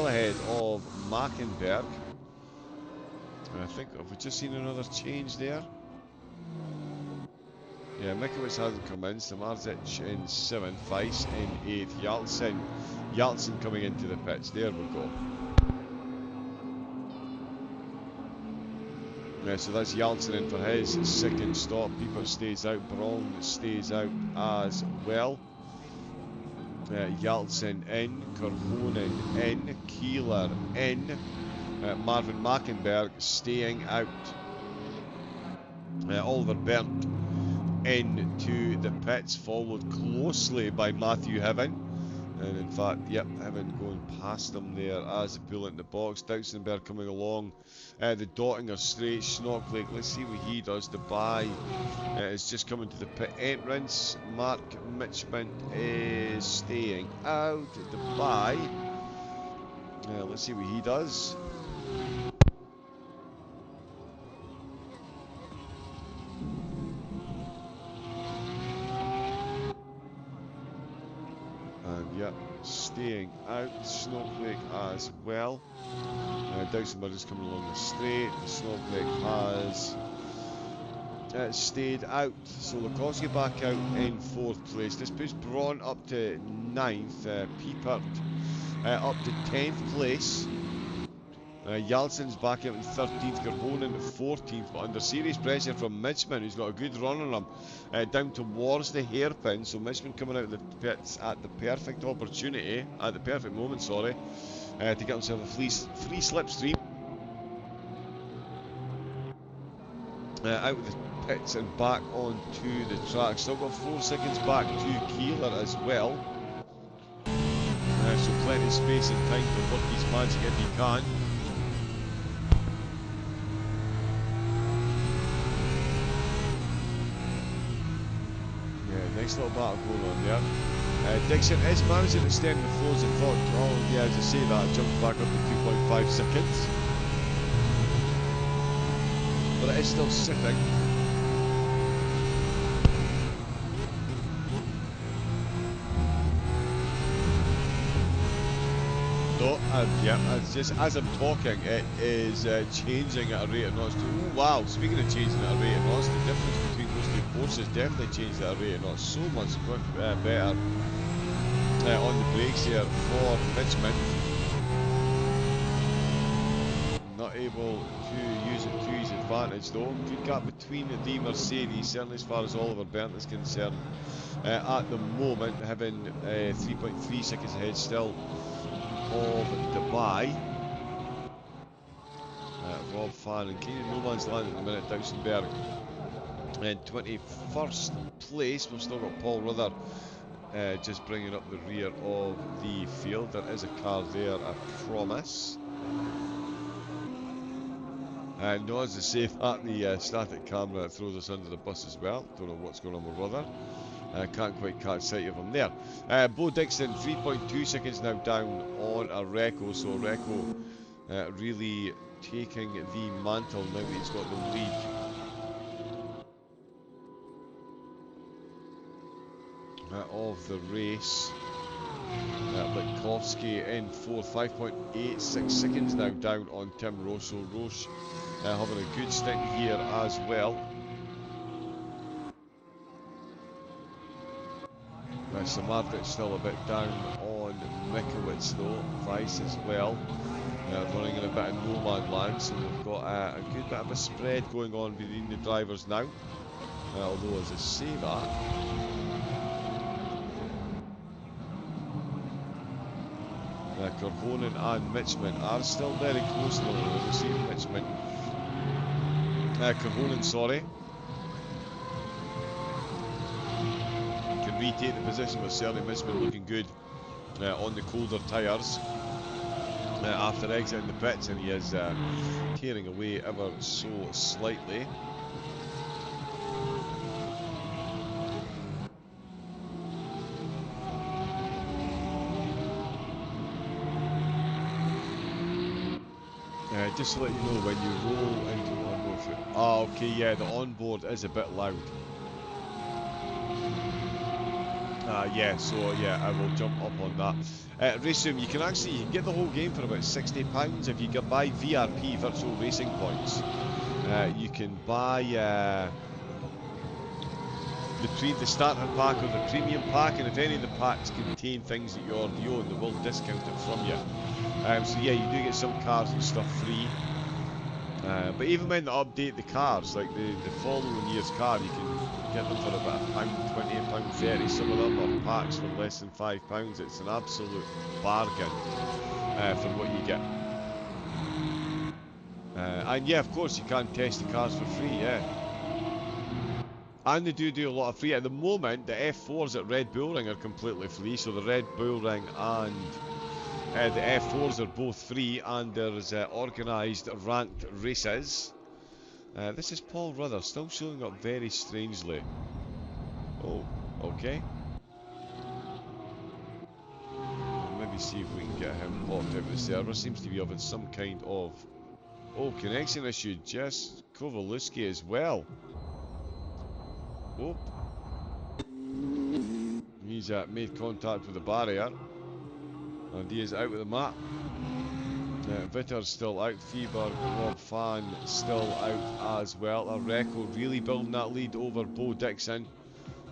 ahead of Mackenberg. I think, have we just seen another change there? Yeah, Mikowicz hasn't come in, Samardzic in 7th, Weiss in 8th, Yaltsin coming into the pits, there we go. Yeah, so that's Yaltsin in for his 2nd stop. Pieper stays out, Braun stays out as well. Yaltsin in, Korhonen in, Keeler in, Marvin Mackenberg staying out. Oliver Berndt into the pits, followed closely by Matthew Heaven. And in fact, yep, Heaven going past them there as they pull into the box. Dausenberg coming along the Dottinger straight. Schnocklick, let's see what he does. Dubai is just coming to the pit entrance. Mark Mitchman is staying out. Dubai, let's see what he does. And yep, staying out. Snowflake as well. Dausenberg is coming along the straight. Snowflake has stayed out. So Lukovski back out in 4th place. This puts Braun up to 9th. Piepert up to 10th place. Yaltsin's back out in 13th, Korhonen 14th, but under serious pressure from Mitchman, who's got a good run on him, down towards the hairpin. So Mitchman coming out of the pits at the perfect opportunity, at the perfect moment, sorry, to get himself a free slipstream. Out of the pits and back onto the track. Still got 4 seconds back to Keeler as well. So plenty of space and time to work his magic if he can. Nice little battle going on there. Dixon is managing to stem the flows and thought, oh yeah, as I say that, jumped back up to 2.5 seconds. But it is still sitting. No, yeah, it's just as I'm talking, it is changing at a rate of knots. Oh wow, speaking of changing at a rate of knots, the difference between those two Porsches definitely changed at a rate of knots. So much better on the brakes here for Mitchman. Not able to use it to his advantage though. Good gap between the Mercedes, certainly as far as Oliver Berndt is concerned. At the moment, having 3.3 seconds ahead still of Dubai. Rob Fan and Kenny no man's land at the minute. Dausenberg in 21st place. We've still got Paul Ruther just bringing up the rear of the field. There is a car there, I promise. No, as I say that, the static camera throws us under the bus as well. Don't know what's going on with Ruther. Can't quite catch sight of him there. Bo Dixon, 3.2 seconds now down on Areco. So Areco really taking the mantle now that he's got the lead. Of the race. Litkowski in 4th, 5.86 seconds now down on Tim Roche. So Roche having a good stint here as well. Samardzic still a bit down on Mikowitz though, Weiss as well, running in a bit of no man land, so we've got a good bit of a spread going on between the drivers now. Although, as I say that, Korhonen and Mitchman are still very close to one another. We'll see Mitchman, Korhonen, sorry, can retake the position, but certainly Mitchman looking good on the colder tyres after exiting the pits, and he is tearing away ever so slightly. Just to let you know, when you roll into the onboard, okay, yeah, the onboard is a bit loud. Yeah, so yeah, I will jump up on that. RaceRoom, you can get the whole game for about £60 if you can buy VRP, Virtual Racing Points. You can buy between the starter pack or the premium pack, and if any of the packs contain things that you already own, they will discount it from you. So yeah, you do get some cars and stuff free. But even when they update the cars, like the following year's car, you can get them for about £1.20, £1.30, some of them are packs for less than £5. It's an absolute bargain for what you get. And yeah, of course, you can test the cars for free, yeah. And they do a lot of free. At the moment, the F4s at Red Bull Ring are completely free, so the Red Bull Ring and the F4s are both free, and there's organised ranked races. This is Paul Rudder, still showing up very strangely. Oh, okay. Maybe see if we can get him popped out of the server. Seems to be having some kind of connection issue. Just Kovalewski as well. Oh, he's made contact with the barrier, and he is out of the map. Vitter's still out, Feeberg, Rob Fan still out as well. Areco really building that lead over Bo Dixon.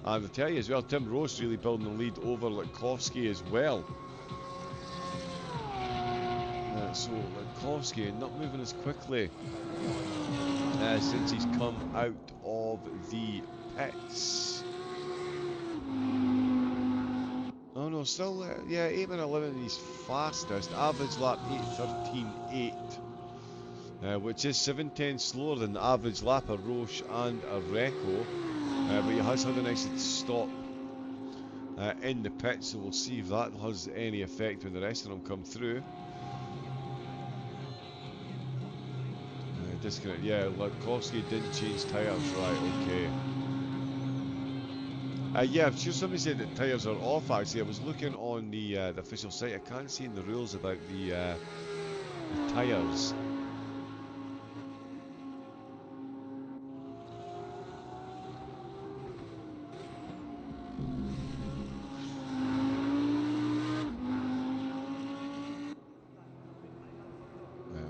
And I tell you as well, Tim Ross really building the lead over Litkowski as well. So Litkowski not moving as quickly since he's come out of the pits. Oh no, still, yeah, 8:11 he's fastest. Average lap 8:13.8, which is 7/10 slower than the average lap of Roche and Areco. But he has had an exit stop in the pit, so we'll see if that has any effect when the rest of them come through. Disconnect, yeah, Litkowski didn't change tyres, right, okay. Yeah, I'm sure somebody said that tyres are off. Actually, I was looking on the official site. I can't see in the rules about the tyres.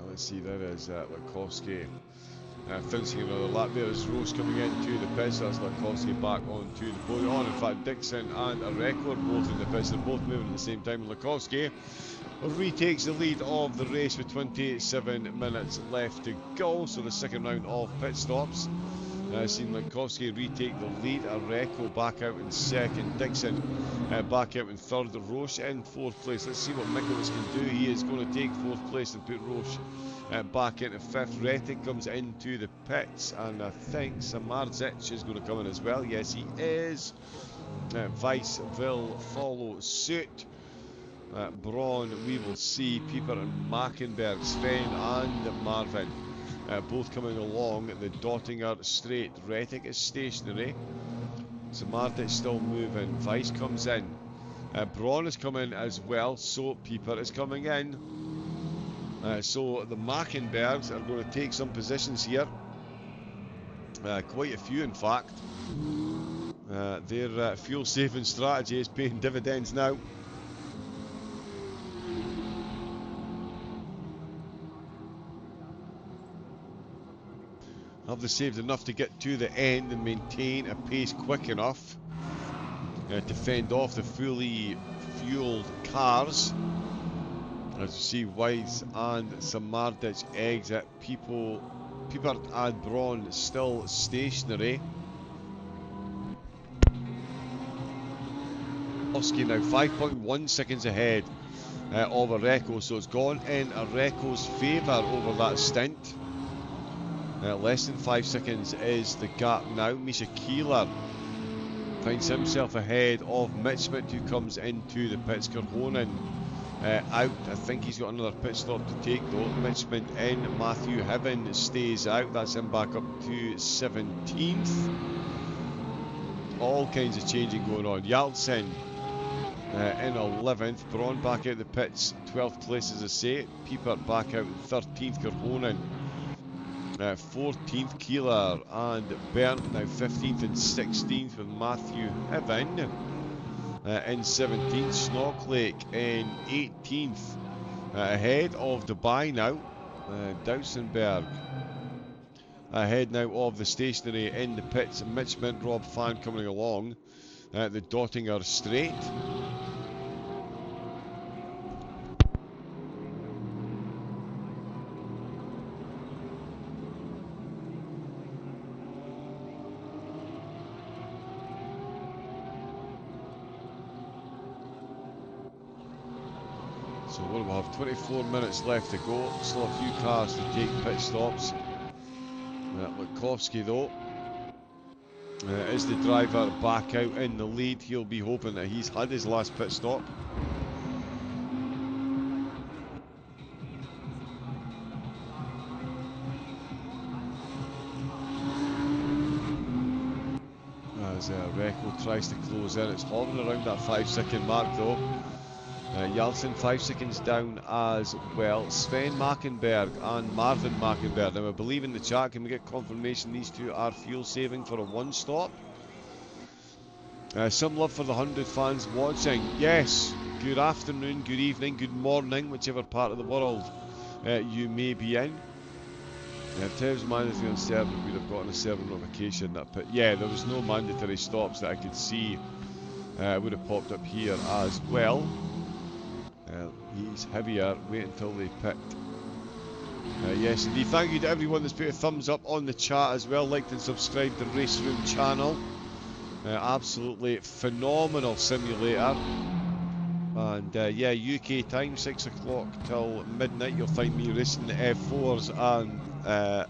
Let's see, there is Litkowski finishing another lap. There is Rose coming into the pits. That's Litkowski back onto the podium. In fact, Dixon and Areco are both in the pits. They're both moving at the same time. Litkowski retakes the lead of the race with 27 minutes left to go. So the second round of pit stops. Seen Litkowski retake the lead. Areco back out in second. Dixon back out in third. Roche in fourth place. Let's see what Mikowitz can do. He is going to take fourth place and put Roche back into fifth. Rettig comes into the pits, and I think Samardzic is going to come in as well. Yes, he is. Weiss will follow suit. Braun, we will see. Pieper and Mackenberg, Sven and Marvin both coming along the Dottinger straight. Rettig is stationary. Samardzic still moving. Weiss comes in. Braun is coming as well, so Pieper is coming in. So the Mackenbergs are going to take some positions here. Quite a few, in fact. Their fuel-saving strategy is paying dividends now. Have they saved enough to get to the end and maintain a pace quick enough to fend off the fully fueled cars. As you see, Weiss and Samardic exit. Piepert and Braun still stationary. Oski now 5.1 seconds ahead of Areco, so it's gone in Areco's favour over that stint. Less than 5 seconds is the gap now. Misha Keeler finds himself ahead of Mid-stint, who comes into the pits. Kerhonen out. I think he's got another pit stop to take though. Mid-stint in. Matthew Heaven stays out. That's him back up to 17th. All kinds of changing going on. Yaltsin in 11th. Braun back out the pits. 12th place, as I say. Piepert back out in 13th. Kerhonen 14th. Keeler and Bernd now 15th and 16th, with Matthew Heaven in 17th. Snocklake in 18th, ahead of Dubai now. Dousenberg ahead now of the stationary in the pits. Mid-stint Rob Fan coming along the Dottinger straight. So we'll have 24 minutes left to go. Still a few cars to take pit stops. Lukowski though is the driver back out in the lead. He'll be hoping that he's had his last pit stop. As Reco tries to close in, it's hovering around that 5-second mark though. Yaltsin 5 seconds down as well. Sven Mackenberg and Marvin Mackenberg. Now I believe in the chat, can we get confirmation these two are fuel saving for a one stop? Some love for the 100 fans watching. Yes, good afternoon, good evening, good morning, whichever part of the world you may be in. If Tev's managing on server, we'd have gotten a server notification that yeah, there was no mandatory stops that I could see. Would have popped up here as well. He's heavier, wait until they pit. Yes indeed, thank you to everyone that's put a thumbs up on the chat as well, liked and subscribed to the RaceRoom channel. Absolutely phenomenal simulator. And yeah, UK time 6 o'clock till midnight, you'll find me racing the F4s and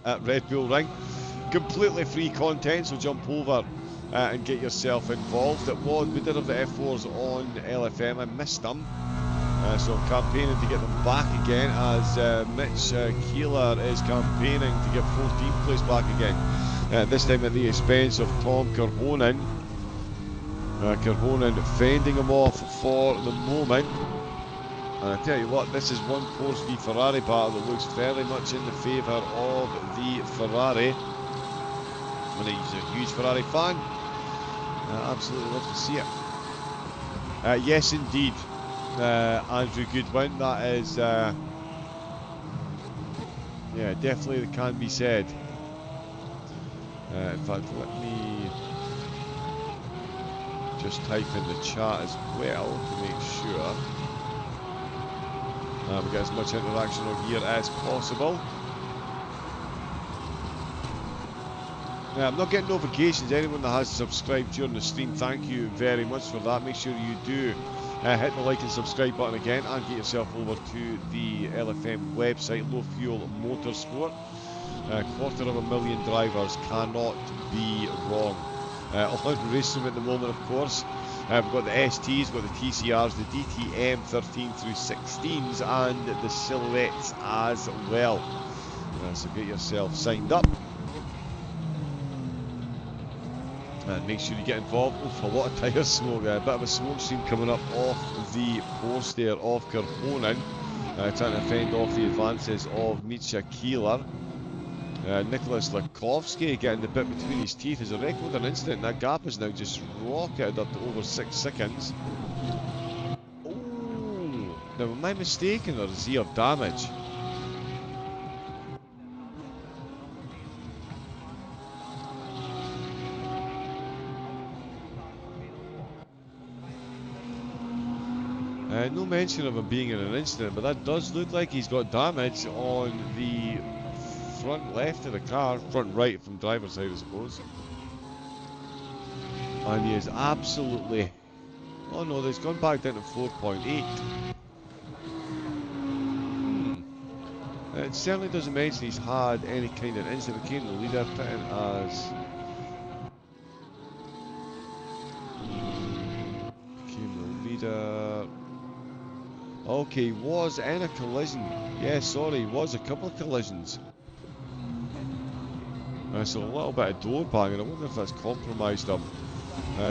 at Red Bull Ring. Completely free content, so jump over and get yourself involved. We did have the F4s on LFM, I missed them. So I'm campaigning to get them back again, as Mitch Keeler is campaigning to get 14th place back again. This time at the expense of Tom Kerhonen. Kerhonen fending him off for the moment. And I tell you what, this is one Porsche v Ferrari battle that looks very much in the favour of the Ferrari. And he's a huge Ferrari fan. Absolutely love to see it. Yes indeed. Andrew Goodwin, that is yeah, definitely can be said. In fact, let me just type in the chat as well to make sure we get as much interaction on here as possible. I'm not getting notifications. Anyone that has subscribed during the stream, thank you very much for that. Make sure you do hit the like and subscribe button again, and get yourself over to the LFM website, Low Fuel Motorsport. 250,000 drivers cannot be wrong. On RaceRoom at the moment, of course. We've got the STs, we've got the TCRs, the DTM 13 through 16s, and the Silhouettes as well. So get yourself signed up. And make sure you get involved. Oh, a lot of tyre smoke. A bit of a smoke stream coming up off the Porsche there of Kerhonen. Trying to fend off the advances of Misha Keeler. Nicholas Lukowski getting the bit between his teeth as a record an instant. That gap is now just rocketed up to over 6 seconds. Oh, now am I mistaken, or is he of damage? No mention of him being in an incident, but that does look like he's got damage on the front left of the car, front right from driver's side I suppose. And he is absolutely... Oh no, he's gone back down to 4.8. It certainly doesn't mention he's had any kind of incident. Became the leader, put in as... Became the leader... Okay, he was in a collision. Yeah, sorry, he was a couple of collisions. So a little bit of door banging. I wonder if that's compromised him.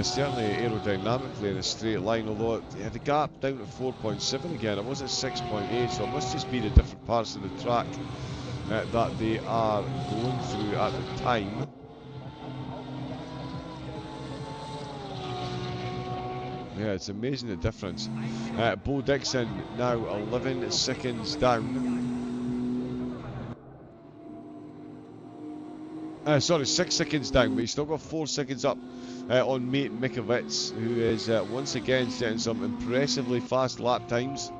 Certainly aerodynamically in a straight line, although the gap down to 4.7 again. It was at 6.8, so it must just be the different parts of the track that they are going through at the time. Yeah, it's amazing the difference. Bo Dixon now 11 seconds down. Sorry, 6 seconds down, but he's still got 4 seconds up on mate Mikovits, who is once again setting some impressively fast lap times.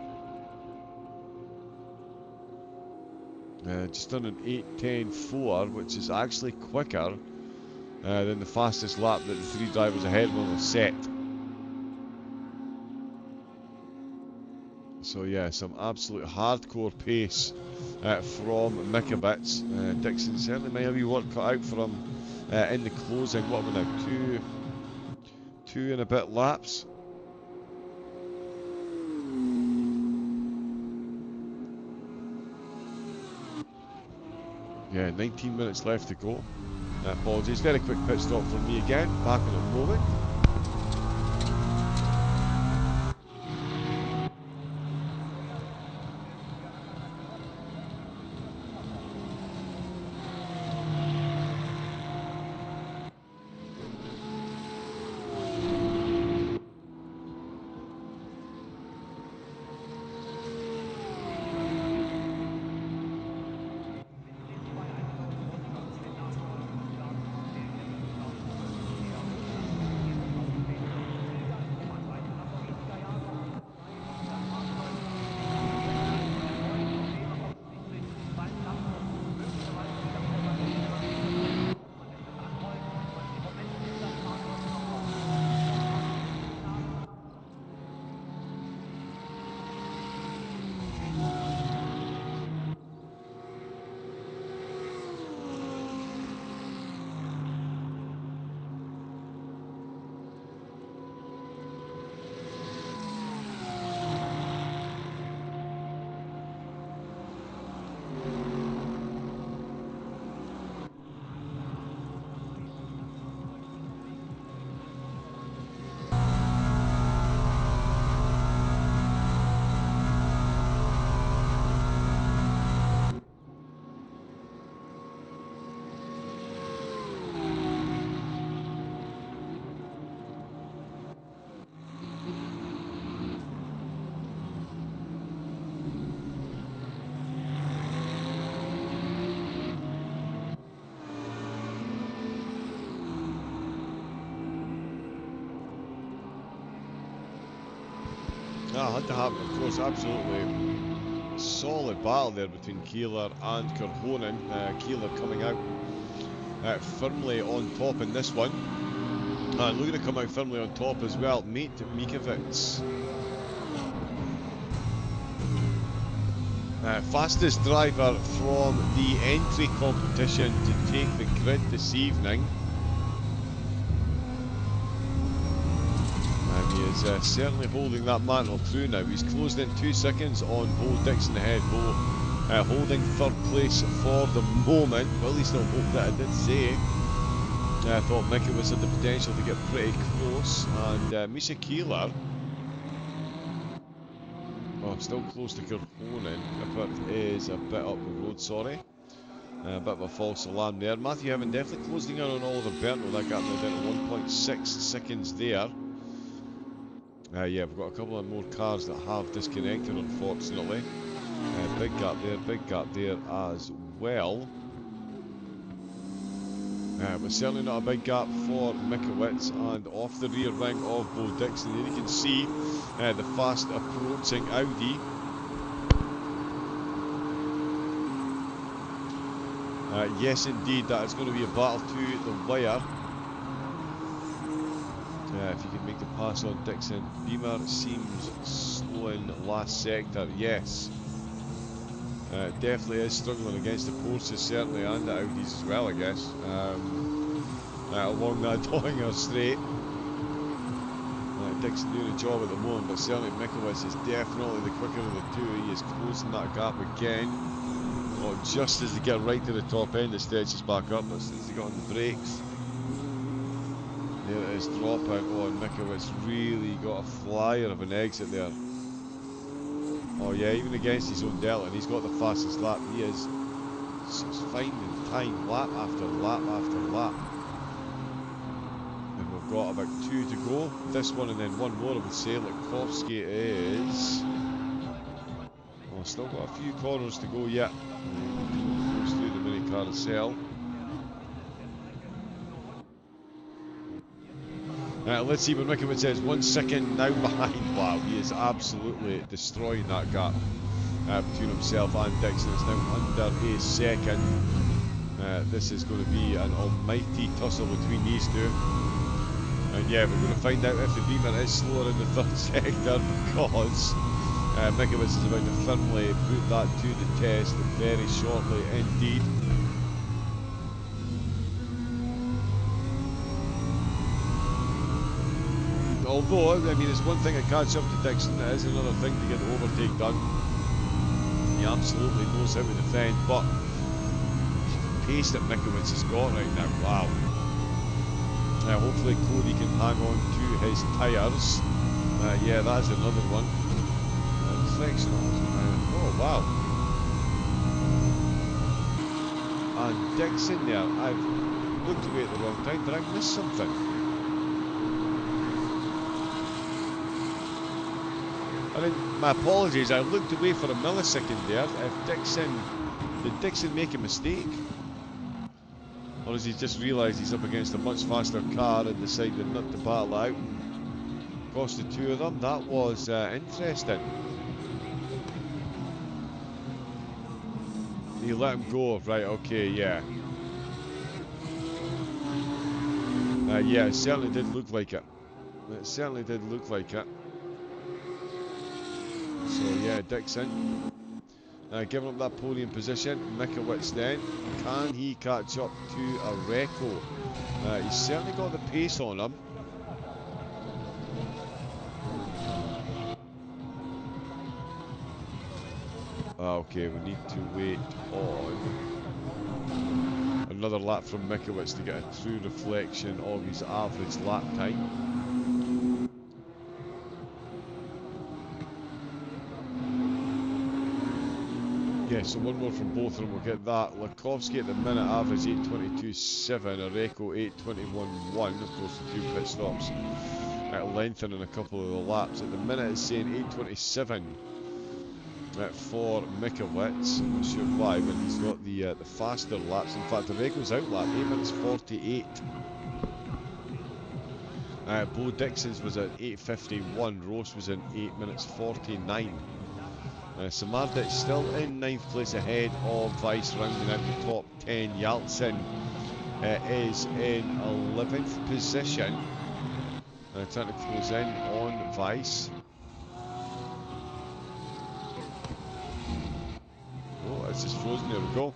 Just done an 8:10.4, which is actually quicker than the fastest lap that the three drivers ahead of him have set. So yeah, some absolute hardcore pace from Mikovits. Dixon certainly might have a work cut out for him in the closing. What are we now? Two and a bit laps. Yeah, 19 minutes left to go. Apologies, very quick pit stop from me again. Back in a moment. Had to happen, of course, absolutely solid battle there between Keeler and Korhonen. Keeler coming out firmly on top in this one. And looking to come out firmly on top as well, mate Mikovits. Fastest driver from the entry competition to take the grid this evening. Is certainly holding that mantle through now. He's closed in 2 seconds on Bo Dixon ahead. Bo holding third place for the moment. Well, he still hoped that I did say. I thought Mikovits had the potential to get pretty close. And Misha Keeler, still close to Korhonen. Kippert is a bit up the road, sorry. A bit of a false alarm there. Matthew Heaven definitely closing in on Oliver Bertnold. That gap now down to 1.6 seconds there. Yeah, we've got a couple of more cars that have disconnected, unfortunately. Big gap there as well. But certainly not a big gap for Mikowicz, and off the rear wing of Bo Dixon. There you can see the fast approaching Audi. Yes, indeed, that is going to be a battle to the wire. If you can make the pass on Dixon. Beamer seems slow in last sector, yes. Definitely is struggling against the Porsches, certainly, and the Audis as well, I guess. Along that Dohinger straight. Dixon doing a job at the moment, but certainly Mikowicz is definitely the quicker of the two. He is closing that gap again. Oh, just as they get right to the top end, it stretches back up, but as soon as they got on the brakes, there it is, dropout. Oh, and Mikowicz really got a flyer of an exit there. Oh yeah, even against his own delta, and he's got the fastest lap. He is just finding time, lap after lap after lap. And we've got about 2 to go. This one and then one more, I would say. Likovsky is... Oh, still got a few corners to go yet. Goes through the mini carousel. Let's see what Mikowicz is. 1 second now behind. Wow, he is absolutely destroying that gap between himself and Dixon. It's now under a second. This is going to be an almighty tussle between these two. And yeah, we're going to find out if the Beamer is slower in the third sector, because Mikowicz is about to firmly put that to the test very shortly indeed. Although, I mean, it's one thing to catch up to Dixon, it is another thing to get the overtake done. He absolutely knows how to defend, but the pace that Mikowicz has got right now, wow. Hopefully Cody can hang on to his tyres. Yeah, that's another one. Reflection oh, wow. And Dixon there, I've looked away at the wrong time. Did I miss something? I mean, my apologies, I looked away for a millisecond there. Did Dixon make a mistake? Or has he just realised he's up against a much faster car and decided not to battle out and cost the two of them? That was interesting. You let him go, right, okay, yeah. Yeah, it certainly did look like it. It certainly did look like it. So yeah, Dixon giving up that podium position. Mikowicz then, can he catch up to a Reco? He's certainly got the pace on him. Okay, we need to wait on another lap from Mikowicz to get a true reflection of his average lap time. Yeah, so one more from both of them, we'll get that. Likovsky at the minute average 8:22.7, Areco 8:21.1. Of course, the two pit stops lengthening a couple of the laps. At the minute it's saying 8:27 for Mikowicz. I'm not sure why, but he's got the faster laps. In fact, Areco's out lap 8:48. Bo Dixon's was at 8:51. Ross was in 8:49. Samardic still in 9th place ahead of Weiss, rounding out the top 10. Yeltsin is in 11th position, trying to close in on Weiss. Oh, it's just frozen, there we go.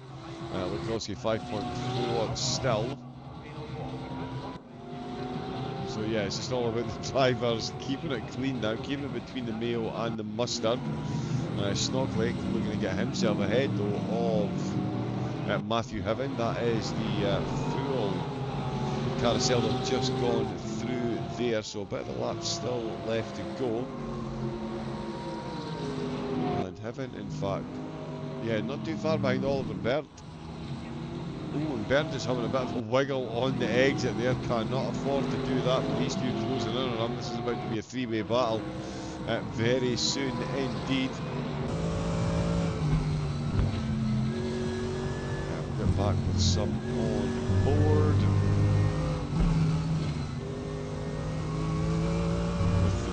Likovsky 5.4 still. So yeah, it's just all about the drivers keeping it clean now, keeping it between the Mayo and the Mustard. Snocklake looking to get himself ahead though of Matthew Heaven. That is the full carousel that's just gone through there, so a bit of the lap still left to go. And Heaven, in fact, yeah, not too far behind Oliver Bird. Oh, and Bird is having a bit of a wiggle on the exit there, cannot afford to do that. But these two closing in on him. This is about to be a three-way battle very soon indeed. We'll get back with some on board.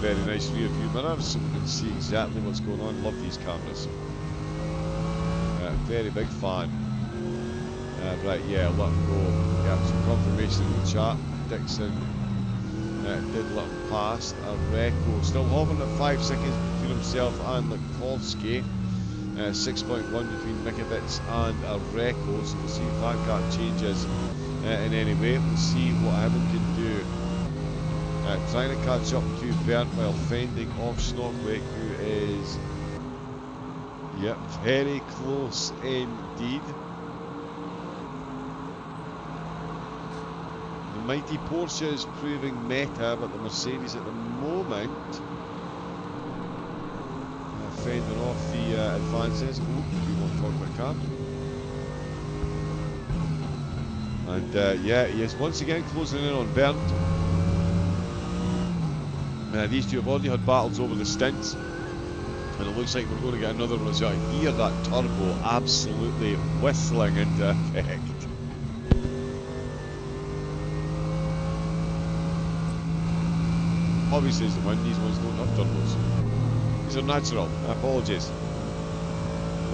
very nice rear view mirrors so we can see exactly what's going on. Love these cameras. Very big fan. Right, yeah, let him go. Yeah, some confirmation in the chat. Dixon did let him past. Areco still hovering at 5 seconds between himself and Likovsky. 6.1 between Mikovits and Areco. So we'll see if that gap changes in any way. We'll see what Heaven can do. Trying to catch up to Bernd while fending off Snockwake, who is very close indeed. The mighty Porsche is proving meta, but the Mercedes at the moment fending off the advances. Oh, we won't talk about car. And yeah, he is once again closing in on Bernd. These two have already had battles over the stints, and it looks like we're going to get another one as well. I hear that turbo absolutely whistling into effect. Obviously it's the wind, these ones don't have turbos. These are natural, apologies.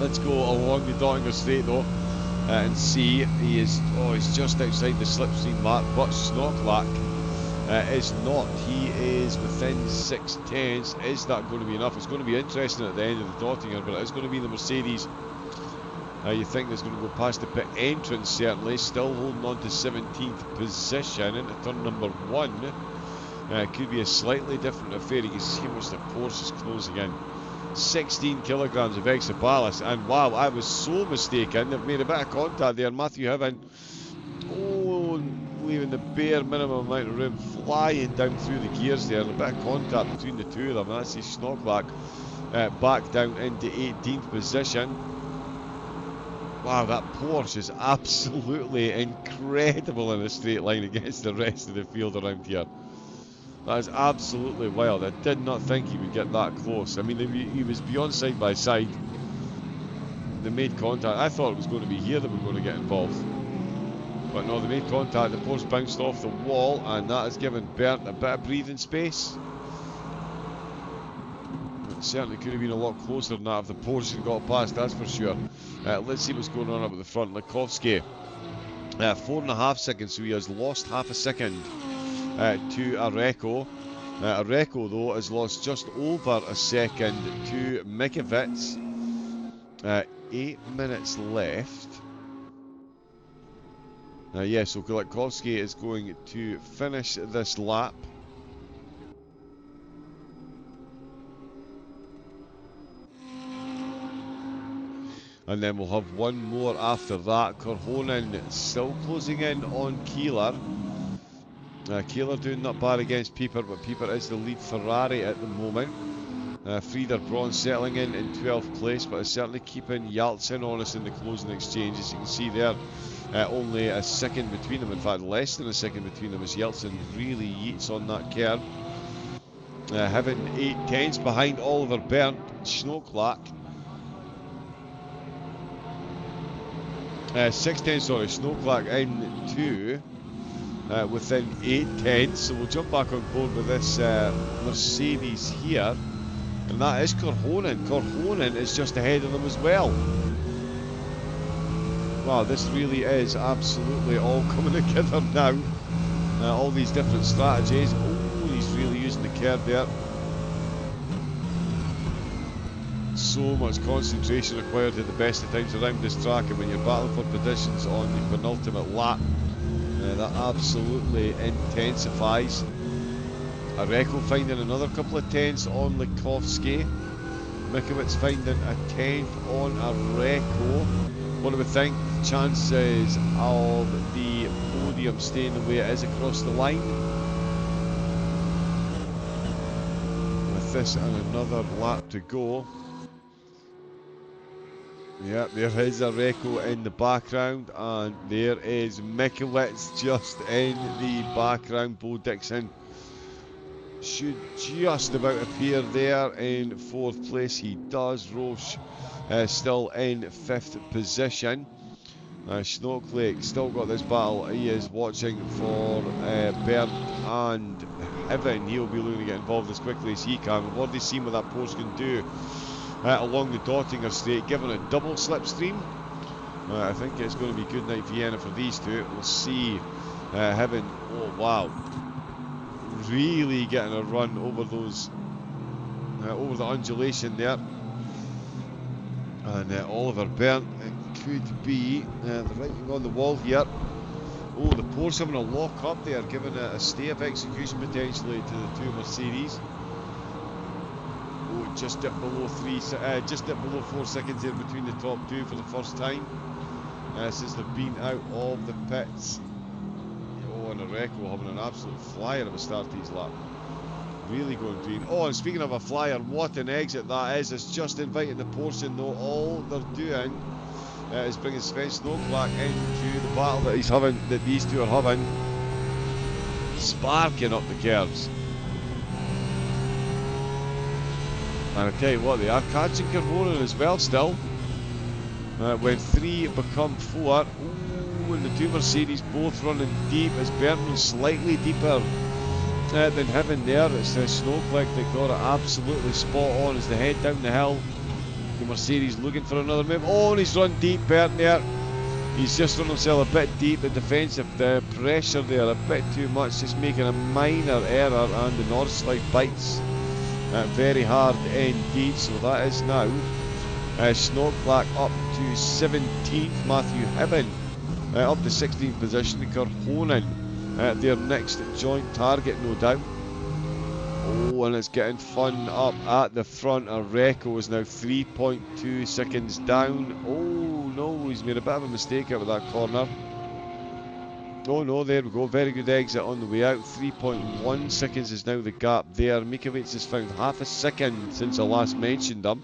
Let's go along the Dottinger Straight though, and see, he's just outside the slipstream mark, but Snocklack is not. He is within 6 tenths. Is that going to be enough? It's going to be interesting at the end of the Dottinger, but it's going to be the Mercedes. You think it's going to go past the pit entrance, certainly. Still holding on to 17th position into turn number 1. Could be a slightly different affair. You can see how much the Porsche is closing in. 16 kilograms of extra ballast, and wow, I was so mistaken. They've made a bit of contact there. Matthew Heaven, leaving the bare minimum amount of room, flying down through the gears there. A bit of contact between the two of them. That's his Snocklack back down into 18th position. Wow, that Porsche is absolutely incredible in a straight line against the rest of the field around here. That is absolutely wild. I did not think he would get that close. I mean, he was beyond side by side. They made contact. I thought it was going to be here that we were going to get involved. But no, they made contact. The Porsche bounced off the wall, and that has given Bernd a bit of breathing space. It certainly could have been a lot closer than that if the Porsche had got past, that's for sure. Let's see what's going on up at the front. Likovsky, 4.5 seconds, so he has lost half a second to Areco. Areco, though, has lost just over a second to Mikovits. 8 minutes left. Yeah, so Likovsky is going to finish this lap. And then we'll have one more after that. Korhonen still closing in on Keeler. Keeler doing not bad against Pieper, but Pieper is the lead Ferrari at the moment. Frieder Braun settling in 12th place, but is certainly keeping Yeltsin honest in the closing exchange. As you can see there, only a second between them, in fact less than a second between them, as Yeltsin really yeets on that curve. Having 8 tenths behind Oliver Bernd. Snocklack 6 tenths, sorry, Snocklack in 2. Within 8 tenths, so we'll jump back on board with this Mercedes here, and that is Korhonen. Korhonen is just ahead of them as well. Wow, this really is absolutely all coming together now. All these different strategies. Oh, he's really using the curve there. So much concentration required at the best of times around this track, and when you're battling for positions on the penultimate lap, that absolutely intensifies. Areco finding another couple of tenths on Likovsky. Mikovits finding a tenth on Areco. What do we think? Chances of the podium staying the way it is across the line? With this and another lap to go. Yeah, there is Areco in the background, and there is Mikovits just in the background. Bo Dixon should just about appear there in 4th place. He does. Roche still in 5th position. Snocklake still got this battle. He is watching for Bernd and Heaven, he'll be looking to get involved as quickly as he can. We've already seen what that Porsche can do along the Dottinger straight, given a double slipstream. I think it's going to be good night Vienna for these two. We'll see Heaven. Oh wow, really getting a run over those over the undulation there. And Oliver Berndt, it could be the writing on the wall here. Oh, the Porsche having a lock up there, giving it a stay of execution potentially to the two Mercedes. Oh, just dipped below 4 seconds here between the top two for the first time since they've been out of the pits. Oh, and Areco having an absolute flyer of a start to his lap. Really going green. Oh, and speaking of a flyer, what an exit that is. It's just inviting the Porsche in though. All they're doing is bringing Sven Snodgrass into the battle that he's having, that these two are having. Sparking up the curves. And I tell you what, they are catching Carbonen as well still. When 3 become 4. Ooh, and the two Mercedes both running deep as Berndt slightly deeper than Heaven there. It's Snowflake that got it absolutely spot on as they head down the hill. The Mercedes looking for another move. Oh, and he's run deep, Berndt there. He's just run himself a bit deep. The defensive pressure there a bit too much, just making a minor error, and the Nordschleife bites very hard indeed. So that is now Snodgrass up to 17th, Matthew Heaven up to 16th position, Carbonen their next joint target, no doubt. Oh, and it's getting fun up at the front. Areco is now 3.2 seconds down. Oh no, he's made a bit of a mistake out of that corner. Oh no, there we go, very good exit on the way out. 3.1 seconds is now the gap there. Mikovic has found half a second since I last mentioned him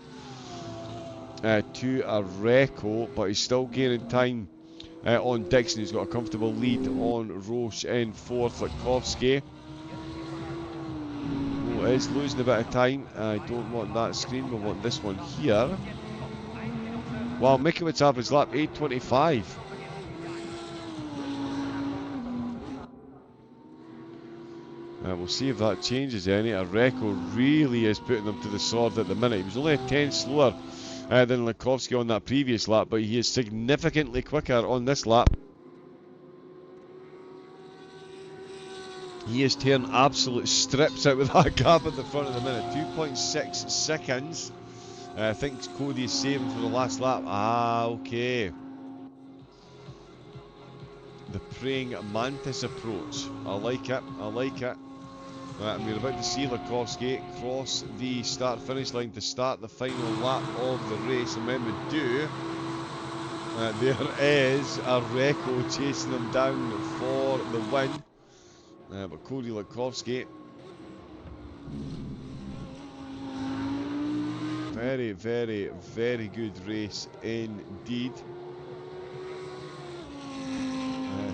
to Areco, but he's still gaining time on Dixon, who's got a comfortable lead on Roche in 4th. Likovsky is losing a bit of time. I don't want that screen, we want this one here. Wow, Mikovic average lap 8.25. We'll see if that changes any. Areco really is putting them to the sword at the minute. He was only a 10 slower than Likovsky on that previous lap, but he is significantly quicker on this lap. He is tearing absolute strips out with that gap at the front of the minute. 2.6 seconds. I think Cody is saving for the last lap. Ah, okay. The praying mantis approach. I like it. I like it. And we're about to see Likovsky cross the start-finish line to start the final lap of the race. And when we do, there is Areco chasing him down for the win. But Cody Likovsky, very, very, very good race indeed.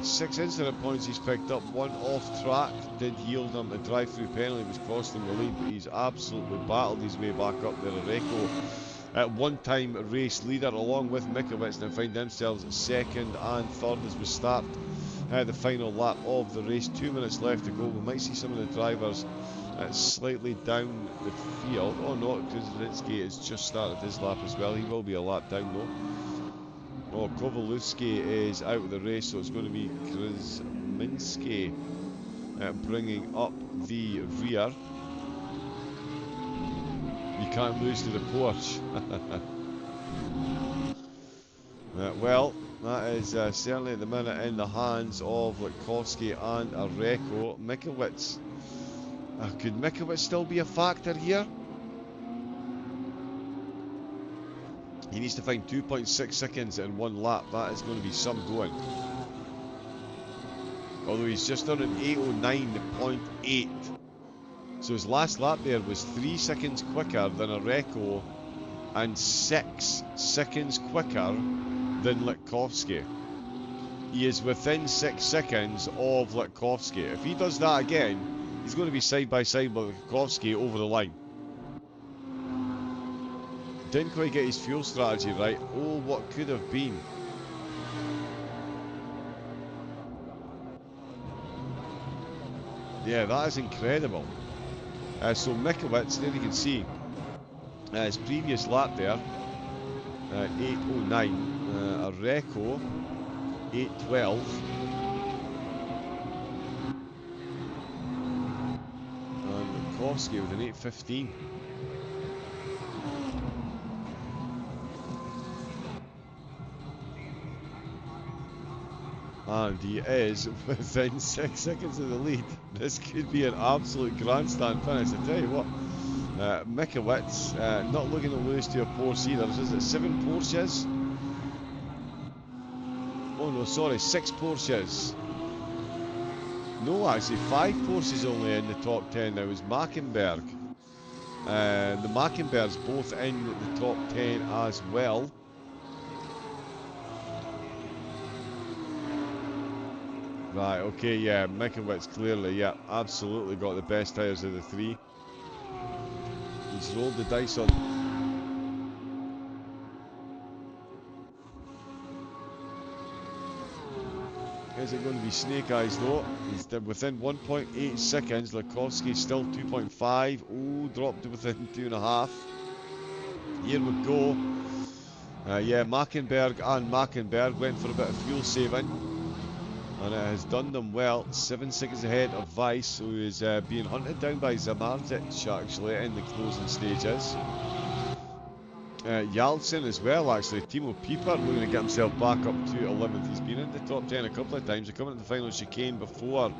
6 incident points he's picked up, 1 off track, did yield him a drive-through penalty, was costing the lead, but he's absolutely battled his way back up there. Areco, at one-time race leader, along with Mikovic, now find themselves 2nd and 3rd as we start the final lap of the race. 2 minutes left to go. We might see some of the drivers slightly down the field. Oh no, Kuzminski has just started his lap as well. He will be a lap down though. Oh, Kovalevsky is out of the race, so it's going to be Kuzminski bringing up the rear. You can't lose to the Porsche. Well, that is certainly at the minute in the hands of Likovsky and Areco. Mikovic. Could Mikovic still be a factor here? He needs to find 2.6 seconds in 1 lap. That is going to be some going. Although he's just done an 8:09.8. So his last lap there was 3 seconds quicker than Areco and 6 seconds quicker than Likovsky. He is within 6 seconds of Likovsky. If he does that again, he's going to be side by side with Likovsky over the line. Didn't quite get his fuel strategy right. Oh, what could have been. Yeah, that is incredible. So Mikowicz, there you can see his previous lap there, 8:09. Areco, 8:12. And Lukowski with an 8:15. And he is within 6 seconds of the lead. This could be an absolute grandstand finish, I tell you what. Mikowicz not looking to lose to a Porsche either. Is it 7 Porsches? Oh no, sorry, 6 Porsches. No, actually, 5 Porsches only in the top 10 now. Is Mackenberg. The Mackenbergs both in the top 10 as well. Right, okay, yeah, Mikowicz clearly, yeah, absolutely got the best tyres of the 3. He's rolled the dice on. Is it going to be snake eyes though? He's within 1.8 seconds. Lukowski still 2.5. Oh, dropped to within 2.5. Here we go. Yeah, Mackenberg and Mackenberg went for a bit of fuel saving. And it has done them well. 7 seconds ahead of Weiss, who is being hunted down by Zamartic actually in the closing stages. Yalcin as well, actually. Timo Pieper looking to get himself back up to 11th. He's been in the top 10 a couple of times. They're coming to the final chicane before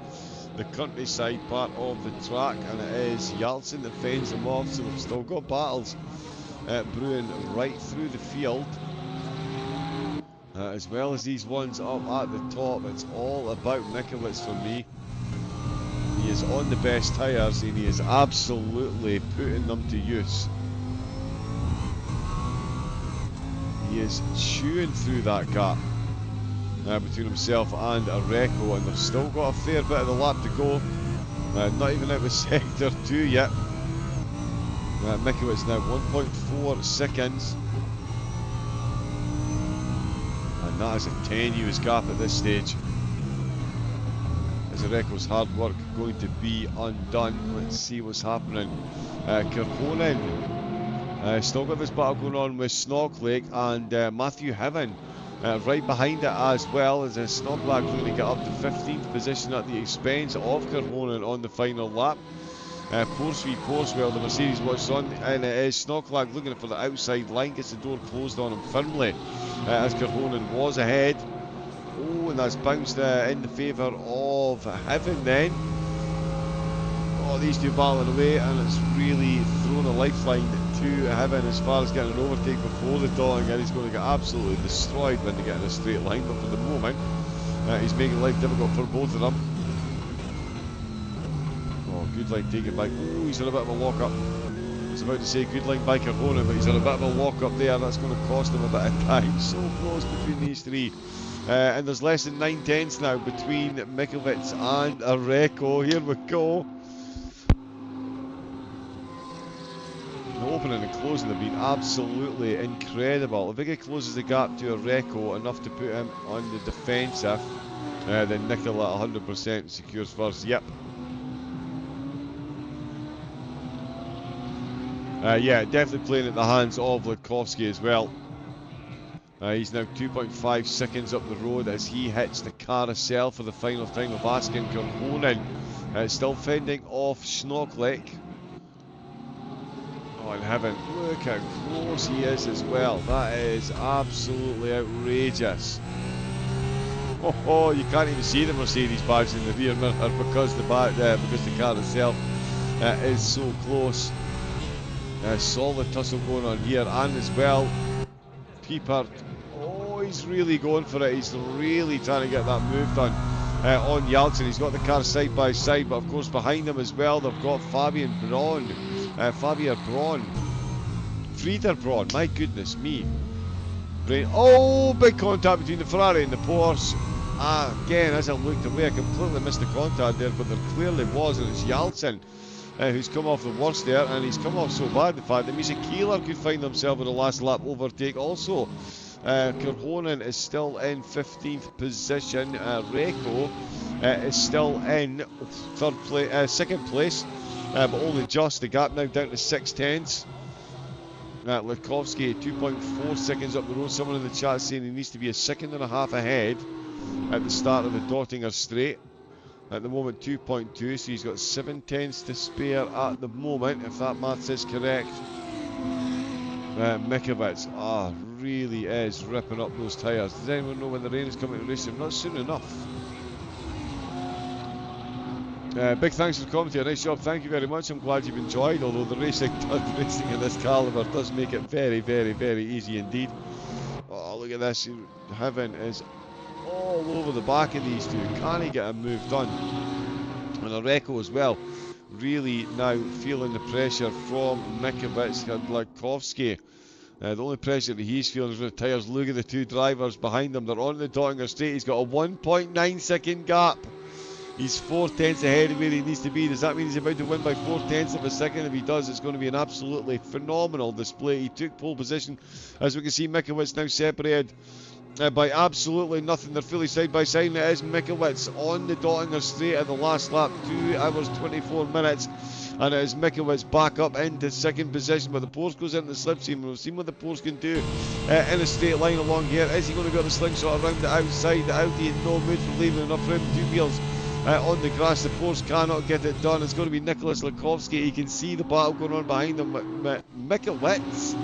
the countryside part of the track, and it is Yalcin that fends him off. So we've still got battles brewing right through the field. As well as these ones up at the top. It's all about Mikowicz for me. He is on the best tyres and he is absolutely putting them to use. He is chewing through that gap between himself and Areco, and they've still got a fair bit of the lap to go. Not even out with sector 2 yet. Mikowicz now 1.4 seconds. And that is a tenuous gap at this stage. Is Areco's hard work going to be undone? Let's see what's happening. Kerhonen still got this battle going on with Snocklake and Matthew Heaven right behind it as well, as Snocklake going to get up to 15th position at the expense of Kerhonen on the final lap. Porsche v Porsche, well, the Mercedes watches on, and it is Snocklake looking for the outside line, gets the door closed on him firmly as Kerhonen was ahead. Oh, and that's bounced in the favour of Heaven then. Oh, these two battling away, and it's really thrown a lifeline to Heaven as far as getting an overtake before the dawning, and he's going to get absolutely destroyed when they get in a straight line. But for the moment, he's making life difficult for both of them. Oh, good line taken by. Oh, he's in a bit of a lock up. I was about to say good line by Kerhonen, but he's in a bit of a lock up there. That's going to cost him a bit of time. So close between these three. And there's less than 9 tenths now between Mikowicz and Areco. Here we go. The opening and closing have been absolutely incredible. If he closes the gap to Areco enough to put him on the defensive, then Nicola 100% secures first. Yep. Yeah, definitely playing at the hands of Lukowski as well. He's now 2.5 seconds up the road as he hits the carousel for the final time of asking Kerhonen. Still fending off Snocklake. Oh, and Heaven, look how close he is as well. That is absolutely outrageous. Oh, you can't even see the Mercedes badge in the rear mirror because the carousel is so close. Solid tussle going on here, and as well, Pieper. Oh, he's really going for it. He's really trying to get that move done on Yalcin. He's got the car side by side, but of course behind him as well, they've got Fabian Braun. Frieder Braun, my goodness me. Oh, big contact between the Ferrari and the Porsche. Again, as I looked away, I completely missed the contact there, but there clearly was, and it's Yalcin who's come off the worst there, and he's come off so bad, in fact, that Misa Keeler could find himself with a last lap overtake also. Korhonen is still in 15th position. Reiko is still in second place, but only just. The gap now down to 6 tenths. Likovsky 2.4 seconds up the road. Someone in the chat saying he needs to be a second and a half ahead at the start of the Dottinger Straight. At the moment 2.2, so he's got 7 tenths to spare at the moment, if that maths is correct. Mikovits really is ripping up those tyres. Does anyone know when the rain is coming to RaceRoom? Not soon enough. Big thanks for the commentary. Nice job. Thank you very much. I'm glad you've enjoyed. Although the racing of this calibre does make it very, very, very easy indeed. Oh, look at this. Heaven is all over the back of these two. Can he get a move done? And Areco as well. Really now feeling the pressure from Mikovits and Likovsky. The only pressure that he's feeling is with the tyres. Look at the two drivers behind him. They're on the Dottinger Straight. He's got a 1.9 second gap. He's 4 tenths ahead of where he needs to be. Does that mean he's about to win by 4 tenths of a second? If he does, it's going to be an absolutely phenomenal display. He took pole position. As we can see, Mikovits now separated by absolutely nothing. They're fully side by side. It is Mikovits on the Dottinger Straight at the last lap, 2 hours 24 minutes. And it is Mikovits back up into second position, but the Porsche goes into the slipstream. We've seen what the Porsche can do in a straight line along here. Is he going to go the slingshot around the outside? The Audi in no mood for leaving enough room. 2 wheels on the grass. The Porsche cannot get it done. It's going to be Nicholas Likovsky. He can see the battle going on behind him. Mikovits,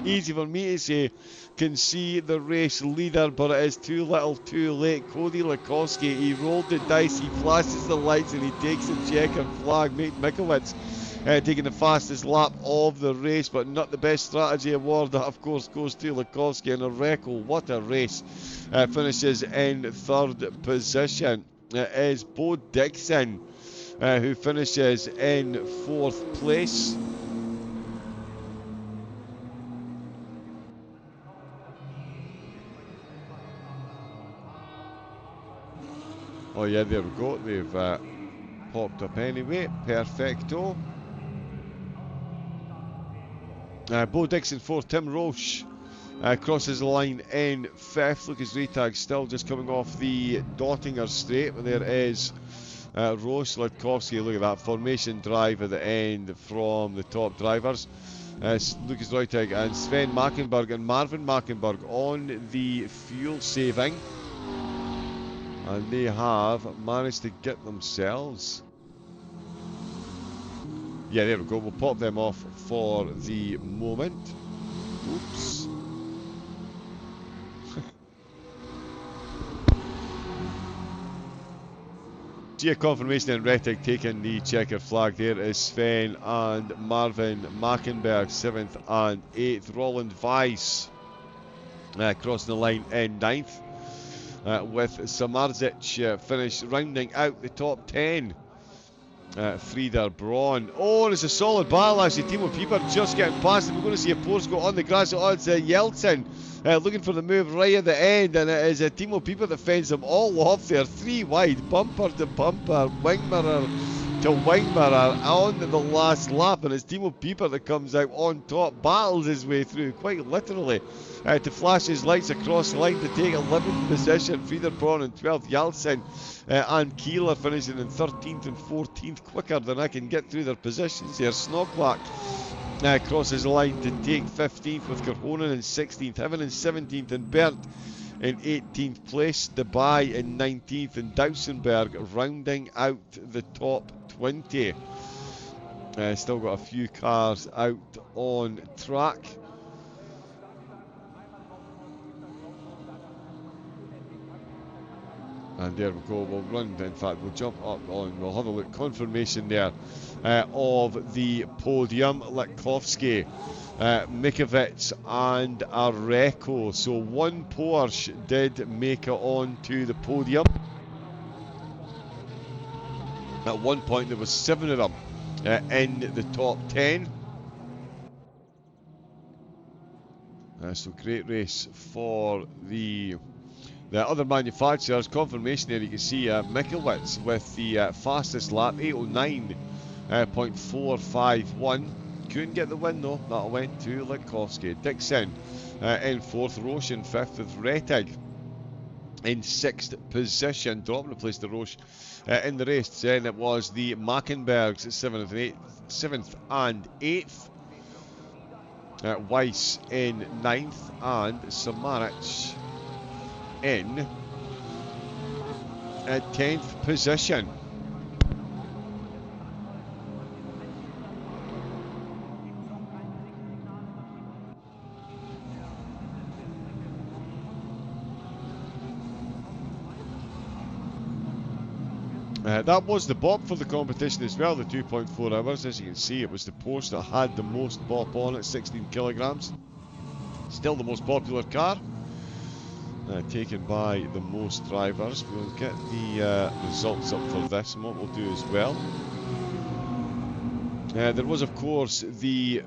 easy for me to say, can see the race leader, but it is too little too late. Cody Likovsky, he rolled the dice, he flashes the lights, and he takes the checkered flag. Mate, Mikovits taking the fastest lap of the race, but not the best strategy award. That of course goes to Likovsky. And Areco, what a race, finishes in third position. It is Bo Dixon who finishes in fourth place. Oh yeah, there we go. They've popped up anyway. Perfecto. Bo Dixon fourth. Tim Roche crosses the line in fifth. Lucas Retag still just coming off the Dottinger Straight. But there is Roche, Likovsky. Look at that formation drive at the end from the top drivers. Lucas Retag and Sven Mackenberg and Marvin Mackenberg on the fuel saving. And they have managed to get themselves. Yeah, there we go. We'll pop them off for the moment. Oops. See a confirmation in Rettig taking the checkered flag. There is Sven and Marvin Mackenberg, 7th and 8th. Roland Weiss crossing the line in 9th. With Samardzic finish rounding out the top 10. Frieder Braun. Oh, and it's a solid battle actually. Timo Pieper just getting past him. We're going to see a Porsche go on the grass. Oh, it's Yeltsin looking for the move right at the end, and it is Timo Pieper that fends them all off there. 3 wide, bumper to bumper, wing mirror to wing mirror on the last lap, and it's Timo Pieper that comes out on top, battles his way through quite literally to flash his lights across the line to take 11th position. Frieder Braun in 12th. Yeltsin and Keeler finishing in 13th and 14th, quicker than I can get through their positions here. Snoglak crosses the line to take 15th with Korhonen in 16th, Heaven in 17th, and Bert in 18th place. Dubai in 19th, and Dausenberg rounding out the top 20. Still got a few cars out on track. And there we go, we'll run, in fact we'll jump up on, we'll have a look, confirmation there of the podium. Likovsky, Mikovits and Areco. So one Porsche did make it on to the podium. At one point there was 7 of them in the top 10. So great race for the other manufacturers. Confirmation there, you can see Mikovits with the fastest lap, 809.451. Couldn't get the win though, that went to Likovsky. Dixon In 4th, Roche. In 5th with Rettig. In 6th position, dropping a place to Roche in the race. Then it was the Mackenbergs 7th and 8th. Weiss in 9th and Samarich in 10th position. That was the bop for the competition as well, the 2.4 hours. As you can see, it was the Porsche that had the most bop on it, 16 kilograms. Still the most popular car, taken by the most drivers. We'll get the results up for this, and what we'll do as well. There was, of course, the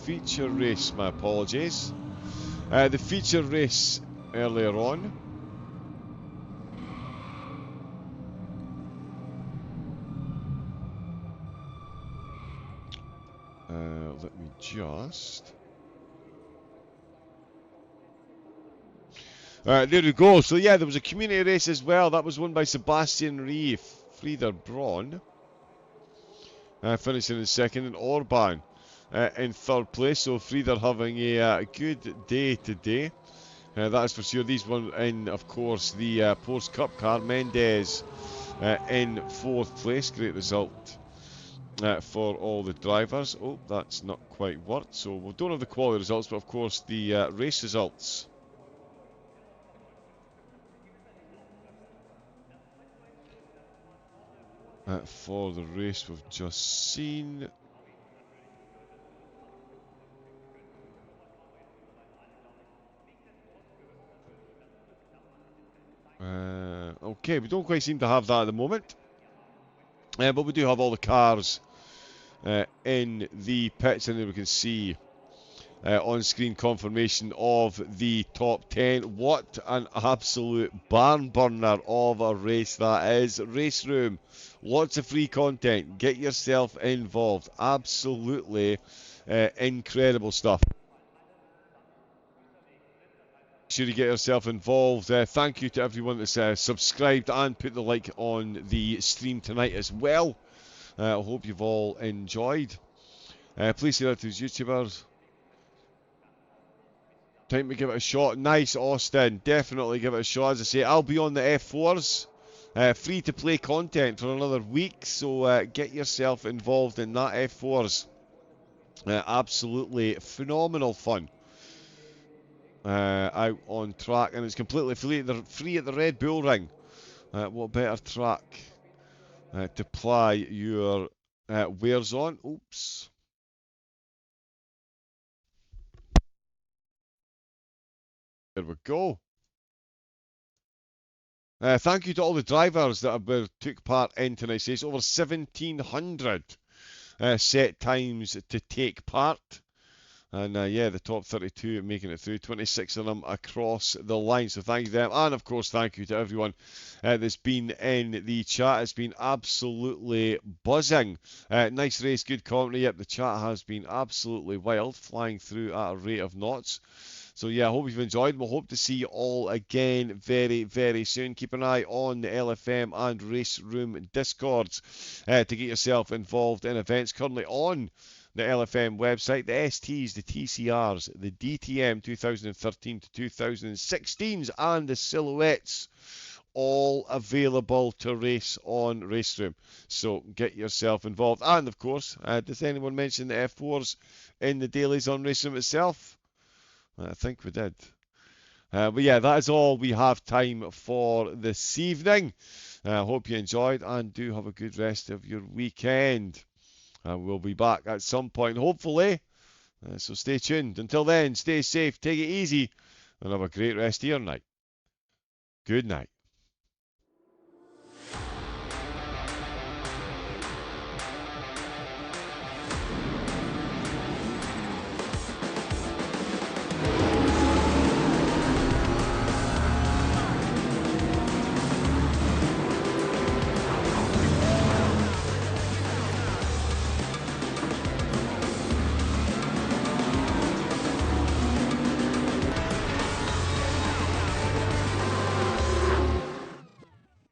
feature race, my apologies. The feature race earlier on. Let me just... there we go. So yeah, there was a community race as well. That was won by Sebastian Reef, Frieder Braun, finishing in 2nd, and Orban in 3rd place. So Frieder having a good day today. That is for sure. These were in, of course, the Porsche Cup car. Mendes in 4th place. Great result for all the drivers. Oh, that's not quite worked. So we don't have the quality results, but of course the race results. For the race we've just seen. Okay, we don't quite seem to have that at the moment. But we do have all the cars in the pits, and there we can see on-screen confirmation of the top 10. What an absolute barn burner of a race that is. Race Room, lots of free content. Get yourself involved. Absolutely incredible stuff. Make sure you get yourself involved. Thank you to everyone that's subscribed and put the like on the stream tonight as well. I hope you've all enjoyed. Please say that to those YouTubers. Time to give it a shot. Nice, Austin. Definitely give it a shot. As I say, I'll be on the F4s. Free to play content for another week. So get yourself involved in that F4s. Absolutely phenomenal fun. Out on track. And it's completely free at the Red Bull Ring. What better track to ply your wares on? Oops. There we go. Thank you to all the drivers that took part in tonight's race. Over 1,700 set times to take part. And yeah, the top 32 making it through, 26 of them across the line. So thank you to them. And of course, thank you to everyone that's been in the chat. It's been absolutely buzzing. Nice race, good commentary. Yep, the chat has been absolutely wild, flying through at a rate of knots. So yeah, I hope you've enjoyed. We'll hope to see you all again very, very soon. Keep an eye on the LFM and Race Room Discords to get yourself involved in events currently on the LFM website. The STs, the TCRs, the DTM 2013 to 2016s, and the Silhouettes, all available to race on RaceRoom. So get yourself involved. And of course, does anyone mention the F4s in the dailies on RaceRoom itself? I think we did. But yeah, that is all we have time for this evening. I hope you enjoyed and do have a good rest of your weekend. We'll be back at some point, hopefully. So stay tuned. Until then, stay safe, take it easy, and have a great rest of your night. Good night.